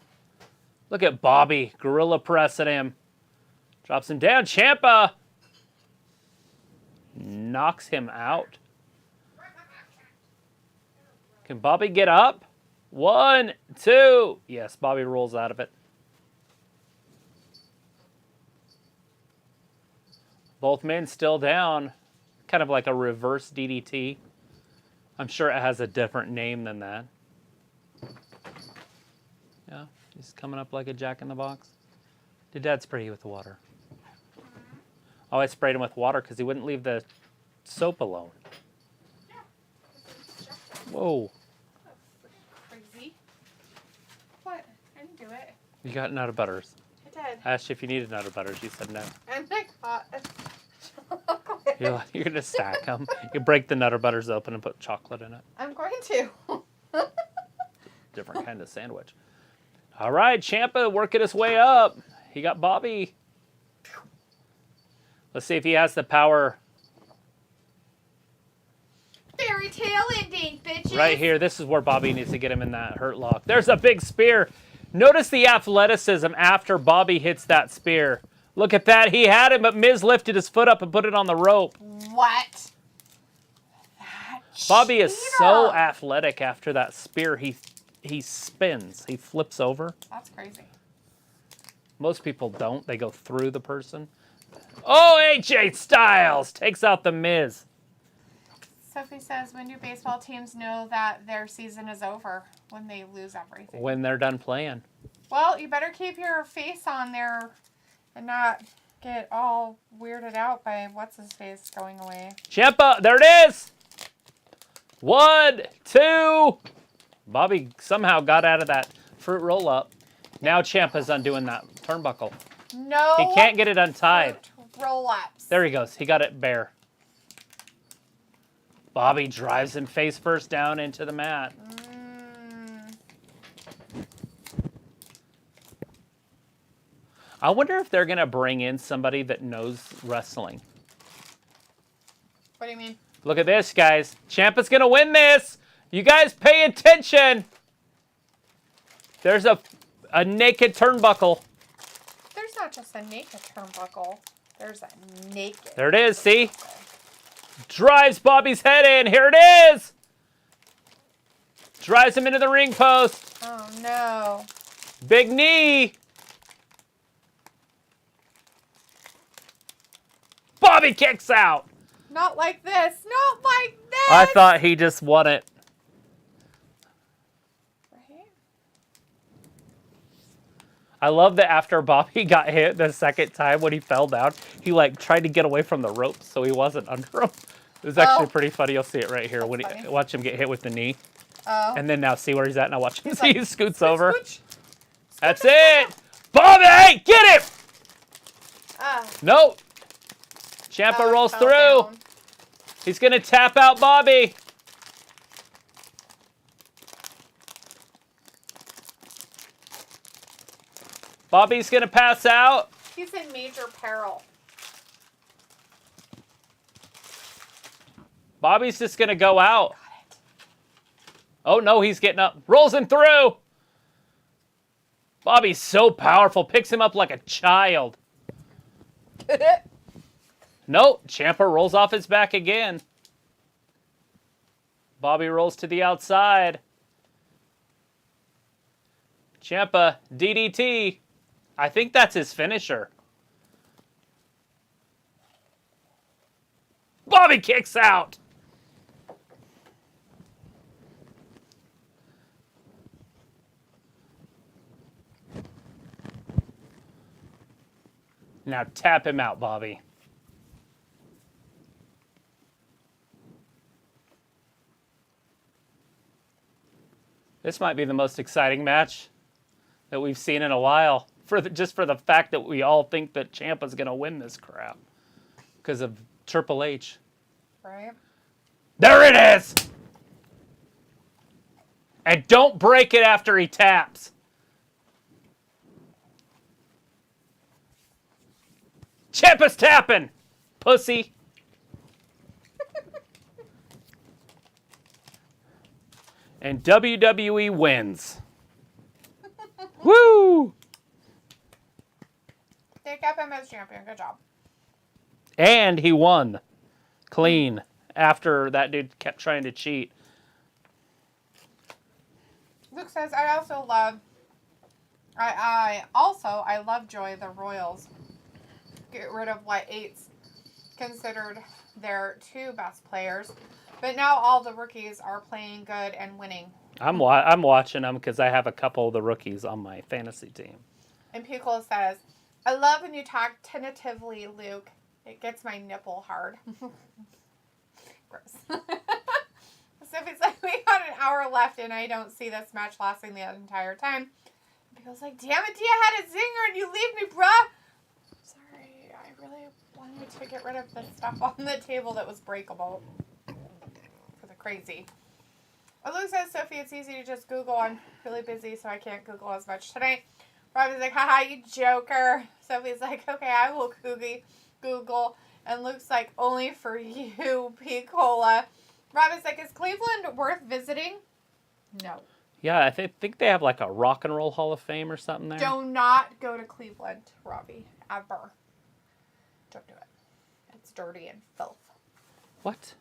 Look at Bobby gorilla pressing him. Drops him down. Ciampa knocks him out. Can Bobby get up? 1, 2. Yes, Bobby rolls out of it. Both men still down. Kind of like a reverse DDT. I'm sure it has a different name than that. Yeah, he's coming up like a jack-in-the-box. Did Dad spray you with the water? Oh, I sprayed him with water because he wouldn't leave the soap alone. Whoa. Crazy. What? I didn't do it. You got Nutter Butters. I did. I asked you if you needed Nutter Butters. You said no. And I got You're going to stack them. You break the Nutter Butters open and put chocolate in it. I'm going to. Different kind of sandwich. All right, Ciampa working his way up. He got Bobby. Let's see if he has the power. Fairy tale ending, bitches. Right here, this is where Bobby needs to get him in that hurt lock. There's a big spear. Notice the athleticism after Bobby hits that spear. Look at that. He had him, but Miz lifted his foot up and put it on the rope. What? Bobby is so athletic after that spear. He spins. He flips over. That's crazy. Most people don't. They go through the person. Oh, AJ Styles takes out the Miz. Sophie says, when do baseball teams know that their season is over? When they lose everything. When they're done playing. Well, you better keep your face on there and not get all weirded out by what's-his-face going away. Ciampa, there it is! 1, 2. Bobby somehow got out of that fruit roll-up. Now Ciampa's undoing that turnbuckle. No. He can't get it untied. Roll-ups. There he goes. He got it bare. Bobby drives him face first down into the mat. I wonder if they're going to bring in somebody that knows wrestling. What do you mean? Look at this, guys. Ciampa's going to win this. You guys pay attention. There's a naked turnbuckle. There's not just a naked turnbuckle. There's a naked. There it is, see? Drives Bobby's head in. Here it is. Drives him into the ring post. Oh, no. Big knee. Bobby kicks out. Not like this. Not like this. I thought he just won it. Right? I love that after Bobby got hit the second time when he fell down, he like tried to get away from the ropes so he wasn't under him. It was actually pretty funny. You'll see it right here. When he, watch him get hit with the knee. Oh. And then now see where he's at. Now watch him. He's See, like, he scoots over. Scooch. That's it. Bobby, get him. Ah. Nope. Ciampa Oh, rolls fell through. down. He's going to tap out Bobby. Bobby's going to pass out. He's in major peril. Bobby's just going to go out. Oh, no, he's getting up. Rolls him through. Bobby's so powerful. Picks him up like a child. Nope. Ciampa rolls off his back again. Bobby rolls to the outside. Ciampa, DDT. I think that's his finisher. Bobby kicks out. Now tap him out, Bobby. This might be the most exciting match that we've seen in a while. Just for the fact that we all think that Ciampa's going to win this crap. Because of Triple H. Right. There it is! And don't break it after he taps. Ciampa's tapping! Pussy. And WWE wins. Woo! They kept him as champion. Good job. And he won. Clean. After that dude kept trying to cheat. Luke says, I love Joy the Royals. Get rid of what Eight's considered their two best players. But now all the rookies are playing good and winning. I'm watching them because I have a couple of the rookies on my fantasy team. And Piccolo says, I love when you talk tentatively, Luke. It gets my nipple hard. Gross. So if it's like we got an hour left and I don't see this match lasting the entire time, Piccolo's like, damn it, Dia had a zinger and you leave me, bruh. Sorry, I really wanted to get rid of the stuff on the table that was breakable. For the crazy. Luke says, Sophie, it's easy to just Google. I'm really busy, so I can't Google as much tonight. Robbie's like, haha, you joker. Sophie's like, okay, I will Google. And Luke's like, only for you, Piccola. Robbie's like, is Cleveland worth visiting? No. Yeah, I think they have like a Rock and Roll Hall of Fame or something there. Do not go to Cleveland, Robbie. Ever. Don't do it. It's dirty and filth. What?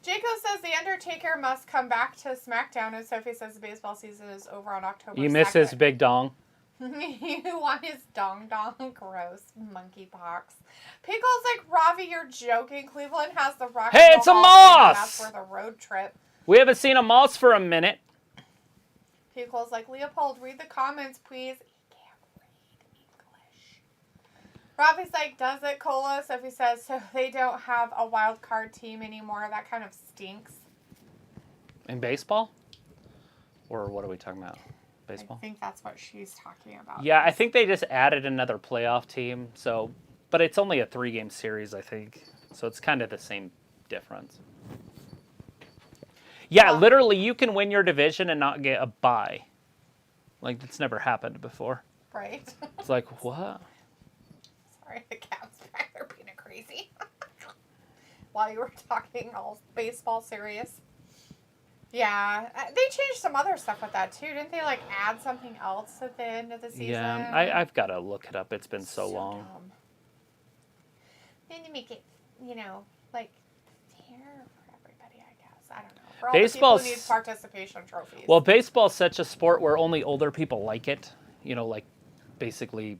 Jaco says The Undertaker must come back to SmackDown, and Sophie says the baseball season is over on October 2nd. You miss his big dong. You want his dong. Gross. Monkeypox. Pickle's like, Ravi, you're joking. Cleveland has the Rock and Hey, Roll it's a Hall of Fame, and moss! that's for the road trip. We haven't seen a moss for a minute. Pickle's like, Leopold, read the comments, please. He can't read English. Ravi's like, does it, Cola? Sophie says, so they don't have a wild card team anymore. That kind of stinks. In baseball? Or what are we talking about? Baseball? I think that's what she's talking about. Yeah, I think they just added another playoff team. But it's only a 3-game series, I think. So it's kind of the same difference. Yeah, literally, you can win your division and not get a bye. Like, that's never happened before. Right. It's like, what? Sorry, the cat's back there being crazy. While you were talking all baseball serious. Yeah, they changed some other stuff with that too. Didn't they like add something else at the end of the season? Yeah, I've got to look it up. It's been so long. Dumb. Then you make it, like fair for everybody, I guess. I don't know. For all Baseball's, the people who need participation trophies. Well, baseball's such a sport where only older people like it. Like basically,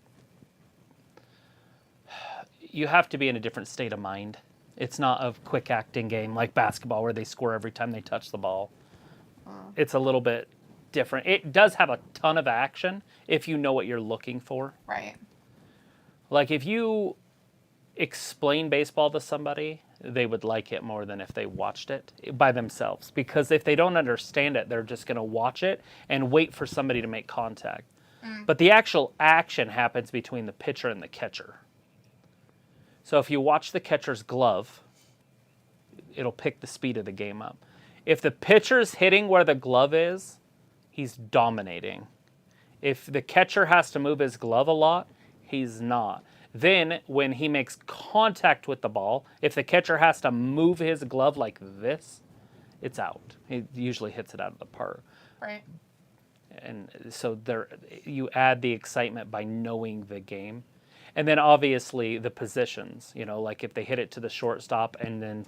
you have to be in a different state of mind. It's not a quick acting game like basketball where they score every time they touch the ball. It's a little bit different. It does have a ton of action if you know what you're looking for. Right. Like if you explain baseball to somebody, they would like it more than if they watched it by themselves. Because if they don't understand it, they're just going to watch it and wait for somebody to make contact. But the actual action happens between the pitcher and the catcher. So if you watch the catcher's glove, it'll pick the speed of the game up. If the pitcher's hitting where the glove is, he's dominating. If the catcher has to move his glove a lot, he's not. Then when he makes contact with the ball, if the catcher has to move his glove like this, it's out. He usually hits it out of the park. Right. And so you add the excitement by knowing the game. And then obviously the positions, like if they hit it to the shortstop and then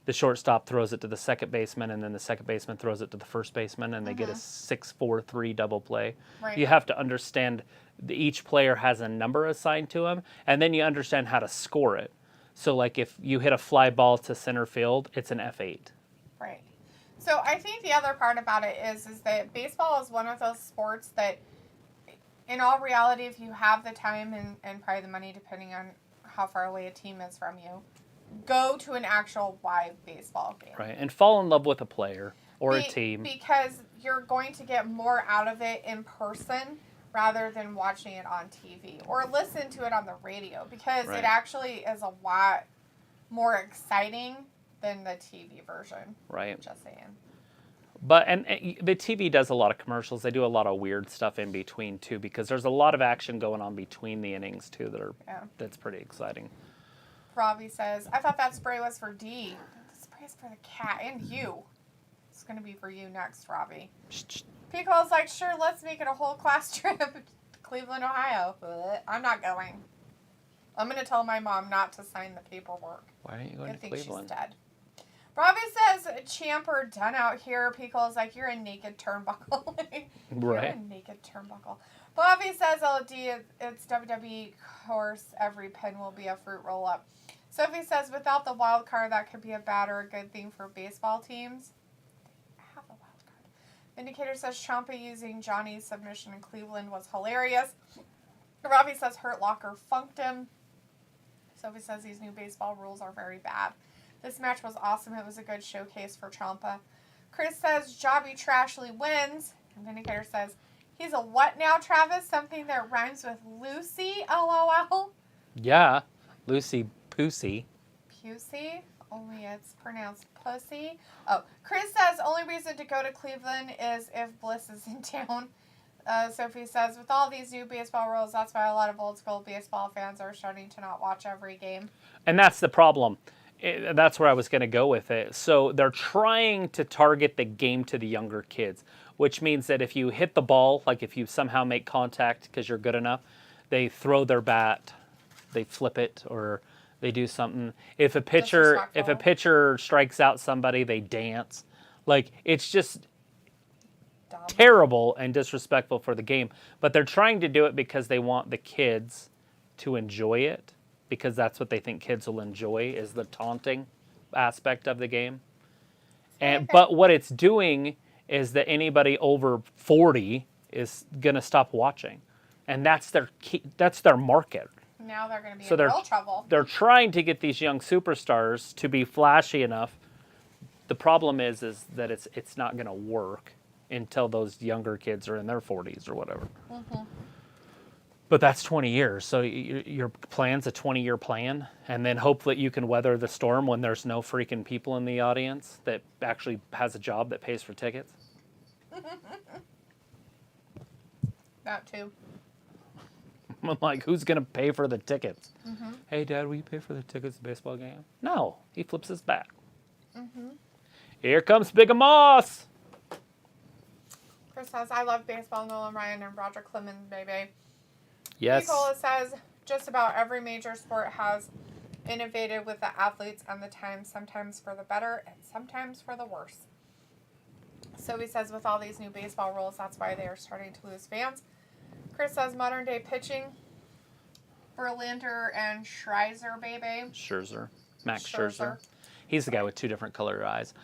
the shortstop throws it to the second baseman and then the second baseman throws it to the first baseman and they get a 6-4-3 double play. Right. You have to understand each player has a number assigned to him and then you understand how to score it. So like if you hit a fly ball to center field, it's an F8. Right. So I think the other part about it is that baseball is one of those sports that in all reality, if you have the time and probably the money, depending on how far away a team is from you, go to an actual live baseball game. Right, and fall in love with a player or a team. Because you're going to get more out of it in person rather than watching it on TV or listen to it on the radio because it actually is a lot more exciting than the TV version. Right. Just saying. But and the TV does a lot of commercials. They do a lot of weird stuff in between too, because there's a lot of action going on between the innings too that's pretty exciting. Robbie says, "I thought that spray was for D. The spray is for the cat and you. It's gonna be for you next, Robbie." Pico's like, "Sure, let's make it a whole class trip to Cleveland, Ohio." But I'm not going. I'm gonna tell my mom not to sign the paperwork. Why aren't you going to Cleveland? She's dead. Robbie says, "Champ are done out here." Pico's like, "You're a naked turnbuckle." You're a naked turnbuckle. Bobby says, "LD, it's WWE course. Every pin will be a fruit roll-up." Sophie says, "Without the wild card, that could be a bad or a good thing for baseball teams." I have a wild card. Vindicator says, "Ciampa using Johnny's submission in Cleveland was hilarious." Robbie says, "Hurt Locker funked him." Sophie says, "These new baseball rules are very bad. This match was awesome. It was a good showcase for Ciampa." Chris says, "Jobby Trashley wins." And Vindicator says, "He's a what now, Travis? Something that rhymes with Lucy, LOL." Yeah, Lucy Pussy. Pussy? Only it's pronounced pussy. Oh, Chris says, "Only reason to go to Cleveland is if Bliss is in town." Sophie says, "With all these new baseball rules, that's why a lot of old school baseball fans are starting to not watch every game." And that's the problem. That's where I was going to go with it. So they're trying to target the game to the younger kids, which means that if you hit the ball, like if you somehow make contact because you're good enough, they throw their bat, they flip it, or they do something. If a pitcher strikes out somebody, they dance. Like, it's just terrible and disrespectful for the game. But they're trying to do it because they want the kids to enjoy it, because that's what they think kids will enjoy, is the taunting aspect of the game. But what it's doing is that anybody over 40 is going to stop watching. And that's their market. Now they're going to be in real trouble. They're trying to get these young superstars to be flashy enough. The problem is that it's not going to work until those younger kids are in their 40s or whatever. Mm-hmm. But that's 20 years. So your plan's a 20-year plan, and then hope that you can weather the storm when there's no freaking people in the audience that actually has a job that pays for tickets. That too. I'm like, who's going to pay for the tickets? Mm-hmm. Hey, Dad, will you pay for the tickets to the baseball game? No. He flips his bat. Mm-hmm. Here comes Big Moss. Chris says, "I love baseball, Nolan Ryan and Roger Clemens, baby." Yes. Nicola says, "Just about every major sport has innovated with the athletes and the times, sometimes for the better and sometimes for the worse." So he says, "With all these new baseball rules, that's why they are starting to lose fans." Chris says, "Modern day pitching, Verlander and Scherzer, baby." Max Scherzer. He's the guy with two different color eyes.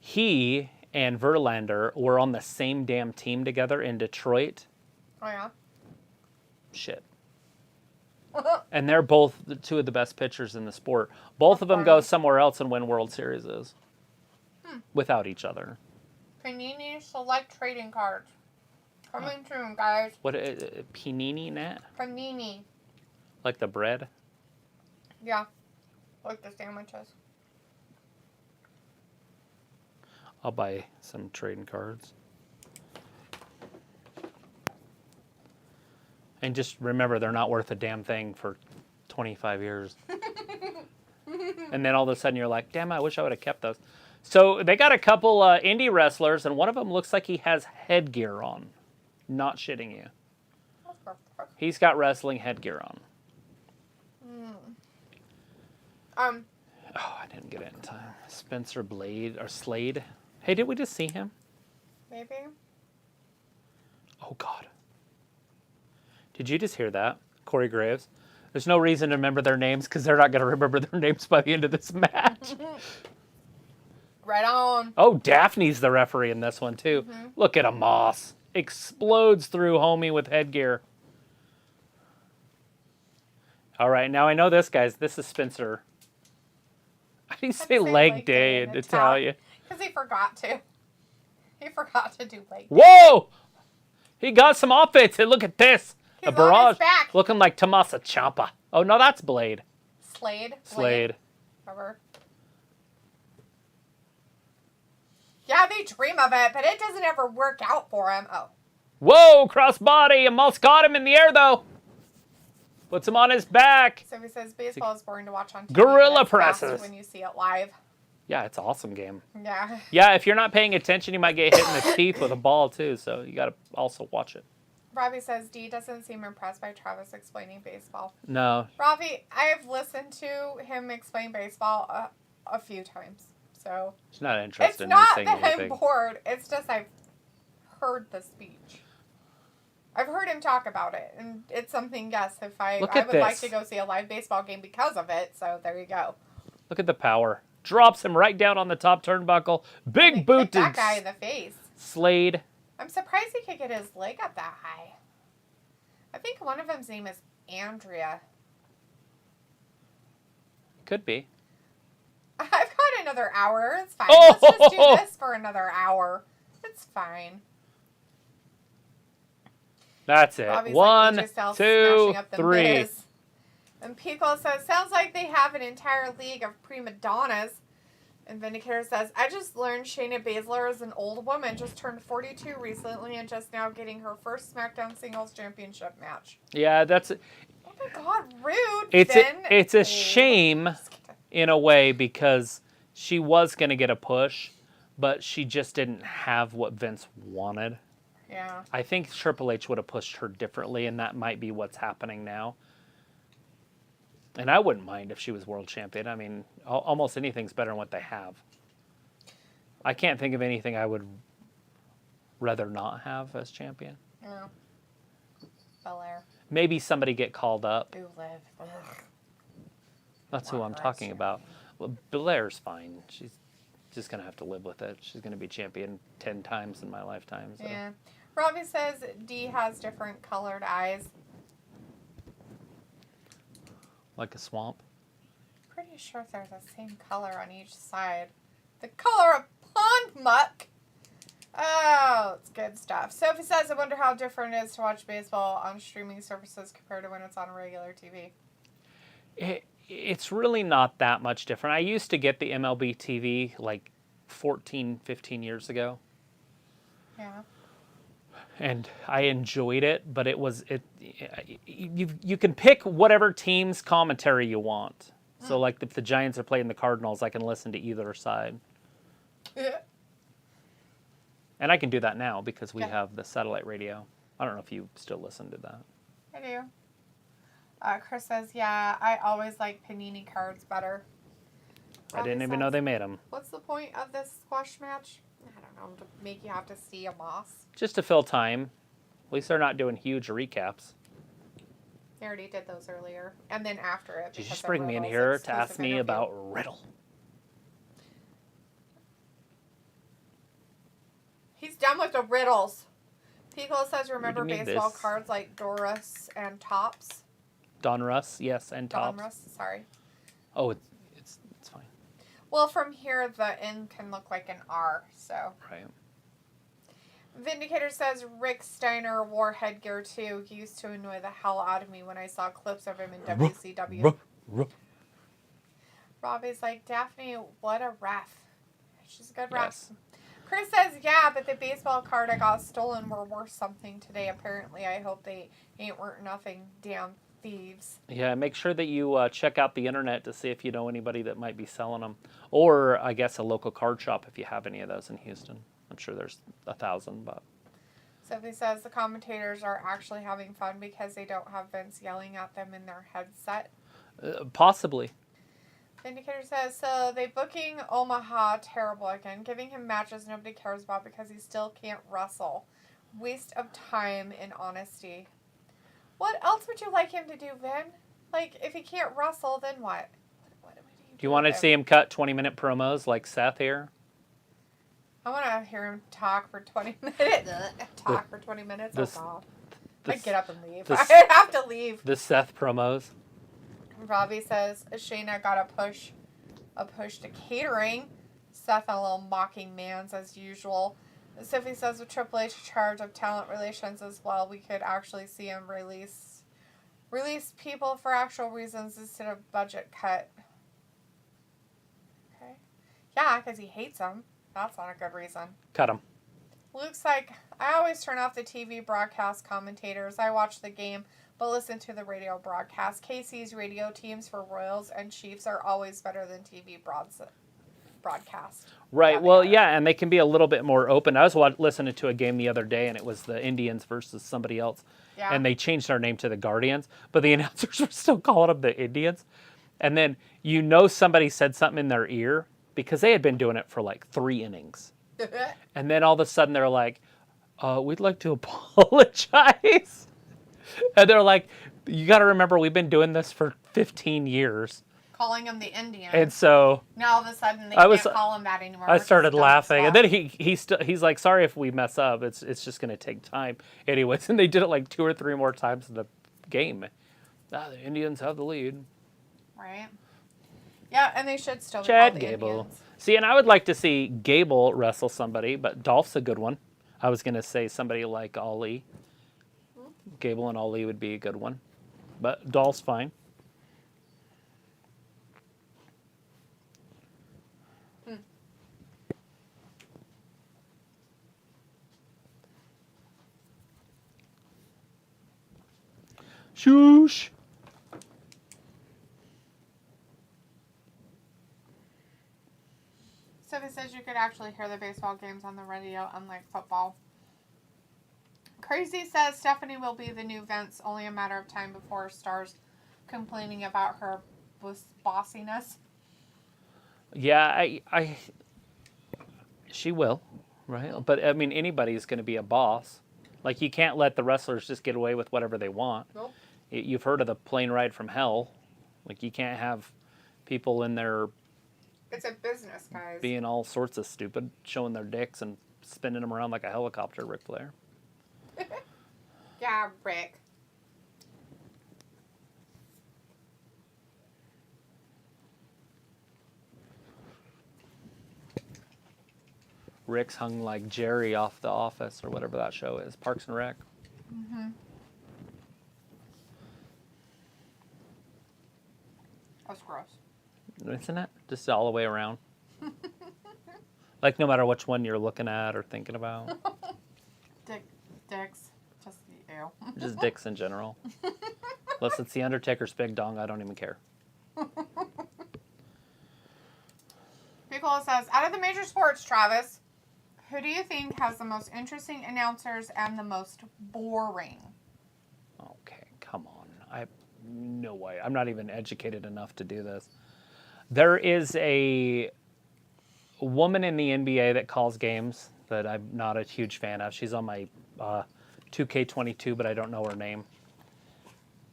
He and Verlander were on the same damn team together in Detroit. Oh, yeah? Shit. And they're both two of the best pitchers in the sport. Both of them go somewhere else and win World Series without each other. Panini Select Trading Cards. Coming soon, guys. What, Panini, Nat? Panini. Like the bread? Yeah. Like the sandwiches. I'll buy some trading cards. And just remember, they're not worth a damn thing for 25 years. And then all of a sudden you're like, damn, I wish I would have kept those. So they got a couple indie wrestlers, and one of them looks like he has headgear on. Not shitting you. He's got wrestling headgear on. Oh, I didn't get it in time. Spencer Slade. Hey, did we just see him? Maybe. Oh, God. Did you just hear that? Corey Graves. There's no reason to remember their names because they're not going to remember their names by the end of this match. Right on. Oh, Daphne's the referee in this one, too. Mm-hmm. Look at him, Moss. Explodes through homie with headgear. All right, now I know this, guys. This is Spencer. How do you say leg day in Italian? Because he forgot to. He forgot to do leg. Whoa! He got some offense. And look at this. He's A barrage. on his back. Looking like Tommaso Ciampa. Oh, no, that's Blade. Slade. Slade. Whatever. Yeah, they dream of it, but it doesn't ever work out for him. Oh. Whoa, crossbody. Almost got him in the air, though. Puts him on his back. So he says baseball is boring to watch on TV. Gorilla but it's fast presses. when you see it live. Yeah, it's an awesome game. Yeah. Yeah, if you're not paying attention, you might get hit in the teeth with a ball, too. So you got to also watch it. Robbie says D doesn't seem impressed by Travis explaining baseball. No. Robbie, I've listened to him explain baseball a few times. So He's not interested it's in not saying that anything. I'm bored. It's just I've heard the speech. I've heard him talk about it, and it's something. Yes, if I Look I at would like this. to go see a live baseball game because of it. So there you go. Look at the power. Drops him right down on the top turnbuckle. Big Kick boot that to guy in the face. Slade. I'm surprised he could get his leg up that high. I think one of them's name is Andrea. Could be. I've got another hour. It's fine. Oh! Let's just do this for another hour. It's fine. That's it. Bobby's One, like AJ Styles 2, smashing up the 3. Miz. And Pico says, sounds like they have an entire league of prima donnas. And Vindicator says, I just learned Shayna Baszler is an old woman, just turned 42 recently and just now getting her first SmackDown Singles Championship match. Yeah, that's. Oh my God, rude. It's a shame in a way because she was going to get a push, but she just didn't have what Vince wanted. Yeah. I think Triple H would have pushed her differently, and that might be what's happening now. And I wouldn't mind if she was world champion. I mean, almost anything's better than what they have. I can't think of anything I would rather not have as champion. Yeah. Belair. Maybe somebody get called up. Ooh, Liv. Ugh. That's who I'm talking about. Well, Belair's fine. She's just going to have to live with it. She's going to be champion 10 times in my lifetime. So. Yeah. Robbie says D has different colored eyes. Like a swamp. Pretty sure they're the same color on each side. The color of pond muck. Oh, it's good stuff. Sophie says, I wonder how different it is to watch baseball on streaming services compared to when it's on regular TV. It's really not that much different. I used to get the MLB TV like 14, 15 years ago. Yeah. And I enjoyed it, but you can pick whatever team's commentary you want. So like if the Giants are playing the Cardinals, I can listen to either side. Yeah. And I can do that now because we have the satellite radio. I don't know if you still listen to that. I do. Chris says, yeah, I always like Panini cards better. I didn't even know they made them. What's the point of this squash match? I don't know, to make you have to see a Moss. Just to fill time. At least they're not doing huge recaps. They already did those earlier. And then after it. Did you because just of bring me in Riddle's here to ask exclusive me interview. about Riddle? He's done with the riddles. Pico says, remember Reading me baseball this. cards like Doris and Tops? Don Russ, yes, and Tops. Donruss, sorry. Oh, it's fine. Well, from here, the N can look like an R, so. Right. Vindicator says Rick Steiner wore headgear too. He used to annoy the hell out of me when I saw clips of him in WCW. Robbie's like, Daphne, what a ref. She's a good ref. Yes. Chris says, yeah, but the baseball card I got stolen were worth something today, apparently. I hope they ain't worth nothing, damn thieves. Yeah, make sure that you check out the internet to see if you know anybody that might be selling them. Or, I guess, a local card shop if you have any of those in Houston. I'm sure there's 1,000, but... Sophie says the commentators are actually having fun because they don't have Vince yelling at them in their headset. Possibly. Vindicator says, so they booking Omaha terrible again, giving him matches nobody cares about because he still can't wrestle. Waste of time and honesty. What else would you like him to do, Vin? Like, if he can't wrestle, then what? What do we Do you want to see him cut 20-minute promos like Seth here? I want to hear him talk for 20 minutes. Talk for 20 minutes? I'd get up and leave. I'd have to leave. The Seth promos. Robbie says Shayna got a push to catering. Seth a little mocking man's as usual. Sophie says with Triple H in charge of talent relations as well, we could actually see him release people for actual reasons instead of budget cut. Okay. Yeah, because he hates them. That's not a good reason. Cut him. Luke's like, I always turn off the TV broadcast commentators. I watch the game, but listen to the radio broadcast. KC's radio teams for Royals and Chiefs are always better than TV broadcast. Right. Well, yeah, and they can be a little bit more open. I was listening to a game the other day, and it was the Indians versus somebody else. Yeah. And they changed their name to the Guardians, but the announcers were still calling them the Indians. And then somebody said something in their ear because they had been doing it for like 3 innings. And then all of a sudden they're like, we'd like to apologize. And they're like, you got to remember, we've been doing this for 15 years. Calling him the Indian. And so now all of a sudden they can't call him that anymore. I started laughing, and then he's like, "Sorry if we mess up. It's just going to take time, anyways." And they did it like 2 or 3 more times in the game. The Indians have the lead. Right. Yeah, and they should still be Chad called Gable. Indians. See, and I would like to see Gable wrestle somebody, but Dolph's a good one. I was going to say somebody like Ali. Gable and Ali would be a good one, but Dolph's fine. Shoosh. Sophie says you could actually hear the baseball games on the radio, unlike football. Crazy says Stephanie will be the new Vince, only a matter of time before stars complaining about her bossiness. Yeah, she will, right? But I mean, anybody's going to be a boss. Like, you can't let the wrestlers just get away with whatever they want. Nope. You've heard of the plane ride from hell. Like, you can't have people in there It's a business, guys. being all sorts of stupid, showing their dicks and spinning them around like a helicopter, Ric Flair. Yeah, Rick. Rick's hung like Jerry off The Office or whatever that show is, Parks and Rec. Mm-hmm. That's gross. Isn't it? Just all the way around. Like, no matter which one you're looking at or thinking about. Dicks. Just ew. Just dicks in general. Unless it's the Undertaker's big dong, I don't even care. Nicola says, out of the major sports, Travis, who do you think has the most interesting announcers and the most boring? Okay, come on. No way. I'm not even educated enough to do this. There is a woman in the NBA that calls games that I'm not a huge fan of. She's on my 2K22, but I don't know her name.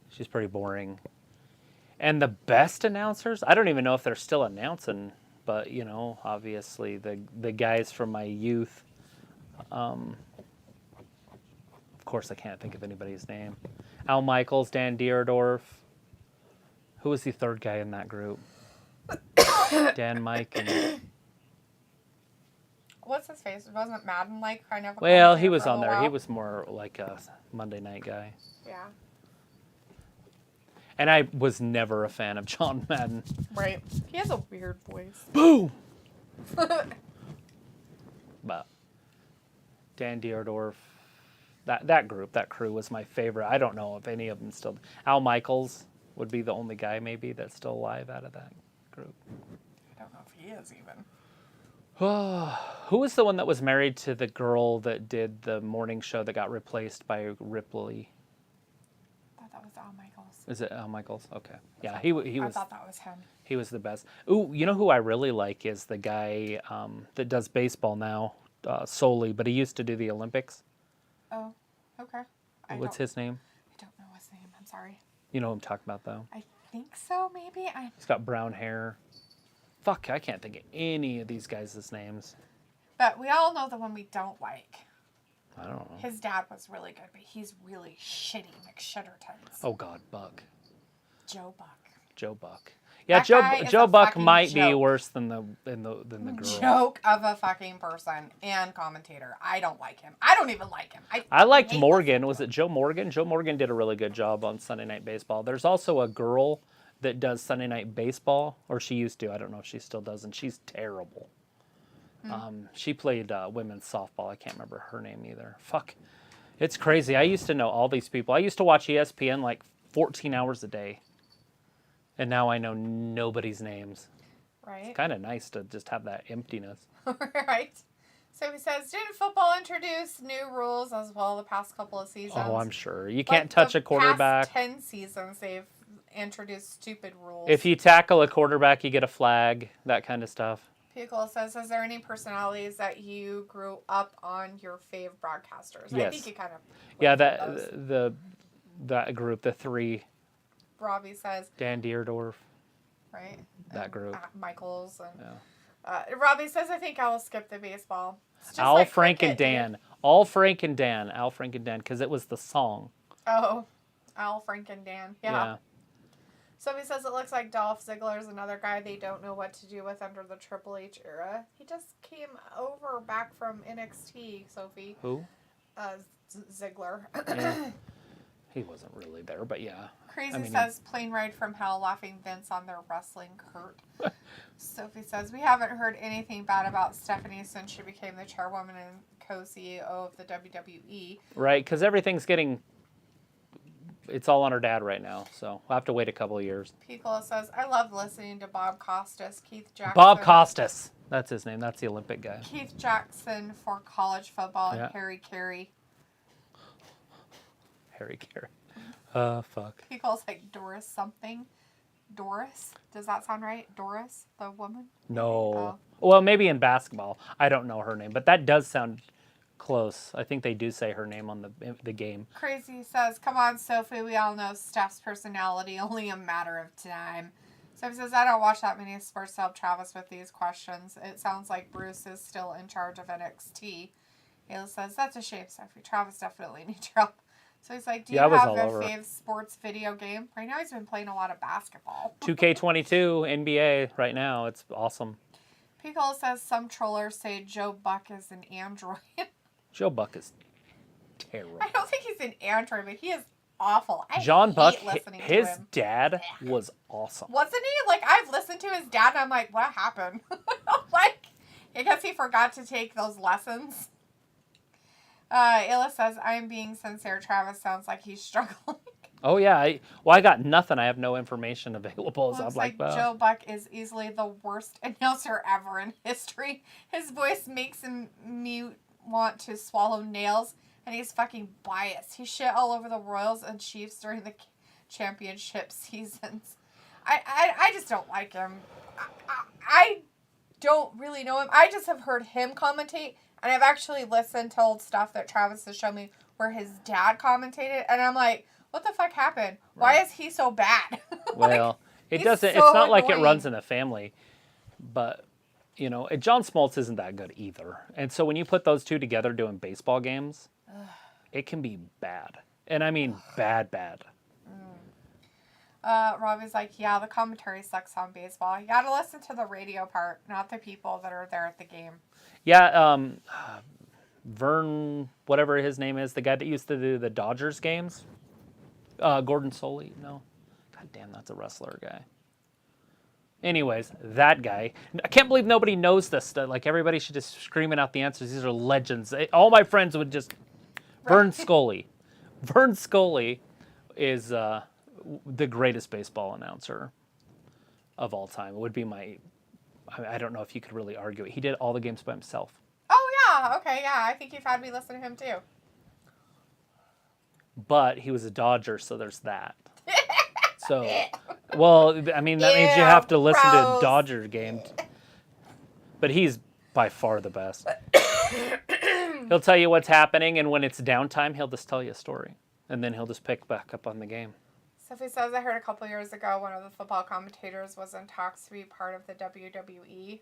She's pretty boring. And the best announcers, I don't even know if they're still announcing, but, you know, obviously the guys from my youth. Of course, I can't think of anybody's name. Al Michaels, Dan Dierdorf. Who was the third guy in that group? Dan, Mike, and... What's his face? Wasn't Madden like kind of? Well, he was on there. He was more like a Monday night guy. Yeah. And I was never a fan of John Madden. Right. He has a weird voice. Boom! But Dan Dierdorf, that group, that crew was my favorite. I don't know if any of them still... Al Michaels would be the only guy maybe that's still alive out of that group. I don't know if he is even. Who was the one that was married to the girl that did the morning show that got replaced by Ripley? I thought that was Al Michaels. Is it Al Michaels? Okay. Yeah, he was... I thought that was him. He was the best. Ooh, you know who I really like is the guy that does baseball now solely, but he used to do the Olympics. Oh, okay. What's his name? I don't know his name. I'm sorry. You know who I'm talking about, though. I think so, maybe. He's got brown hair. Fuck, I can't think of any of these guys' names. But we all know the one we don't like. I don't know. His dad was really good, but he's really shitty McShittertons. Oh, God, Buck. Joe Buck. Joe Buck. Yeah, That guy is Joe a Buck fucking might be joke. worse than the girl. Joke of a fucking person and commentator. I don't like him. I don't even like him. I liked hate Morgan. Was it Joe Morgan? Joe Morgan did a really good job on Sunday Night Baseball. There's also a girl that does Sunday Night Baseball, or she used to. I don't know if she still does, and she's terrible. She played women's softball. I can't remember her name either. Fuck. It's crazy. I used to know all these people. I used to watch ESPN like 14 hours a day. And now I know nobody's names. Right. It's kind of nice to just have that emptiness. Right. So he says, didn't football introduce new rules as well the past couple of seasons? Oh, I'm sure. You can't touch a quarterback. Past 10 seasons they've introduced stupid rules. If you tackle a quarterback, you get a flag, that kind of stuff. Pickle says, is there any personalities that you grew up on your fave broadcasters? Yes. I think you kind of... Yeah, that group, the three. Robbie says... Dan Deerdorf. Right. That group. Michaels. And, yeah. Robbie says, I think I'll skip the baseball. Al, like Frank, and Dan. Al, Frank, and Dan. Al, Frank, and Dan, because it was the song. Oh, Al, Frank, and Dan. Yeah. Somebody says it looks like Dolph Ziggler is another guy they don't know what to do with under the Triple H era. He just came over back from NXT, Sophie. Who? Ziggler. Yeah. He wasn't really there, but yeah. Crazy says, plane ride from hell, laughing Vince on their wrestling Kurt. Sophie says, we haven't heard anything bad about Stephanie since she became the chairwoman and co-CEO of the WWE. Right, because everything's getting... It's all on her dad right now, so we'll have to wait a couple of years. Piccolo says, I love listening to Bob Costas, Keith Jackson. Bob Costas. That's his name. That's the Olympic guy. Keith Jackson for college football and Harry Carey. Harry Carey. Fuck. Pickle's like Doris something. Doris? Does that sound right? Doris, the woman? No. Oh. Well, maybe in basketball. I don't know her name, but that does sound close. I think they do say her name on the game. Crazy says, come on, Sophie. We all know Steph's personality. Only a matter of time. Sophie says, I don't watch that many sports to help Travis with these questions. It sounds like Bruce is still in charge of NXT. Ayla says, that's a shame, Sophie. Travis definitely needs your help. So he's like, do you have a fave sports video game? Right now he's been playing a lot of basketball. 2K22 NBA right now. It's awesome. Pickle says some trollers say Joe Buck is an android. Joe Buck is terrible. I don't think he's an android, but he is awful. John Buck, his dad was awesome. Wasn't he? Like, I've listened to his dad and I'm like, what happened? Like, I guess he forgot to take those lessons. Illa says, I'm being sincere. Travis sounds like he's struggling. Oh, yeah. I got nothing. I have no information available. So I'm like, well. Joe Buck is easily the worst announcer ever in history. His voice makes me want to swallow nails, and he's fucking biased. He shit all over the Royals and Chiefs during the championship seasons. I just don't like him. I don't really know him. I just have heard him commentate, and I've actually listened to old stuff that Travis has shown me where his dad commentated, and I'm like, what the fuck happened? Why is he so bad? Well, it doesn't. So it's not like annoying. it runs in the family, but you know, John Smoltz isn't that good either. And so when you put those two together doing baseball games, it can be bad, and I mean bad. Robbie's like, yeah, the commentary sucks on baseball. You gotta listen to the radio part, not the people that are there at the game. Yeah, Vern, whatever his name is, the guy that used to do the Dodgers games. Gordon Soley, no. God damn, that's a wrestler guy. Anyways, that guy. I can't believe nobody knows this stuff. Like, everybody should just screaming out the answers. These are legends. All my friends would just... Vern Scully. Vern Scully is the greatest baseball announcer of all time. It would be my... I don't know if you could really argue it. He did all the games by himself. Oh, yeah. Okay, yeah. I think you've had me listen to him, too. But he was a Dodger, so there's that. So, well, I mean, that means you have to listen to a Dodger game. But he's by far the best. He'll tell you what's happening, and when it's downtime, he'll just tell you a story. And then he'll just pick back up on the game. Sophie says, I heard a couple years ago one of the football commentators was in talks to be part of the WWE.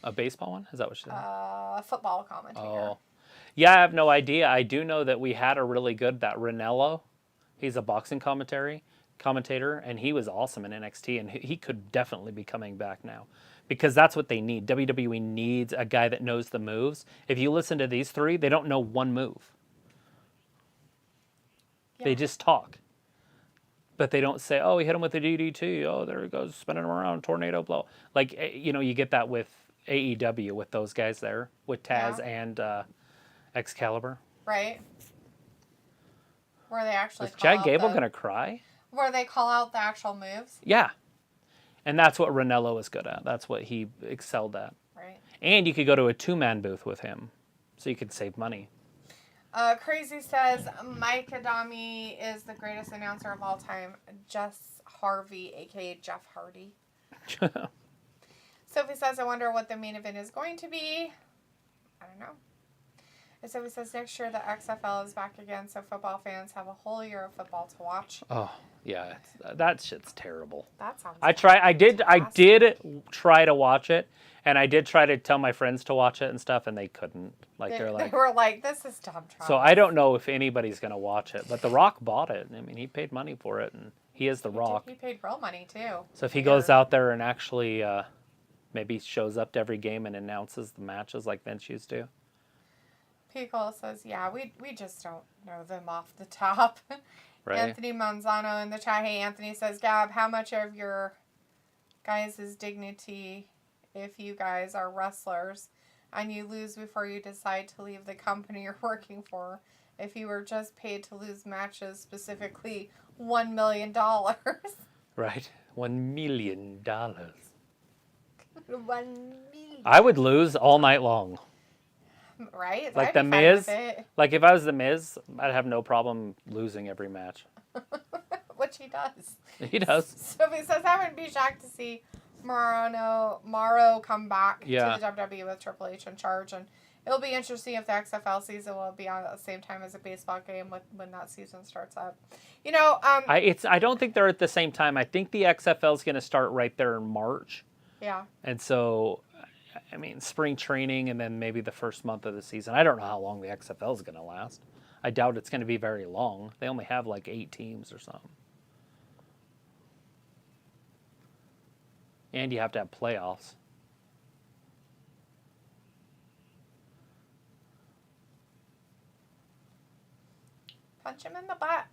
A baseball one? Is that what she said? A football commentator. Oh. Yeah, I have no idea. I do know that we had a really good, that Ranello. He's a boxing commentary. commentator, and he was awesome in NXT, and he could definitely be coming back now because that's what they need. WWE needs a guy that knows the moves. If you listen to these three, they don't know one move. Yeah. They just talk. But they don't say, oh, he hit him with a DDT. Oh, there he goes, spinning him around, tornado blow. Like, you get that with AEW with those guys there, with Taz and Excalibur. Right. Where they actually Is Chad Gable going to cry? Where they call out the actual moves. Yeah. And that's what Ranello is good at. That's what he excelled at. Right. And you could go to a two-man booth with him, so you could save money. Crazy says, Mike Adami is the greatest announcer of all time. Jess Harvey, a.k.a. Jeff Hardy. Sophie says, I wonder what the main event is going to be. I don't know. And Sophie says, next year the XFL is back again, so football fans have a whole year of football to watch. Oh, yeah. That shit's terrible. That sounds I did try to watch it, and I did try to tell my friends to watch it and stuff, and they couldn't. They were like, this is dumb trouble. So I don't know if anybody's going to watch it, but The Rock bought it. I mean, he paid money for it, and he is The Rock. He paid real money, too. So if he goes out there and actually maybe shows up to every game and announces the matches like Vince used to. Pico says, yeah, we just don't know them off the top. Right. Anthony Manzano in the chat. Hey, Anthony says, Gab, how much of your guys' dignity if you guys are wrestlers and you lose before you decide to leave the company you're working for? If you were just paid to lose matches, specifically $1 million. Right. $1 million. $1 million. I would lose all night long. Right? Like The Miz. Like if I was The Miz, I'd have no problem losing every match. Which he does. He does. So he says, I wouldn't be shocked to see Morrow come back to the WWE with Triple H in charge. And it'll be interesting if the XFL season will be on at the same time as a baseball game when that season starts up. You know, I don't think they're at the same time. I think the XFL is going to start right there in March. Yeah. And so, I mean, spring training and then maybe the first month of the season. I don't know how long the XFL is going to last. I doubt it's going to be very long. They only have like 8 teams or something. And you have to have playoffs. Punch him in the butt.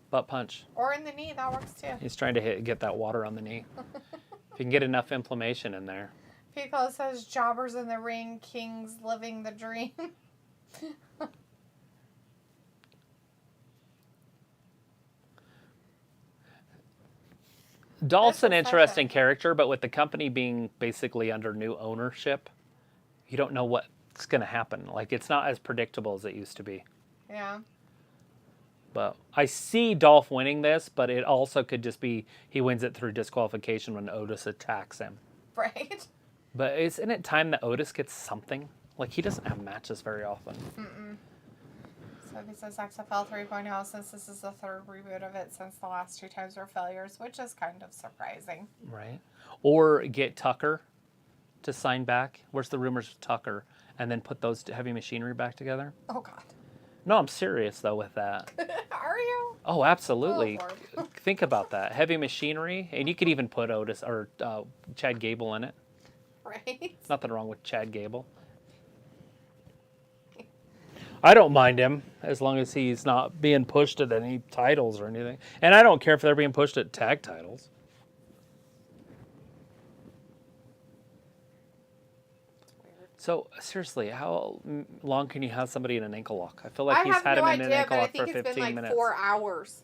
Butt punch. Or in the knee, that works too. He's trying to get that water on the knee. If you can get enough inflammation in there. Pico says, jobbers in the ring, kings living the dream. Dolph's an interesting character, but with the company being basically under new ownership, you don't know what's going to happen. Like, it's not as predictable as it used to be. Yeah. But I see Dolph winning this, but it also could just be he wins it through disqualification when Otis attacks him. Right. But isn't it time that Otis gets something? Like, he doesn't have matches very often. Mm-mm. So he says XFL 3.0 since this is the third reboot of it since the last 2 times were failures, which is kind of surprising. Right. Or get Tucker to sign back. Where's the rumors of Tucker? And then put those Heavy Machinery back together. Oh, God. No, I'm serious, though, with that. Are you? Oh, absolutely. Oh, Think about that. Heavy Machinery. And you could even put Otis or Chad Gable in it. Right. Nothing wrong with Chad Gable. I don't mind him as long as he's not being pushed at any titles or anything. And I don't care if they're being pushed at tag titles. So, seriously, how long can you have somebody in an ankle lock? I feel like he's had him in an ankle lock for 15 minutes. I think it's been like 4 hours.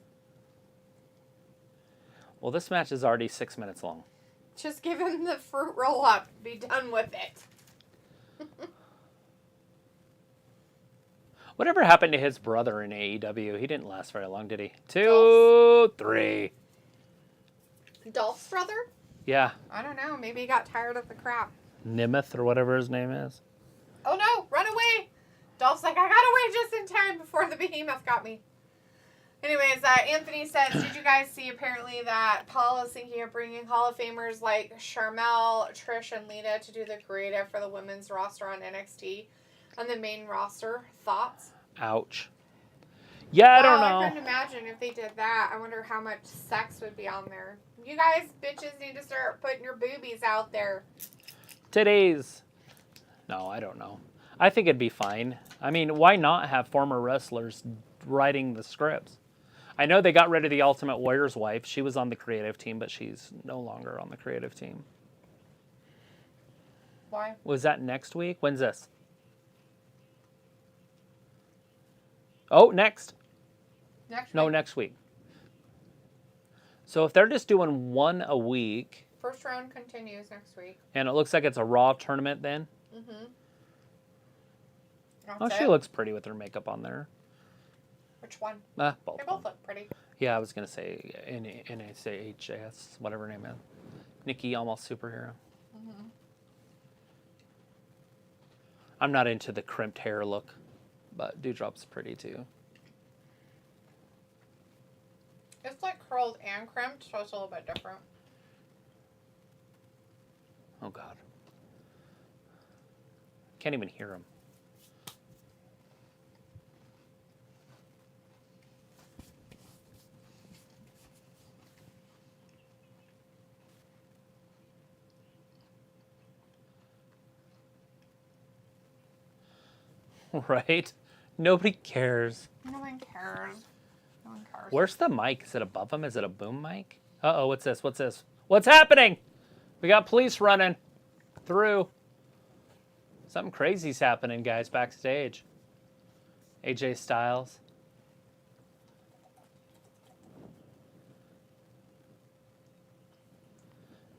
Well, this match is already 6 minutes long. Just give him the fruit roll up. Be done with it. Whatever happened to his brother in AEW? He didn't last very long, did he? 2, 3. Dolph's brother? Yeah. I don't know. Maybe he got tired of the crap. Nemeth or whatever his name is. Oh no, run away! Dolph's like, I got away just in time before the behemoth got me. Anyways, Anthony says, did you guys see apparently that Paul is thinking of bringing Hall of Famers like Sharmell, Trish, and Lita to do the creative for the women's roster on NXT on the main roster? Thoughts? Ouch. Yeah, I Wow, don't I know. couldn't imagine if they did that. I wonder how much sex would be on there. You guys, bitches, need to start putting your boobies out there. Today's. No, I don't know. I think it'd be fine. I mean, why not have former wrestlers writing the scripts? I know they got rid of the Ultimate Warrior's wife. She was on the creative team, but she's no longer on the creative team. Why? Was that next week? When's this? Oh, next. Next No, week. next week. So if they're just doing one a week, First round continues next week. and it looks like it's a Raw tournament then. Mm-hmm. Oh, she looks pretty with her makeup on there. Which one? Both. They both look pretty. Yeah, I was going to say NACHS, whatever her name is. Nikki, almost superhero. Mm-hmm. I'm not into the crimped hair look, but Dewdrop's pretty too. It's like curled and crimped, so it's a little bit different. Oh, God. Can't even hear him. Right? Nobody cares. No one cares. No one cares. Where's the mic? Is it above him? Is it a boom mic? Uh-oh, what's this? What's this? What's happening? We got police running through. Something crazy's happening, guys, backstage. AJ Styles.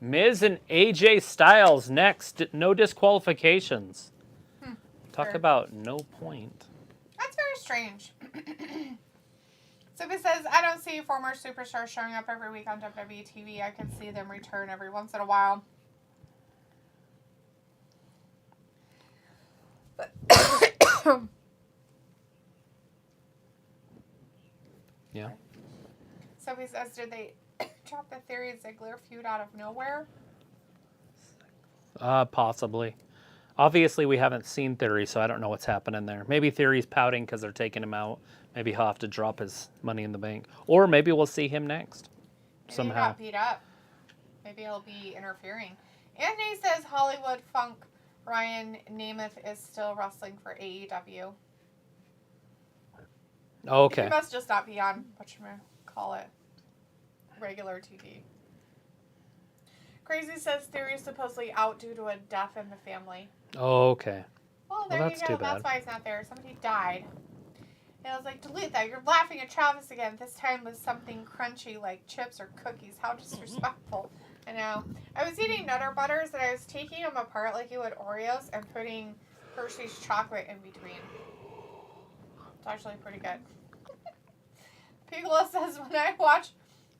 Miz and AJ Styles next. No disqualifications. Talk Sure. about no point. That's very strange. So it says, I don't see former superstars showing up every week on WWE TV. I can see them return every once in a while. But Yeah. so he says, did they drop the Theory Ziggler feud out of nowhere? Possibly. Obviously, we haven't seen Theory, so I don't know what's happening there. Maybe Theory's pouting because they're taking him out. Maybe he'll have to drop his Money in the Bank. Or maybe we'll see him next. Maybe Somehow. he got beat up. Maybe he'll be interfering. Anthony says Hollywood Funk Ryan Namath is still wrestling for AEW. Okay. He must just not be on, whatchamacallit, regular TV. Crazy says Theory is supposedly out due to a death in the family. Okay. Well, there that's you go. too That's bad. why he's not there. Somebody died. And I was like, delete that. You're laughing at Travis again. This time with something crunchy like chips or cookies. How disrespectful. I know. I was eating Nutter Butters and I was taking them apart like you would Oreos and putting Hershey's chocolate in between. It's actually pretty good. Piccolo says, when I watch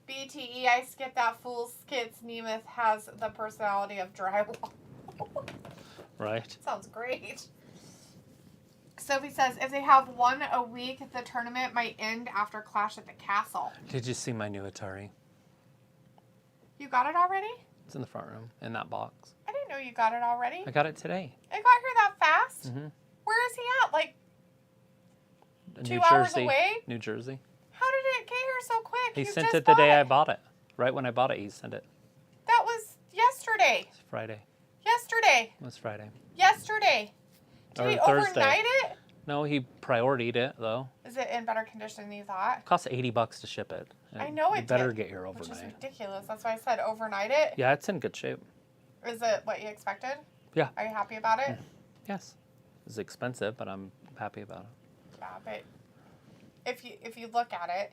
BTE, I skip that fool's skits. Nemeth has the personality of drywall. Right. Sounds great. Sophie says, if they have one a week, the tournament might end after Clash at the Castle. Did you see my new Atari? You got it already? It's in the front room, in that box. I didn't know you got it already. I got it today. It got here that fast? Mm-hmm. Where is he at? Like, New 2 hours Jersey. away? New Jersey. How did it get here so quick? He You sent just it the day I bought bought it. Right when I bought it, he sent it. That was yesterday. It's Friday. Yesterday. It was Friday. Yesterday. Did Or he Thursday. overnight it? No, he prioritied it, though. Is it in better condition than you thought? It costs $80 to ship it. I know You it better did, get here Which is overnight. ridiculous. That's why I said overnight it. Yeah, it's in good shape. Is it what you expected? Yeah. Are you happy about it? Yes. It's expensive, but I'm happy about it. Yeah, but if you look at it,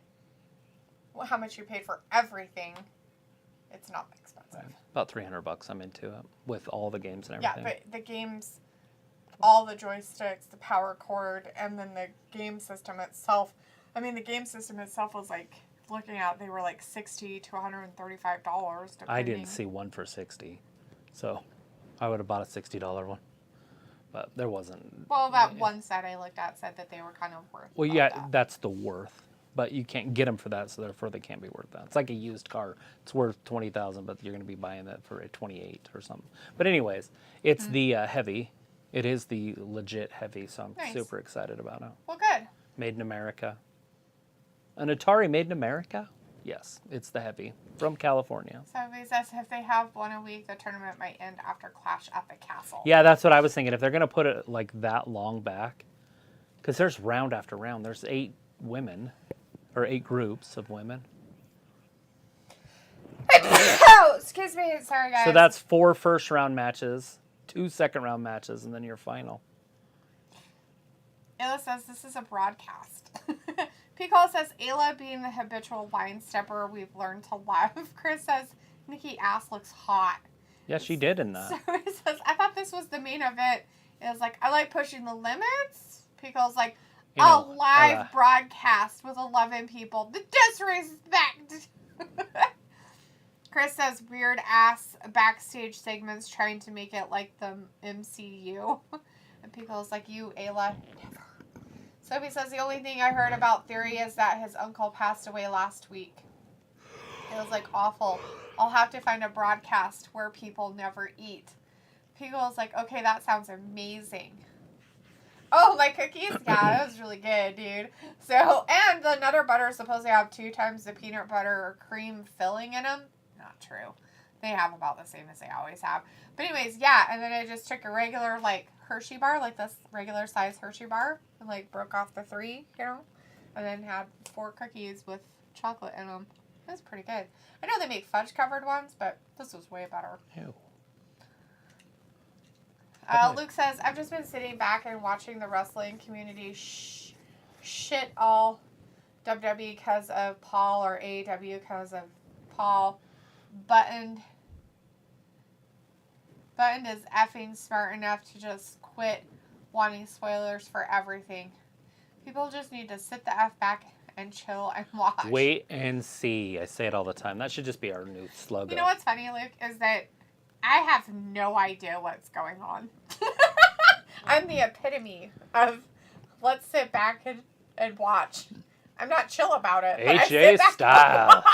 how much you paid for everything, it's not expensive. About $300 I'm into it with all the games and Yeah, everything. but the games, all the joysticks, the power cord, and then the game system itself. I mean, the game system itself was like, looking at, they were like $60 to $135. Depending. I didn't see one for $60, so I would have bought a $60 one. But there wasn't. Well, that one set I looked at said that they were kind of worth. Well, about yeah, that. that's the worth. But you can't get them for that, so therefore they can't be worth that. It's like a used car. It's worth $20,000, but you're going to be buying that for a 28 or something. But anyways, it's the heavy. It is the legit heavy, so I'm Nice. super excited about it. Well, good. Made in America. An Atari made in America? Yes, it's the heavy from California. Somebody says if they have one a week, the tournament might end after Clash at the Castle. Yeah, that's what I was thinking. If they're going to put it like that long back, because there's round after round. There's 8 women, or 8 groups of women. Oh, excuse me. Sorry, guys. So that's 4 first round matches, 2 second round matches, and then your final. Ayla says this is a broadcast. Pico says Ayla being the habitual line stepper we've learned to love. Chris says Nikki ass looks hot. Yeah, she did in that. So he says, I thought this was the main event. It was like, I like pushing the limits. Pico's like, a live broadcast with 11 people. The disrespect. Chris says weird ass backstage segments trying to make it like the MCU. And Pico's like, you, Ayla, never. Sophie says the only thing I heard about Theory is that his uncle passed away last week. It was like awful. I'll have to find a broadcast where people never eat. Pico's like, okay, that sounds amazing. Oh, my cookies? Yeah, that was really good, dude. So, and the Nutter Butter is supposed to have 2 times the peanut butter or cream filling in them. Not true. They have about the same as they always have. But anyways, yeah, and then I just took a regular, like, Hershey bar, like this regular size Hershey bar, and, like, broke off the 3, you know, and then had 4 cookies with chocolate in them. It was pretty good. I know they make fudge-covered ones, but this was way better. Ew. Luke says, I've just been sitting back and watching the wrestling community shit all WWE because of Paul or AEW because of Paul. Buttoned is effing smart enough to just quit wanting spoilers for everything. People just need to sit the F back and chill and watch. Wait and see. I say it all the time. That should just be our new slogan. You know what's funny, Luke, is that I have no idea what's going on. I'm the epitome of let's sit back and watch. I'm not chill about it. AJ Styles.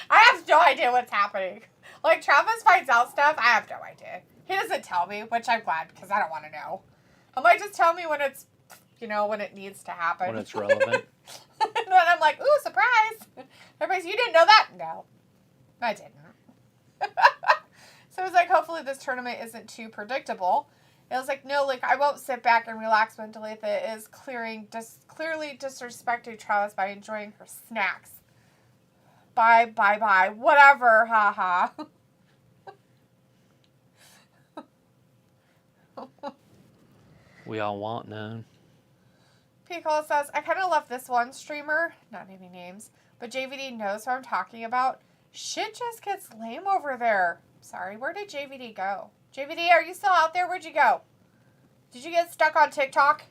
I have no idea what's happening. Like, Travis finds out stuff, I have no idea. He doesn't tell me, which I'm glad, because I don't want to know. He might just tell me when it's, you know, when it needs to happen. When it's relevant. And then I'm like, ooh, surprise. Everybody's, you didn't know that? No, I didn't. So it was like, hopefully this tournament isn't too predictable. It was like, no, like, I won't sit back and relax when Talitha is clearly disrespecting Travis by enjoying her snacks. Bye, whatever, haha. We all want none. Pico says, I kind of love this one streamer, not naming names, but JVD knows what I'm talking about. Shit just gets lame over there. Sorry, where did JVD go? JVD, are you still out there? Where'd you go? Did you get stuck on TikTok?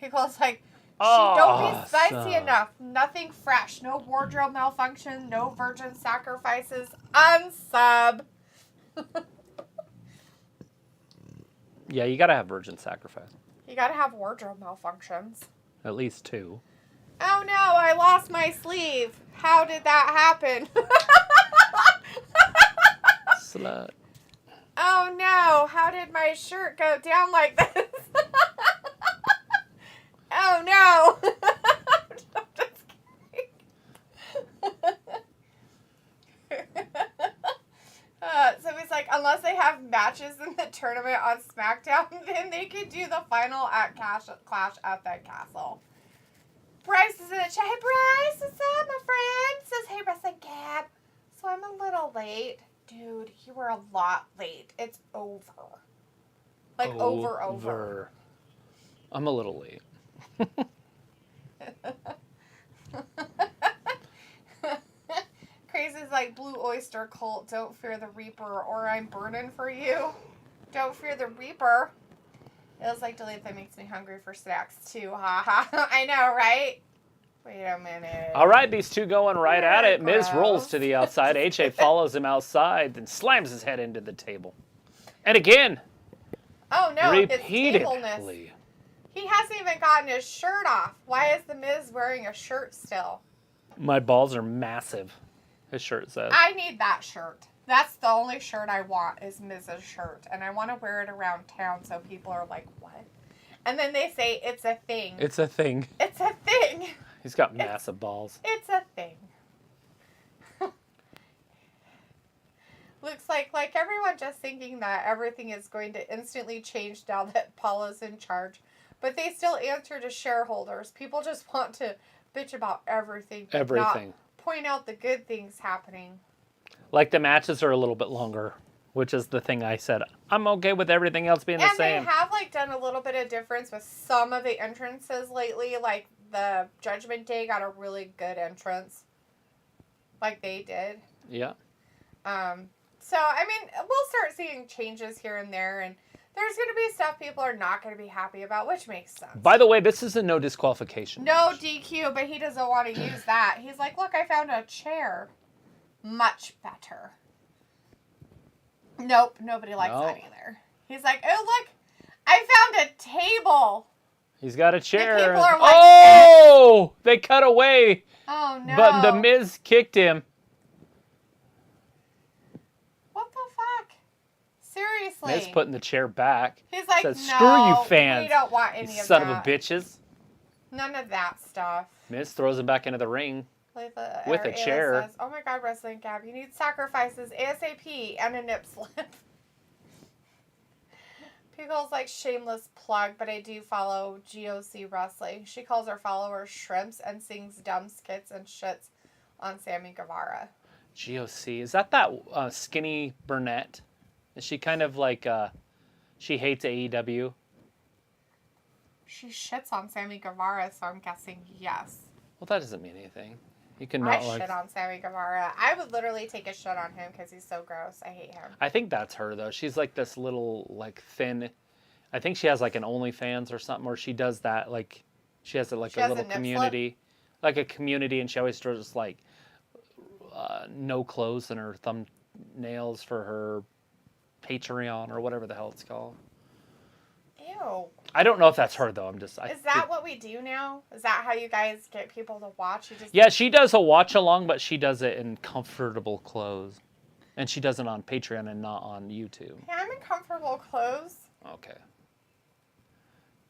Pico's like, don't be spicy enough. Nothing fresh. No wardrobe malfunction. No virgin sacrifices. Unsub. Yeah, you gotta have virgin sacrifice. You gotta have wardrobe malfunctions. At least 2. Oh no, I lost my sleeve. How did that happen? Slut. Oh no, how did my shirt go down like this? Oh no. I'm just kidding. So he's like, unless they have matches in the tournament on SmackDown, then they could do the final at Clash at the Castle. Bryce is in the chat. Hey Bryce, what's up, my friend? Says, hey Wrestling Cat. So I'm a little late. Dude, you were a lot late. It's over. Like, over. I'm a little late. Crazy's like, Blue Oyster Cult, don't fear the Reaper, or I'm burning for you. Don't fear the Reaper. It was like, delete that makes me hungry for snacks too, haha. I know, right? Wait a minute. All right, these two going right at it. Gross. Miz rolls to the outside. HA follows him outside, then slams his head into the table. And again, oh no, it's repeatedly. tableness. He hasn't even gotten his shirt off. Why is the Miz wearing a shirt still? My balls are massive, his shirt says. I need that shirt. That's the only shirt I want is Miz's shirt. And I want to wear it around town so people are like, what? And then they say, it's a thing. It's a thing. It's a thing. He's got massive balls. It's a thing. Looks like everyone just thinking that everything is going to instantly change now that Paula's in charge. But they still answer to shareholders. People just want to bitch about everything. Everything. Not point out the good things happening. Like the matches are a little bit longer, which is the thing I said. I'm okay with everything else being the same. And they have done a little bit of difference with some of the entrances lately. Like the Judgment Day got a really good entrance. Like they did. Yeah. So, I mean, we'll start seeing changes here and there, and there's going to be stuff people are not going to be happy about, which makes sense. By the way, this is a no disqualification. No DQ, but he doesn't want to use that. He's like, look, I found a chair. Much better. Nope, nobody likes that either. He's like, oh, look, I found a table. He's got a chair. The people are like, oh, they cut away. Oh, no. But the Miz kicked him. What the fuck? Seriously. Miz putting the chair back. He's like, says, no, screw you fans. we don't want any You of son that. of a bitches. None of that stuff. Miz throws him back into the ring. With a chair. Says, oh my God, Wrestling Gab, you need sacrifices ASAP and a nip slip. Pickle's like shameless plug, but I do follow GOC Wrestling. She calls her followers shrimps and sings dumb skits and shits on Sammy Guevara. GOC, is that skinny brunette? Is she kind of like she hates AEW? She shits on Sammy Guevara, so I'm guessing yes. Well, that doesn't mean anything. You can I shit on Sammy Guevara. I would literally take a shit on him because he's so gross. I hate him. I think that's her though. She's like this little thin. I think she has like an OnlyFans or something, or she does that she has a little community, like a community, and she always does no clothes in her thumbnails for her Patreon or whatever the hell it's called. Ew. I don't know if that's her though. Is that what we do now? Is that how you guys get people to watch? Yeah, she does a watch along, but she does it in comfortable clothes, and she does it on Patreon and not on YouTube. Yeah, I'm in comfortable clothes. Okay.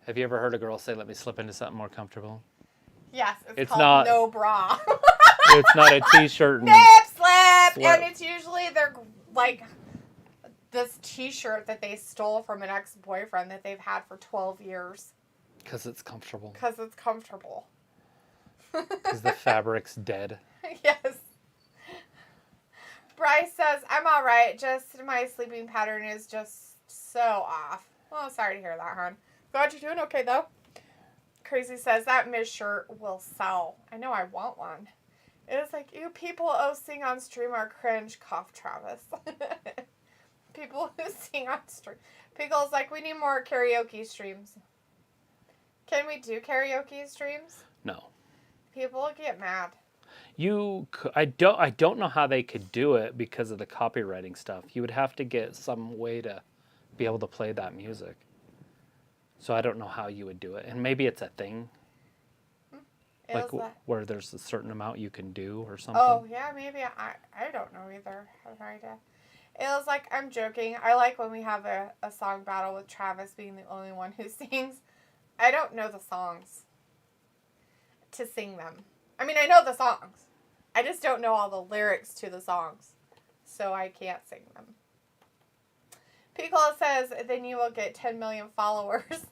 Have you ever heard a girl say, "Let me slip into something more comfortable"? Yes, it's not called no bra. It's not a t-shirt. Nip slip, and it's usually they're like this t-shirt that they stole from an ex-boyfriend that they've had for 12 years. Because it's comfortable. Because it's comfortable. Because the fabric's dead. Yes. Bryce says, I'm all right. Just my sleeping pattern is just so off. Well, sorry to hear that, hon. Glad you're doing okay, though. Crazy says, that Miz shirt will sell. I know I want one. It is like, you people who sing on stream are cringe. Cough, Travis. People who sing on stream. Pickle's like, we need more karaoke streams. Can we do karaoke streams? No. People get mad. I don't know how they could do it because of the copywriting stuff. You would have to get some way to be able to play that music. So I don't know how you would do it. And maybe it's a thing. Where there's a certain amount you can do or something. Oh, yeah, maybe. I don't know either. I have no idea. It was like, I'm joking. I like when we have a song battle with Travis being the only one who sings. I don't know the songs to sing them. I mean, I know the songs. I just don't know all the lyrics to the songs. So I can't sing them. Pickle says, then you will get 10 million followers.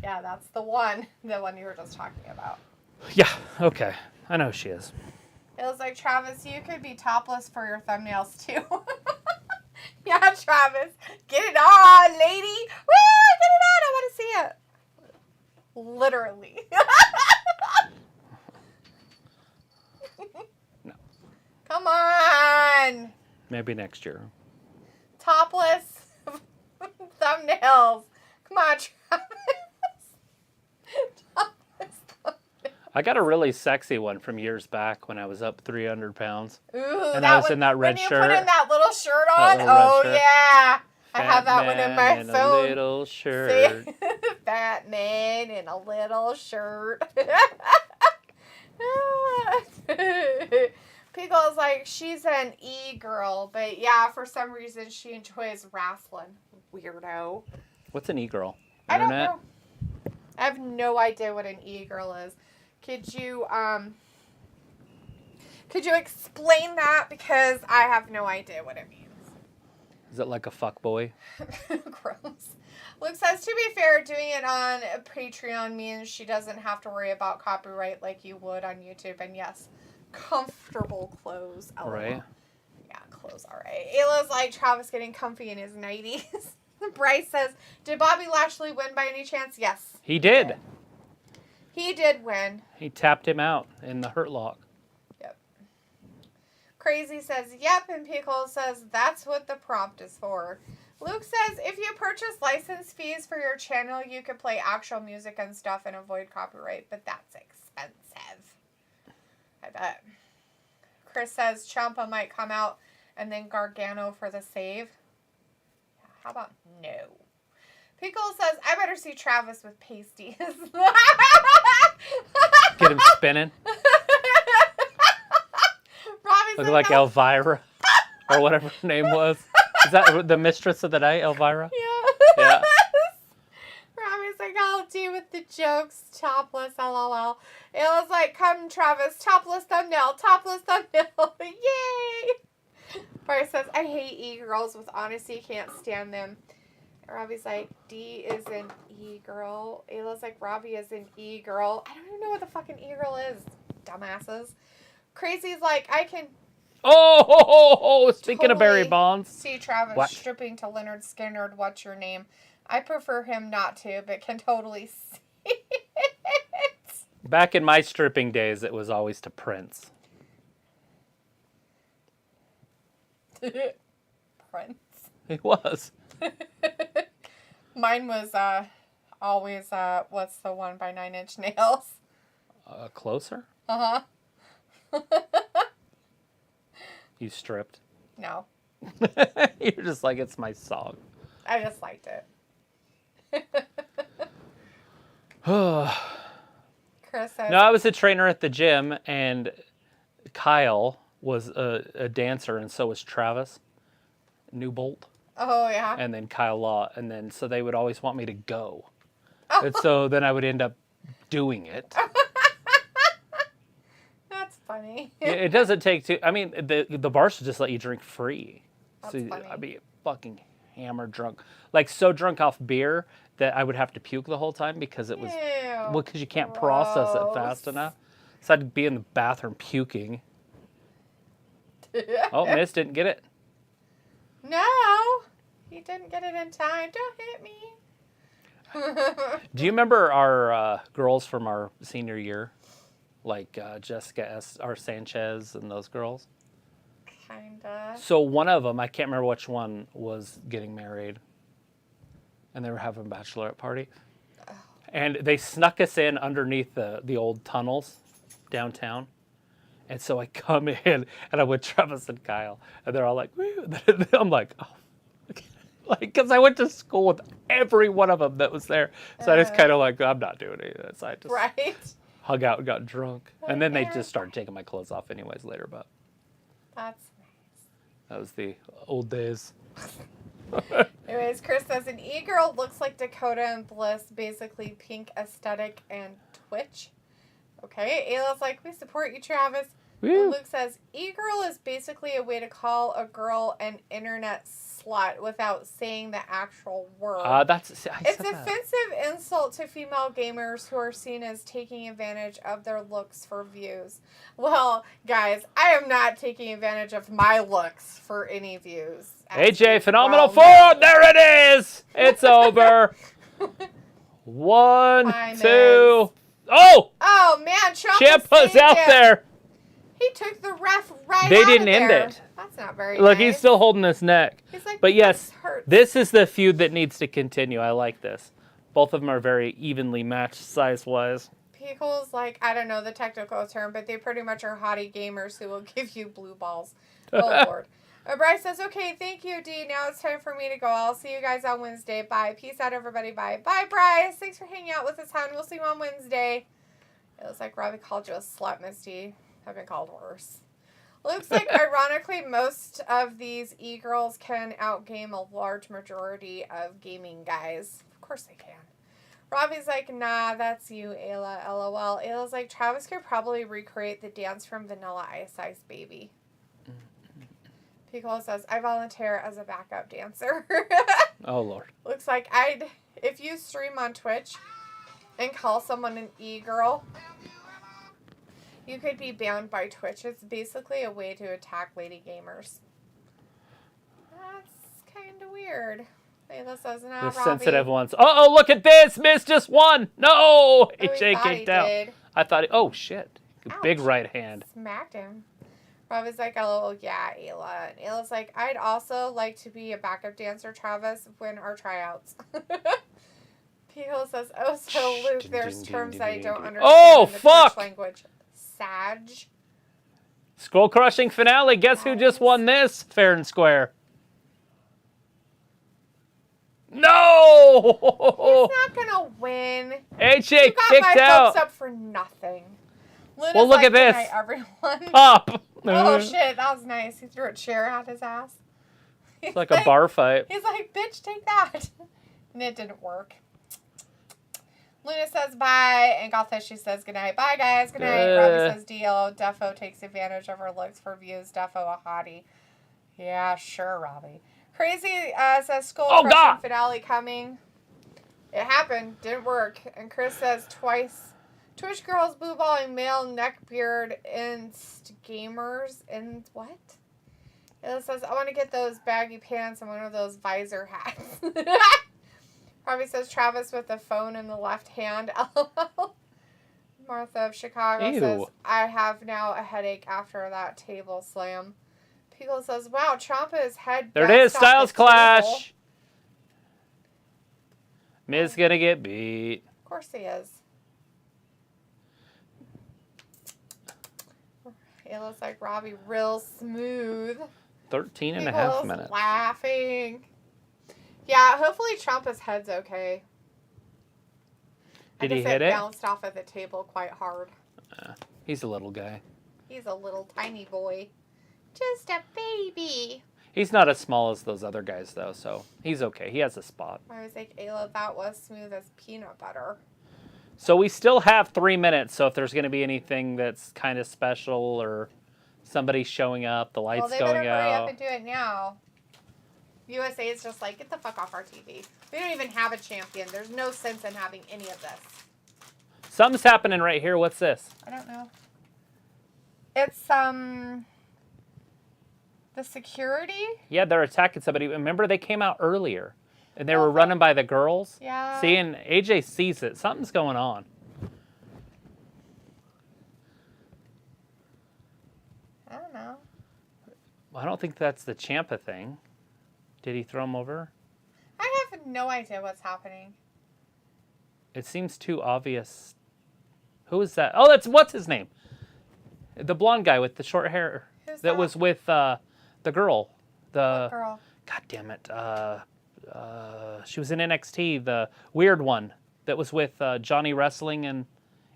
Yeah, that's the one you were just talking about. Yeah, okay. I know she is. It was like, Travis, you could be topless for your thumbnails too. Yeah, Travis. Get it on, lady. Woo, get it on. I want to see it. Literally. No. Come on. Maybe next year. Topless thumbnails. Come on, Travis. I got a really sexy one from years back when I was up 300 pounds. Ooh, and I was in that red shirt. When you put in that little shirt on, yeah. I have that one in my phone. A little shirt. See? Fat man in a little shirt. Pickle's like, she's an e-girl, but yeah, for some reason she enjoys wrestling. Weirdo. What's an e-girl? I don't know. I have no idea what an e-girl is. Could you explain that? Because I have no idea what it means. Is it like a fuck boy? Gross. Luke says, to be fair, doing it on Patreon means she doesn't have to worry about copyright like you would on YouTube. And yes, comfortable clothes. LOL. Right. Yeah, clothes, all right. Ayla's like, Travis getting comfy in his 90s. Bryce says, did Bobby Lashley win by any chance? Yes. He did. He did win. He tapped him out in the Hurt Lock. Yep. Crazy says, yep. And Pickle says, that's what the prompt is for. Luke says, if you purchase license fees for your channel, you could play actual music and stuff and avoid copyright, but that's expensive. I bet. Chris says, Ciampa might come out and then Gargano for the save. How about no? Pickle says, I better see Travis with pasties. Get him spinning. Looking like Elvira. Or whatever her name was. Is that the mistress of the night, Elvira? Yeah. Yeah. Robbie's like, I'll do with the jokes. Topless, LOL. Ayla's like, come, Travis. Topless thumbnail. Topless thumbnail. Yay! Bryce says, I hate e-girls with honesty. Can't stand them. Robbie's like, D is an e-girl. Ayla's like, Robbie is an e-girl. I don't even know what the fucking e-girl is. Dumbasses. Crazy's like, I can... Speaking of Barry Bonds. See Travis stripping to Leonard Skinner. What's your name? I prefer him not to, but can totally see it. Back in my stripping days, it was always to Prince. Prince. He was. Mine was always, what's the one by 9 Inch Nails? Closer? Uh-huh. You stripped. No. You're just like, it's my song. I just liked it. Chris says... No, I was a trainer at the gym, and Kyle was a dancer, and so was Travis Newbolt. Oh, yeah. And then Kyle Law. And then, so they would always want me to go. Oh. And so then I would end up doing it. That's funny. It doesn't take too... I mean, the bars should just let you drink free. That's So funny. I'd be fucking hammered drunk. Like, so drunk off beer that I would have to puke the whole time because it was... Ew, well, because you can't process it fast gross. enough. So I'd be in the bathroom puking. Oh, Miss didn't get it. No. He didn't get it in time. Don't hit me. Do you remember our girls from our senior year? Like Jessica R. Sanchez and those girls? Kinda. So one of them, I can't remember which one, was getting married. And they were having a bachelorette party. And they snuck us in underneath the old tunnels downtown. And so I come in, and I'm with Travis and Kyle. And they're all like, woo. I'm like, oh. Like, because I went to school with every one of them that was there. So I just kind of like, I'm not doing any of this. I just hung out and got drunk. And then they just started taking my clothes off anyways later. But That's nice. that was the old days. Anyways, Chris says, an e-girl looks like Dakota and Bliss, basically pink aesthetic and Twitch. Okay, Ayla's like, we support you, Travis. And Luke says, e-girl is basically a way to call a girl an internet slut without saying the actual word. It's an offensive insult to female gamers who are seen as taking advantage of their looks for views. Well, guys, I am not taking advantage of my looks for any views. AJ Phenomenal 4, there it is! It's over. 1, 2... Oh! Oh, man, Ciampa's out there. He took the ref right They out didn't of end there. it. That's not very Look, nice. he's still holding his neck. He's like, But yes, hurts. this is the feud that needs to continue. I like this. Both of them are very evenly matched size-wise. Pickle's like, I don't know the technical term, but they pretty much are hottie gamers who will give you blue balls. Oh, Lord. Bryce says, okay, thank you, D. Now it's time for me to go. I'll see you guys on Wednesday. Bye. Peace out, everybody. Bye. Bye, Bryce. Thanks for hanging out with us, hon. We'll see you on Wednesday. It was like Robbie called you a slut, Misty. I've been called worse. Looks like, ironically, most of these e-girls can outgame a large majority of gaming guys. Of course they can. Robbie's like, nah, that's you, Ayla, LOL. Ayla's like, Travis could probably recreate the dance from Vanilla Ice Baby. Piccolo says, I volunteer as a backup dancer. Oh, Lord. Looks like if you stream on Twitch and call someone an e-girl, you could be banned by Twitch. It's basically a way to attack lady gamers. That's kind of weird. Ayla says, nah, The Robbie. sensitive ones. Uh-oh, look at this. Miss just won. No. AJ thought he kicked out. did. I thought, oh, shit. Ouch. Big right hand. Smacked him. Robbie's like, oh, yeah, Ayla. And Ayla's like, I'd also like to be a backup dancer, Travis, when our tryouts. Pico says, oh, so Luke, there's terms I don't understand Oh, in the fuck! Twitch language. Sag. Skull crushing finale. Guess who just won this? Fair and square. No! He's not going to win. AJ You got kicked my out. hopes up for nothing. Luna's Well, look like, at this. "Good night, everyone." Pop. Oh, shit, that was nice. He threw a chair at his ass. It's like a bar fight. He's like, bitch, take that. And it didn't work. Luna says bye, and Gothfish says goodnight. Bye, guys. Good night. Robbie says deal. Defo takes advantage of her looks for views. Defo a hottie. Yeah, sure, Robbie. Crazy says skull crushing finale coming. It happened. Didn't work. And Chris says twice. Twitch girls blueballing male neckbeard inst gamers. And what? It says, I want to get those baggy pants and one of those visor hats. Probably says Travis with the phone in the left hand. LOL. Martha of Chicago says, I have now a headache after that table slam. Pickle says, wow, Ciampa's head. There it is. Styles clash. Miz gonna get beat. Of course he is. It looks like Robbie real smooth. 13 and a half minutes. Laughing. Yeah, hopefully Ciampa's head's okay. Did he hit it? Bounced off of the table quite hard. He's a little guy. He's a little tiny boy. Just a baby. He's not as small as those other guys, though, so he's okay. He has a spot. I was like, Ayla, that was smooth as peanut butter. So we still have 3 minutes, so if there's going to be anything that's kind of special or somebody showing up, the lights they going better hurry out. up and do it now. USA is just like, get the fuck off our TV. We don't even have a champion. There's no sense in having any of this. Something's happening right here. What's this? I don't know. It's, the security? Yeah, they're attacking somebody. Remember, they came out earlier, and they were running by the girls? Yeah. See, and AJ sees it. Something's going on. I don't know. Well, I don't think that's the Ciampa thing. Did he throw him over? I have no idea what's happening. It seems too obvious. Who is that? Oh, that's, what's his name? The blonde guy with the short hair. Who's that was with the girl. What girl? God damn it. She was in NXT, the weird one that was with Johnny Wrestling and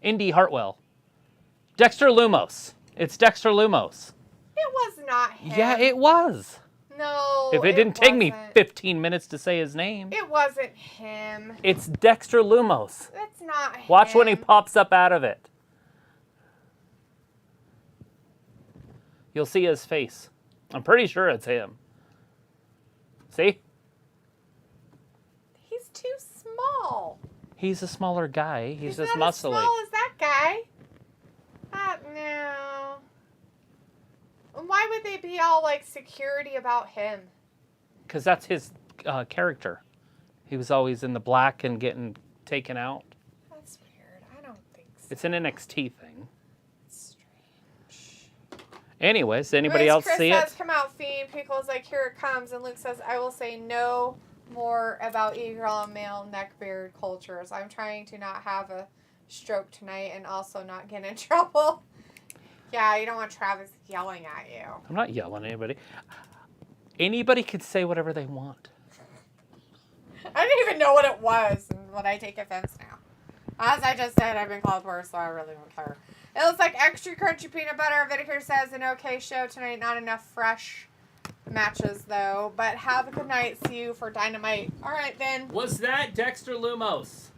Indy Hartwell. Dexter Lumos. It's Dexter Lumos. It was not him. Yeah, it was. No, If it didn't take me wasn't. 15 minutes to say his name. It wasn't him. It's Dexter Lumos. That's not him. Watch when he pops up out of it. You'll see his face. I'm pretty sure it's him. See? He's too small. He's a smaller guy. He's just not muscly. as small as that guy. No. And why would they be all like security about him? Because that's his character. He was always in the black and getting taken out. That's weird. I don't think so. It's an NXT thing. It's strange. Anyways, anybody else Chris see says, it? come out, Fiend. Pickle's like, here it comes. And Luke says, I will say no more about e-girl and male neckbeard cultures. I'm trying to not have a stroke tonight and also not get in trouble. Yeah, you don't want Travis yelling at you. I'm not yelling at anybody. Anybody could say whatever they want. I didn't even know what it was, and what I take offense now. As I just said, I've been called worse, so I really don't care. It looks like extra crunchy peanut butter. Vinegar says an okay show tonight. Not enough fresh matches, though. But have a good night. See you for Dynamite. All right, then. Was that Dexter Lumos?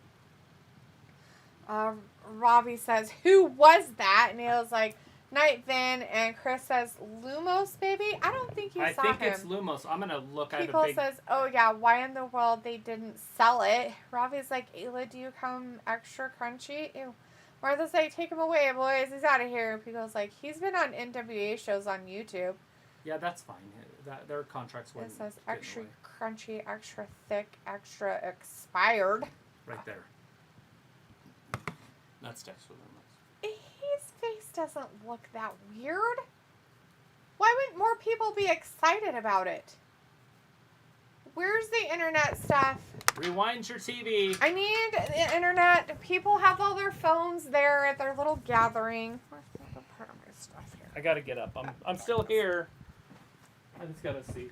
Robbie says, who was that? And Neil's like, Night Vin. And Chris says, Lumos, baby? I don't think you saw him. I think it's Lumos. I'm going to look at Pico says, oh yeah, why in the world they didn't sell it? Robbie's like, Ayla, do you come extra crunchy? Ew. Martha's like, take him away, boys. He's out of here. Pico's like, he's been on NWA shows on YouTube. Yeah, that's fine. Their contracts were. It says extra crunchy, extra thick, extra expired. Right there. That's Dexter Lumos. His face doesn't look that weird. Why wouldn't more people be excited about it? Where's the internet stuff? Rewind your TV. I need the internet. People have all their phones there at their little gathering. Where's the other part of my stuff here? I gotta get up. I'm still here. I just gotta see.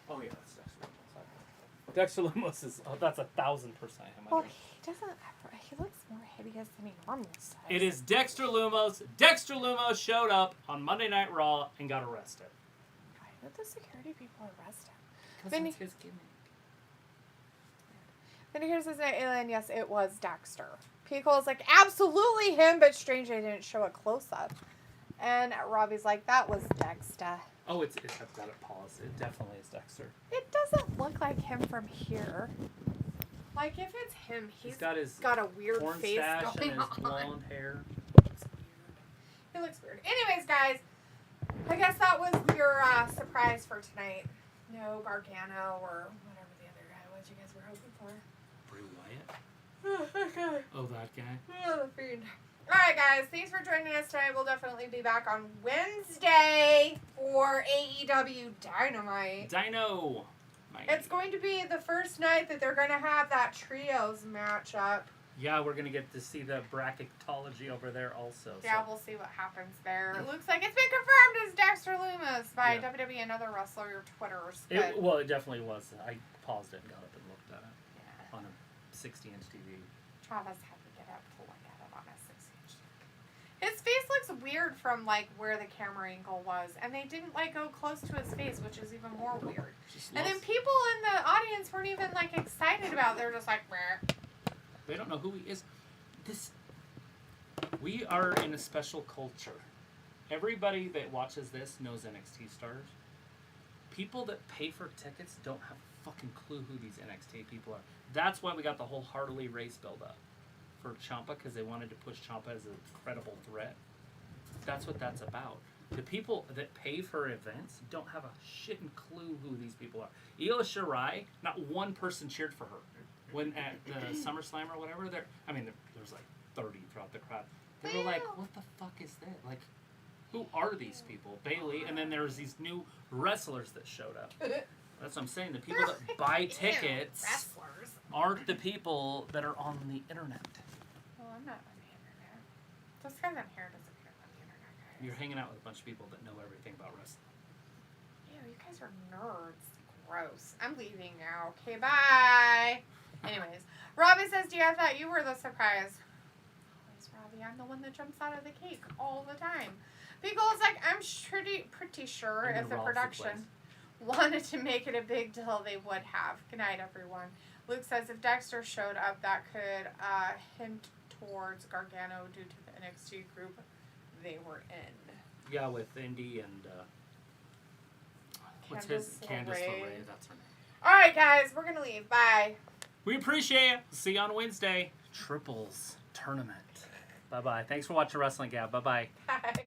Oh yeah, that's Dexter Lumos. Dexter Lumos is that's 1,000% him. Well, he doesn't. He looks more hideous than he normally does. It is Dexter Lumos. Dexter Lumos showed up on Monday Night Raw and got arrested. Why would the security people arrest him? Because it's his gimmick. Then here's his name, and yes, it was Dexter. Pico's like, absolutely him, but strangely didn't show a close-up. And Robbie's like, that was Dexter. Oh, I've got it paused. It definitely is Dexter. It doesn't look like him from here. Like, if it's him, he's got a weird porn face stash going and his on. blonde hair. He looks weird. Anyways, guys, I guess that was your surprise for tonight. No Gargano or whatever the other guy was you guys were hoping for. Bray Wyatt? Oh, that guy. Oh, that guy? Oh, the fiend. Alright, guys, thanks for joining us tonight. We'll definitely be back on Wednesday for AEW Dynamite. Dino! It's going to be the first night that they're going to have that trios matchup. Yeah, we're going to get to see the bracketology over there also. Yeah, we'll see what happens there. It looks like it's been confirmed as Dexter Lumos by WWE, another wrestler, your Twitter's. It definitely was. I paused it and got up and looked at it on a 60-inch TV. Travis had to get up to look at it on a 60-inch TV. His face looks weird from, like, where the camera angle was, and they didn't, like, go close to his face, which is even more weird. And then people in the audience weren't even, like, excited about it. They were just like, meh. They don't know who he is. We are in a special culture. Everybody that watches this knows NXT stars. People that pay for tickets don't have a fucking clue who these NXT people are. That's why we got the whole Harley race build up for Ciampa, because they wanted to push Ciampa as a credible threat. That's what that's about. The people that pay for events don't have a shitting clue who these people are. Io Shirai, not one person cheered for her. When at the SummerSlam or whatever, there's like 30 throughout the crowd. They were like, what the fuck is that? Like, who are these people? Bailey, and then there's these new wrestlers that showed up. That's what I'm saying. The people that buy tickets aren't the people that are on the internet. Well, I'm not on the internet. Just because I'm here doesn't mean I'm on the internet, guys. You're hanging out with a bunch of people that know everything about wrestling. Ew, you guys are nerds. Gross. I'm leaving now. Okay, bye. Anyways, Robbie says, "Do you have that? You were the surprise." Always, Robbie. I'm the one that jumps out of the cake all the time. Beagle's like, I'm pretty sure if the production wanted to make it a big deal, they would have. Good night, everyone. Luke says, if Dexter showed up, that could hint towards Gargano due to the NXT group they were in. Yeah, with Indy and what's his Candice LeRae. That's her name. All right, guys, we're gonna leave. Bye. We appreciate you. See you on Wednesday. Triples tournament. Bye-bye. Thanks for watching Wrestling Gab. Bye-bye. Bye.